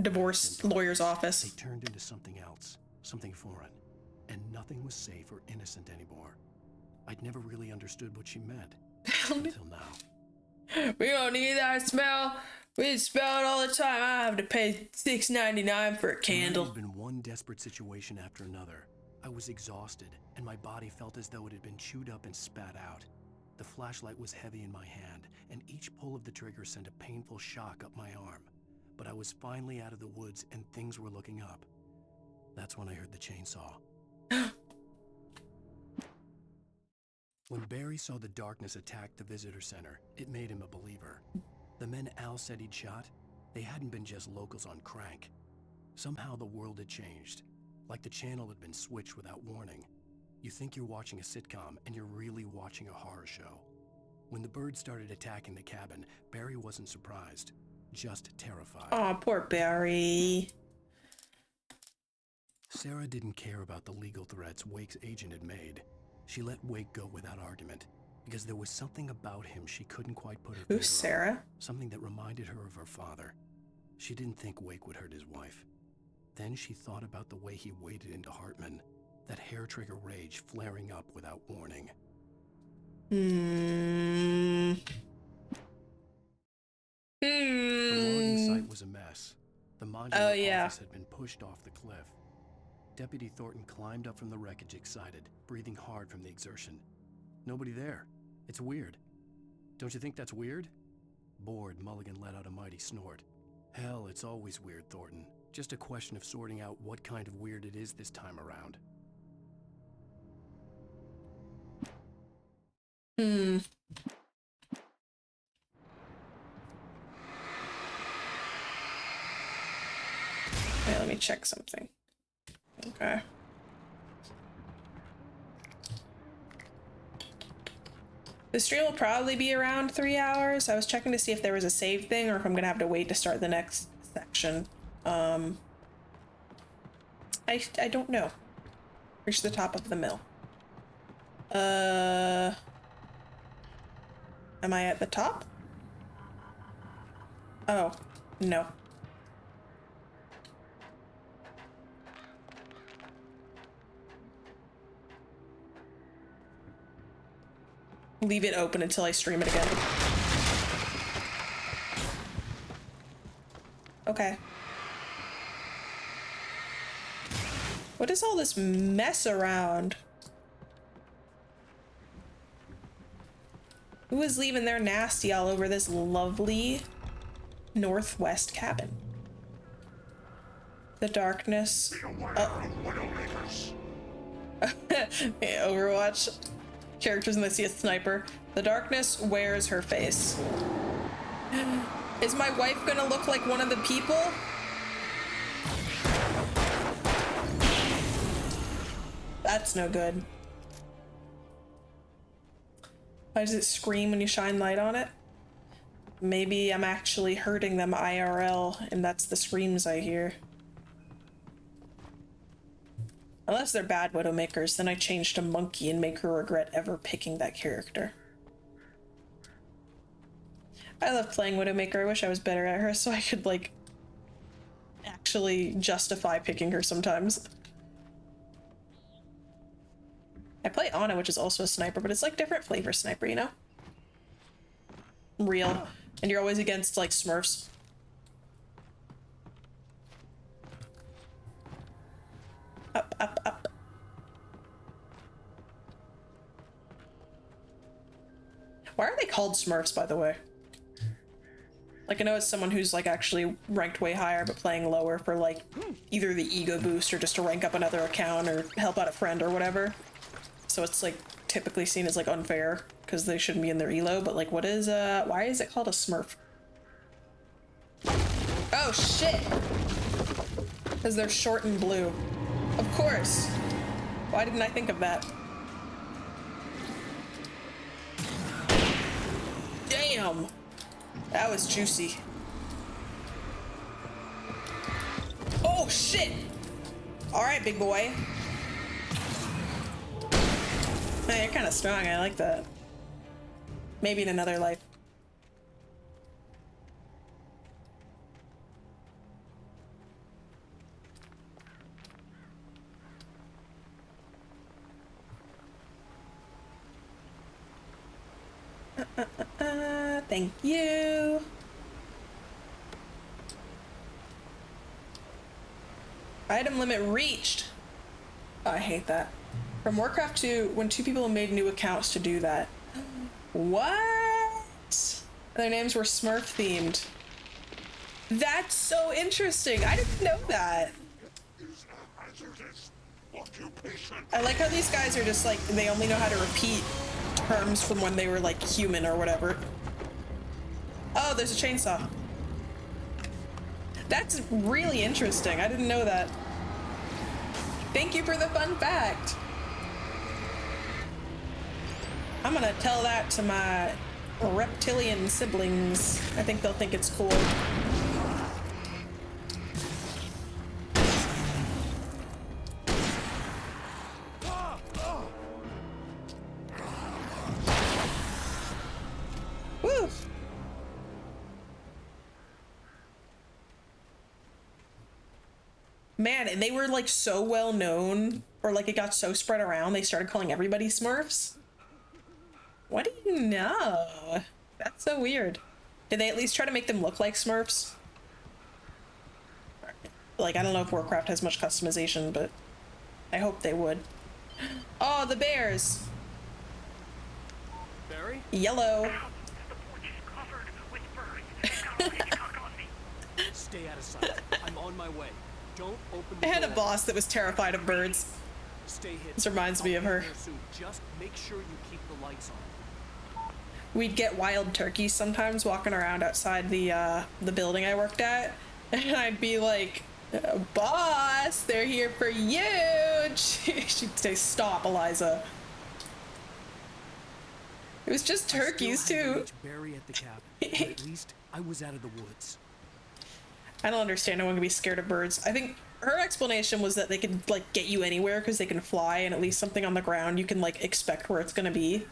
A: divorce lawyer's office.
B: They turned into something else, something foreign, and nothing was safe or innocent anymore. I'd never really understood what she meant until now.
A: We don't need that smell. We smell it all the time. I have to pay $6.99 for a candle.
B: There had been one desperate situation after another. I was exhausted, and my body felt as though it had been chewed up and spat out. The flashlight was heavy in my hand, and each pull of the trigger sent a painful shock up my arm. But I was finally out of the woods, and things were looking up. That's when I heard the chainsaw. When Barry saw the darkness attack the visitor center, it made him a believer. The men Al said he'd shot, they hadn't been just locals on crank. Somehow the world had changed, like the channel had been switched without warning. You think you're watching a sitcom, and you're really watching a horror show. When the birds started attacking the cabin, Barry wasn't surprised, just terrified.
A: Aw, poor Barry.
B: Sarah didn't care about the legal threats Wake's agent had made. She let Wake go without argument. because there was something about him she couldn't quite put her
A: Who's
B: finger on.
A: Sarah?
B: Something that reminded her of her father. She didn't think Wake would hurt his wife. Then she thought about the way he waded into Hartman, that hair-trigger rage flaring up without warning. The logging site was a mess. The modular office had been pushed off the cliff. Deputy Thornton climbed up from the wreckage excited, breathing hard from the exertion. Nobody there. It's weird. Don't you think that's weird? Bored, Mulligan let out a mighty snort. Hell, it's always weird, Thornton. Just a question of sorting out what kind of weird it is this time around.
A: Okay, let me check something. Okay. The stream will probably be around 3 hours. I was checking to see if there was a save thing or if I'm gonna have to wait to start the next section. I don't know. Reach the top of the mill. Am I at the top? Oh, no. Leave it open until I stream it again. Okay. What is all this mess around? Who is leaving their nasty all over this lovely northwest cabin? The darkness. Oh. Overwatch. Characters in this see a sniper. The darkness wears her face. Is my wife gonna look like one of the people? That's no good. Why does it scream when you shine light on it? Maybe I'm actually hurting them IRL and that's the screams I hear. Unless they're bad Widowmakers, then I change to Monkey and make her regret ever picking that character. I love playing Widowmaker. I wish I was better at her so I could, like, actually justify picking her sometimes. I play Ana, which is also a sniper, but it's like different flavor sniper, you know? Real. And you're always against, like, Smurfs. Up, up, up. Why are they called Smurfs, by the way? Like, I know it's someone who's, like, actually ranked way higher, but playing lower for, like, either the ego boost or just to rank up another account or help out a friend or whatever. So it's, like, typically seen as, like, unfair, because they shouldn't be in their elo, but, like, what is, why is it called a Smurf? Oh, shit! Because they're short and blue. Of course! Why didn't I think of that? Damn! That was juicy. Oh, shit! Alright, big boy. Hey, you're kind of strong. I like that. Maybe in another life. Thank you. Item limit reached. Oh, I hate that. From Warcraft 2, when 2 people made new accounts to do that. What? Their names were Smurf themed. That's so interesting. I didn't know that. I like how these guys are just like, they only know how to repeat terms from when they were like human or whatever. Oh, there's a chainsaw. That's really interesting. I didn't know that. Thank you for the fun fact. I'm gonna tell that to my reptilian siblings. I think they'll think it's cool. Man, and they were like so well known, or like it got so spread around, they started calling everybody Smurfs. What do you know? That's so weird. Did they at least try to make them look like Smurfs? Like, I don't know if Warcraft has much customization, but I hope they would. Oh, the bears!
F: Barry?
A: Yellow.
F: Stay out of sight. I'm on my way. Don't open the
A: I had a
F: door.
A: boss that was terrified of birds.
F: Stay hidden.
A: This reminds me of her.
F: Soon. Just make sure you keep the lights on.
A: We'd get wild turkeys sometimes walking around outside the building I worked at, and I'd be like, "Boss, they're here for you." She'd say, "Stop, Eliza." It was just turkeys too.
B: Barry at the cabin. But at least I was out of the woods.
A: I don't understand. No one can be scared of birds. I think her explanation was that they could like get you anywhere because they can fly, and at least something on the ground you can like expect where it's gonna be.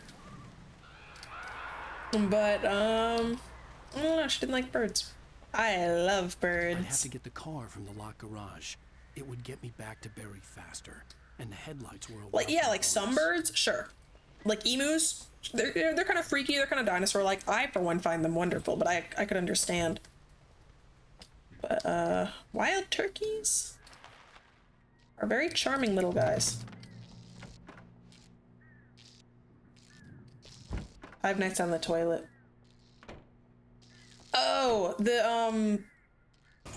A: But I don't know. She didn't like birds. I love birds.
B: I'd have to get the car from the locked garage. It would get me back to Barry faster, and the headlights were a
A: Like, yeah, like some birds, sure. Like emus, they're kind of freaky. They're kind of dinosaur-like. I, for one, find them wonderful, but I could understand. But wild turkeys are very charming little guys. 5 Nights on the Toilet. Oh, the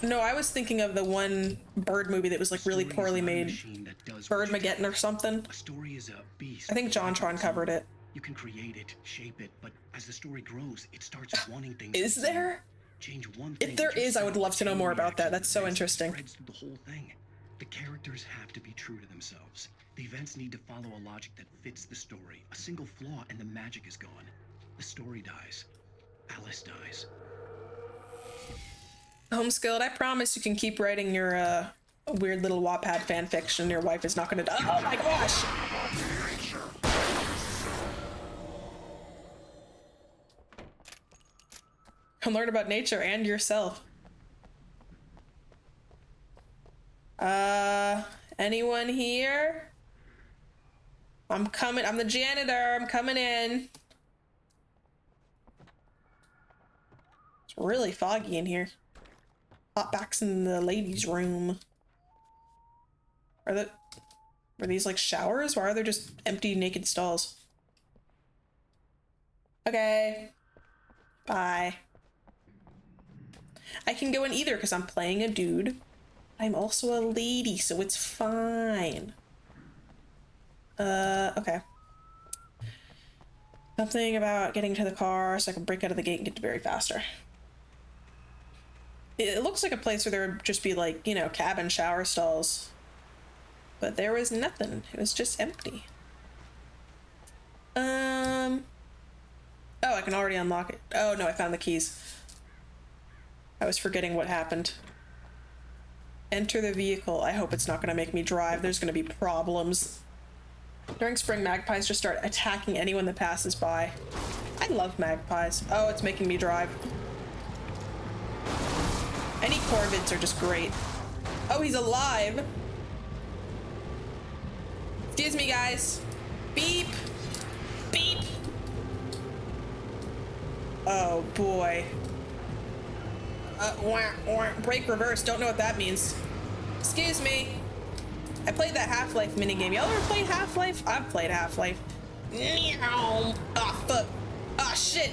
A: no, I was thinking of the one bird movie that was like really poorly made. Birdmageddon or something.
B: A story is a beast.
A: I think JonTron covered it.
B: You can create it, shape it, but as the story grows, it starts wanting things.
A: Is there?
B: Change one thing.
A: If there is, I would love to know more about that. That's so interesting.
B: The whole thing. The characters have to be true to themselves. The events need to follow a logic that fits the story. A single flaw and the magic is gone. The story dies. Alice dies.
A: Homeskilled, I promise you can keep writing your weird little Wattpad fanfiction. Your wife is not gonna die. Oh my gosh! And learn about nature and yourself. Anyone here? I'm coming. I'm the janitor. I'm coming in. It's really foggy in here. Hotbox in the ladies' room. Are these like showers? Why are there just empty naked stalls? Okay. Bye. I can go in either because I'm playing a dude. I'm also a lady, so it's fine. Okay. Something about getting to the car so I can break out of the gate and get to Barry faster. It looks like a place where there would just be like, you know, cabin shower stalls. But there was nothing. It was just empty. Oh, I can already unlock it. Oh no, I found the keys. I was forgetting what happened. Enter the vehicle. I hope it's not gonna make me drive. There's gonna be problems. During spring, magpies just start attacking anyone that passes by. I love magpies. Oh, it's making me drive. Any corvids are just great. Oh, he's alive. Excuse me, guys. Beep. Beep. Oh, boy. Brake reverse. Don't know what that means. Excuse me. I played that Half-Life minigame. Y'all ever played Half-Life? I've played Half-Life. Meow. Oh, fuck. Oh, shit.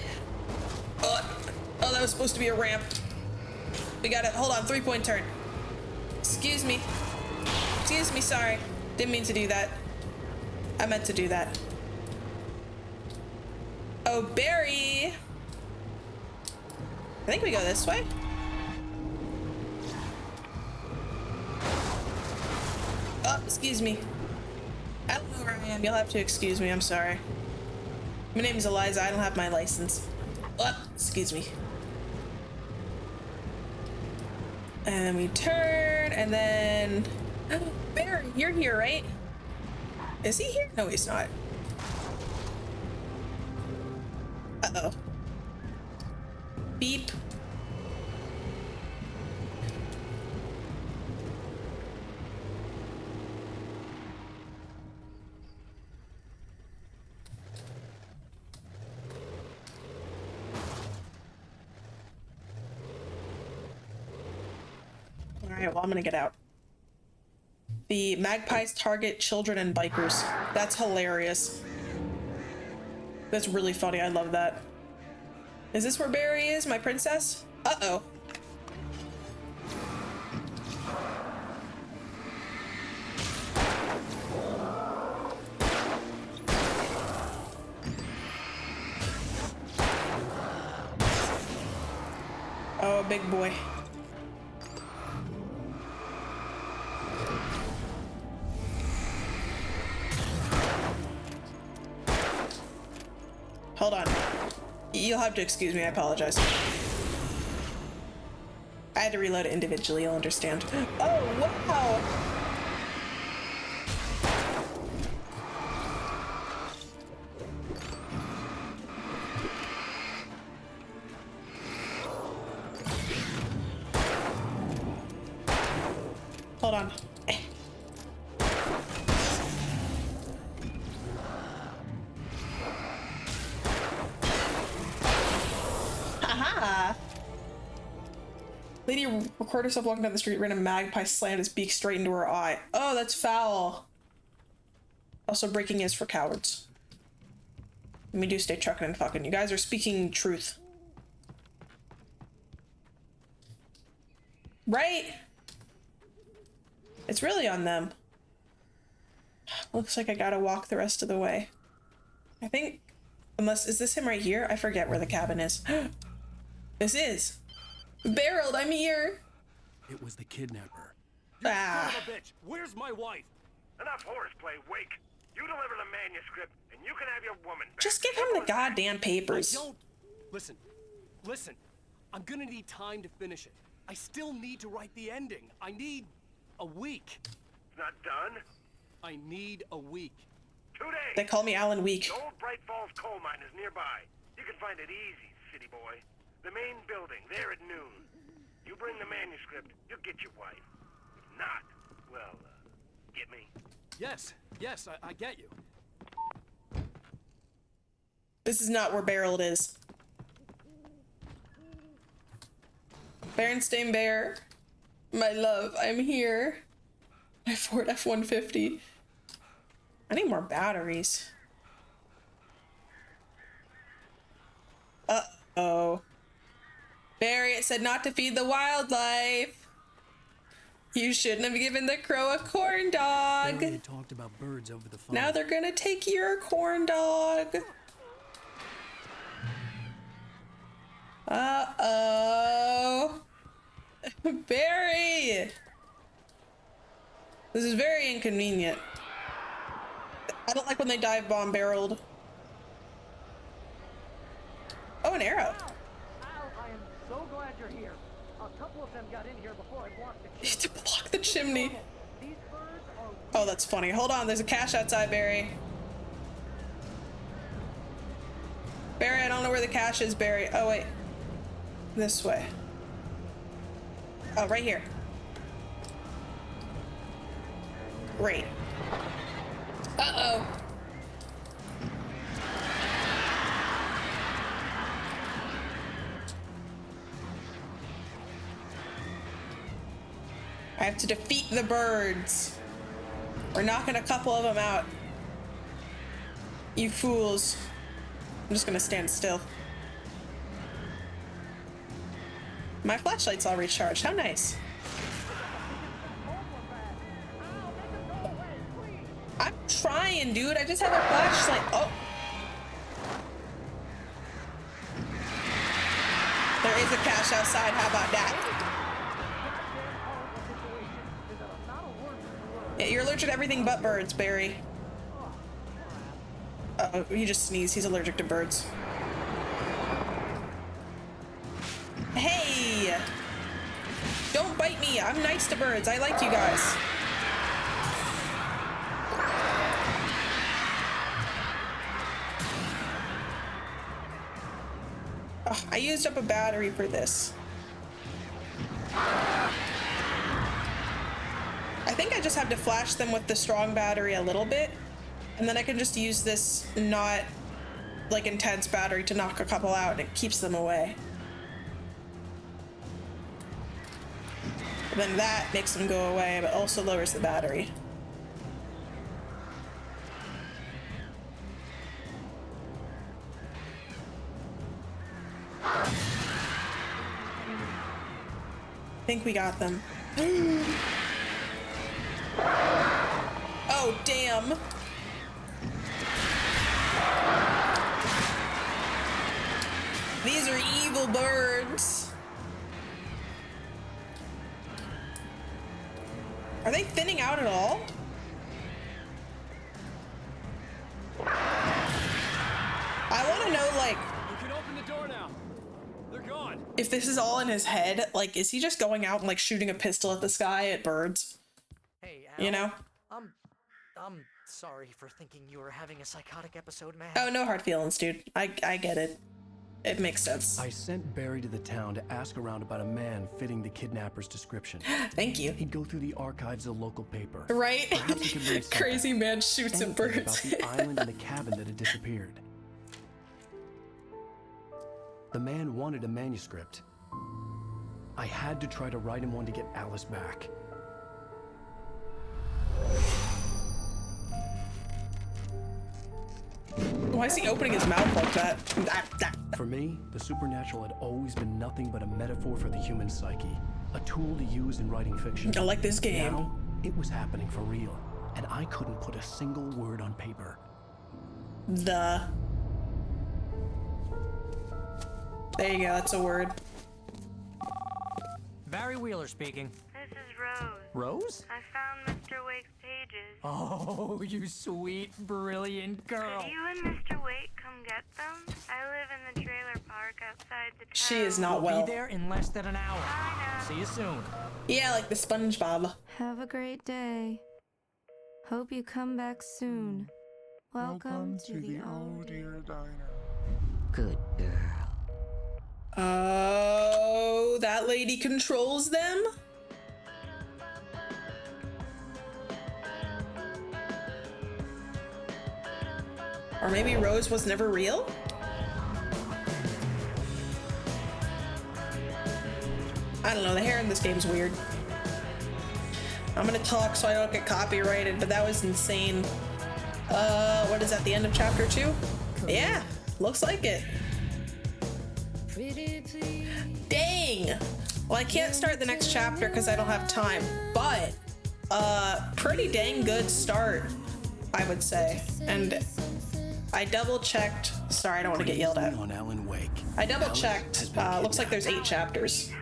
A: Oh, that was supposed to be a ramp. We gotta, hold on, 3-point turn. Excuse me. Excuse me, sorry. Didn't mean to do that. I meant to do that. Oh, Barry. I think we go this way. Oh, excuse me. I don't know where I am. You'll have to excuse me. I'm sorry. My name is Eliza. I don't have my license. Oh, excuse me. And we turn, and then... Oh, Barry, you're here, right? Is he here? No, he's not. Uh-oh. Beep. Okay, well, I'm gonna get out. The magpies target children and bikers. That's hilarious. That's really funny. I love that. Is this where Barry is, my princess? Uh-oh. Oh, big boy. Hold on. You'll have to excuse me, I apologize. I had to reload it individually, you'll understand. Oh, wow! Hold on. Haha! Lady recorded herself walking down the street, ran a magpie slammed his beak straight into her eye. Oh, that's foul. Also, breaking is for cowards. Let me do stay trucking and fucking. You guys are speaking truth. Right? It's really on them. Looks like I gotta walk the rest of the way. I think, unless, is this him right here? I forget where the cabin is. This is. Barreled, I'm here.
B: It was the kidnapper.
C: You son of a bitch! Where's my wife? Enough horseplay, Wake. You deliver the manuscript, and you can have your woman back.
A: Just give him the goddamn papers.
F: Listen. I'm gonna need time to finish it. I still need to write the ending. I need a week.
C: It's not done?
F: I need a week.
C: 2 days.
A: They call me Alan Week.
C: The old Bright Falls coal mine is nearby. You can find it easy, city boy. The main building, there at noon. You bring the manuscript, you'll get your wife. If not, well, get me.
F: Yes, I get you.
A: This is not where Barreled is. Berenstain Bear, my love, I'm here. My Ford F-150. I need more batteries. Uh-oh. Barry, it said not to feed the wildlife. You shouldn't have given the crow a corn dog.
B: Barry had talked about birds over the phone.
A: Now they're gonna take your corn dog. Uh-oh. Barry! This is very inconvenient. I don't like when they dive bomb Barreled. Oh, an arrow.
M: Al, I am so glad you're here. A couple of them got in here before I blocked the chimney.
A: To block the chimney. Oh, that's funny. Hold on, there's a cache outside, Barry. Barry, I don't know where the cache is, Barry. Oh, wait. This way. Oh, right here. Great. Uh-oh. I have to defeat the birds. We're knocking a couple of them out. You fools. I'm just gonna stand still. My flashlight's all recharged. How nice. I'm trying, dude. I just have a flashlight. Oh. There is a cache outside. How about that? Yeah, you're allergic to everything but birds, Barry. Uh-oh, he just sneezed. He's allergic to birds. Hey! Don't bite me. I'm nice to birds. I like you guys. Oh, I used up a battery for this. I think I just have to flash them with the strong battery a little bit, and then I can just use this not like intense battery to knock a couple out, and it keeps them away. Then that makes them go away, but also lowers the battery. I think we got them. Oh, damn. These are evil birds. Are they thinning out at all? I want to know, like,
F: You can open the door now. They're gone.
A: if this is all in his head. Like, is he just going out and like shooting a pistol at the sky at birds?
R: Hey,
A: You know?
R: I'm sorry for thinking you were having a psychotic episode, man.
A: Oh, no hard feelings, dude. I get it. It makes sense.
B: I sent Barry to the town to ask around about a man fitting the kidnapper's description.
A: Thank you.
B: He'd go through the archives of the local paper.
A: Right?
B: Perhaps he could read something.
A: Crazy man shoots at
B: Anything
A: birds.
B: about the island and the cabin that had disappeared. The man wanted a manuscript. I had to try to write him one to get Alice back.
A: Why is he opening his mouth like that?
B: For me, the supernatural had always been nothing but a metaphor for the human psyche, a tool to use in writing fiction.
A: I like this game.
B: Now, it was happening for real, and I couldn't put a single word on paper.
A: There you go, that's a word.
M: Barry Wheeler speaking.
S: This is Rose.
M: Rose?
S: I found Mr. Wake's pages.
M: Oh, you sweet, brilliant girl.
S: Could you and Mr. Wake come get them? I live in the trailer park outside the town.
A: She is not
M: We'll
A: well.
M: be there in less than an hour. See you soon.
A: Yeah, like the SpongeBob.
J: Have a great day. Hope you come back soon. Welcome to the
C: Oh Dear Diner.
M: Good girl.
A: Oh, that lady controls them? Or maybe Rose was never real? I don't know, the hair in this game's weird. I'm gonna talk so I don't get copyrighted, but that was insane. What is that, the end of chapter 2? Yeah, looks like it. Dang! Well, I can't start the next chapter because I don't have time, but pretty dang good start, I would say. And I double checked. Sorry, I don't want to get yelled at.
B: On Alan Wake.
A: I double checked. Looks like there's 8 chapters.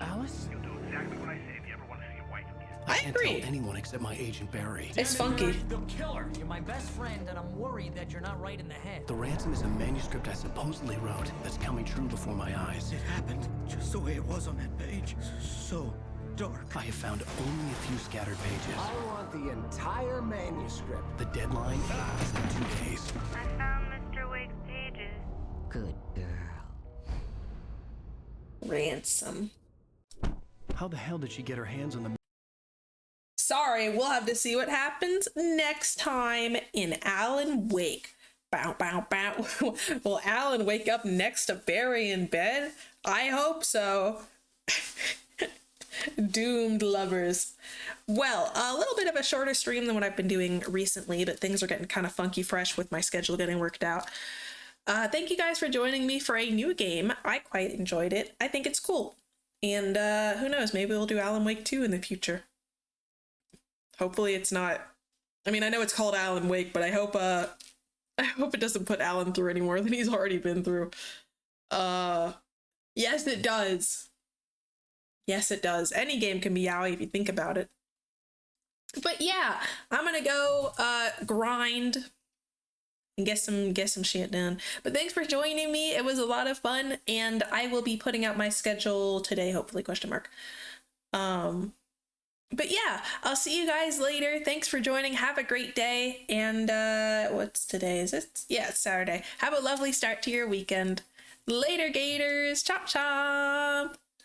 B: Alice?
C: You'll do exactly what I say if you ever want to see your wife again.
A: I
B: Can't
A: agree.
B: tell anyone except my agent Barry.
A: It's funky.
M: They'll kill her. You're my best friend, and I'm worried that you're not right in the head.
B: The ransom is a manuscript I supposedly wrote that's coming true before my eyes.
T: It happened just the way it was on that page. So dark.
B: I have found only a few scattered pages.
O: I want the entire manuscript.
B: The deadline is in 2 days.
S: I found Mr. Wake's pages.
M: Good girl.
A: Ransom.
B: How the hell did she get her hands on the...
A: Sorry, we'll have to see what happens next time in Alan Wake. Bow, bow, bow. Will Alan wake up next to Barry in bed? I hope so. Doomed lovers. Well, a little bit of a shorter stream than what I've been doing recently, but things are getting kind of funky fresh with my schedule getting worked out. Thank you guys for joining me for a new game. I quite enjoyed it. I think it's cool. And who knows, maybe we'll do Alan Wake 2 in the future. Hopefully it's not... I mean, I know it's called Alan Wake, but I hope it doesn't put Alan through any more than he's already been through. Yes, it does. Yes, it does. Any game can be yaoi if you think about it. But yeah, I'm gonna go grind and get some shit done. But thanks for joining me. It was a lot of fun, and I will be putting out my schedule today, hopefully, question mark. But yeah, I'll see you guys later. Thanks for joining. Have a great day. And what's today? Is it? Yeah, it's Saturday. Have a lovely start to your weekend. Later, Gators. Chop chop.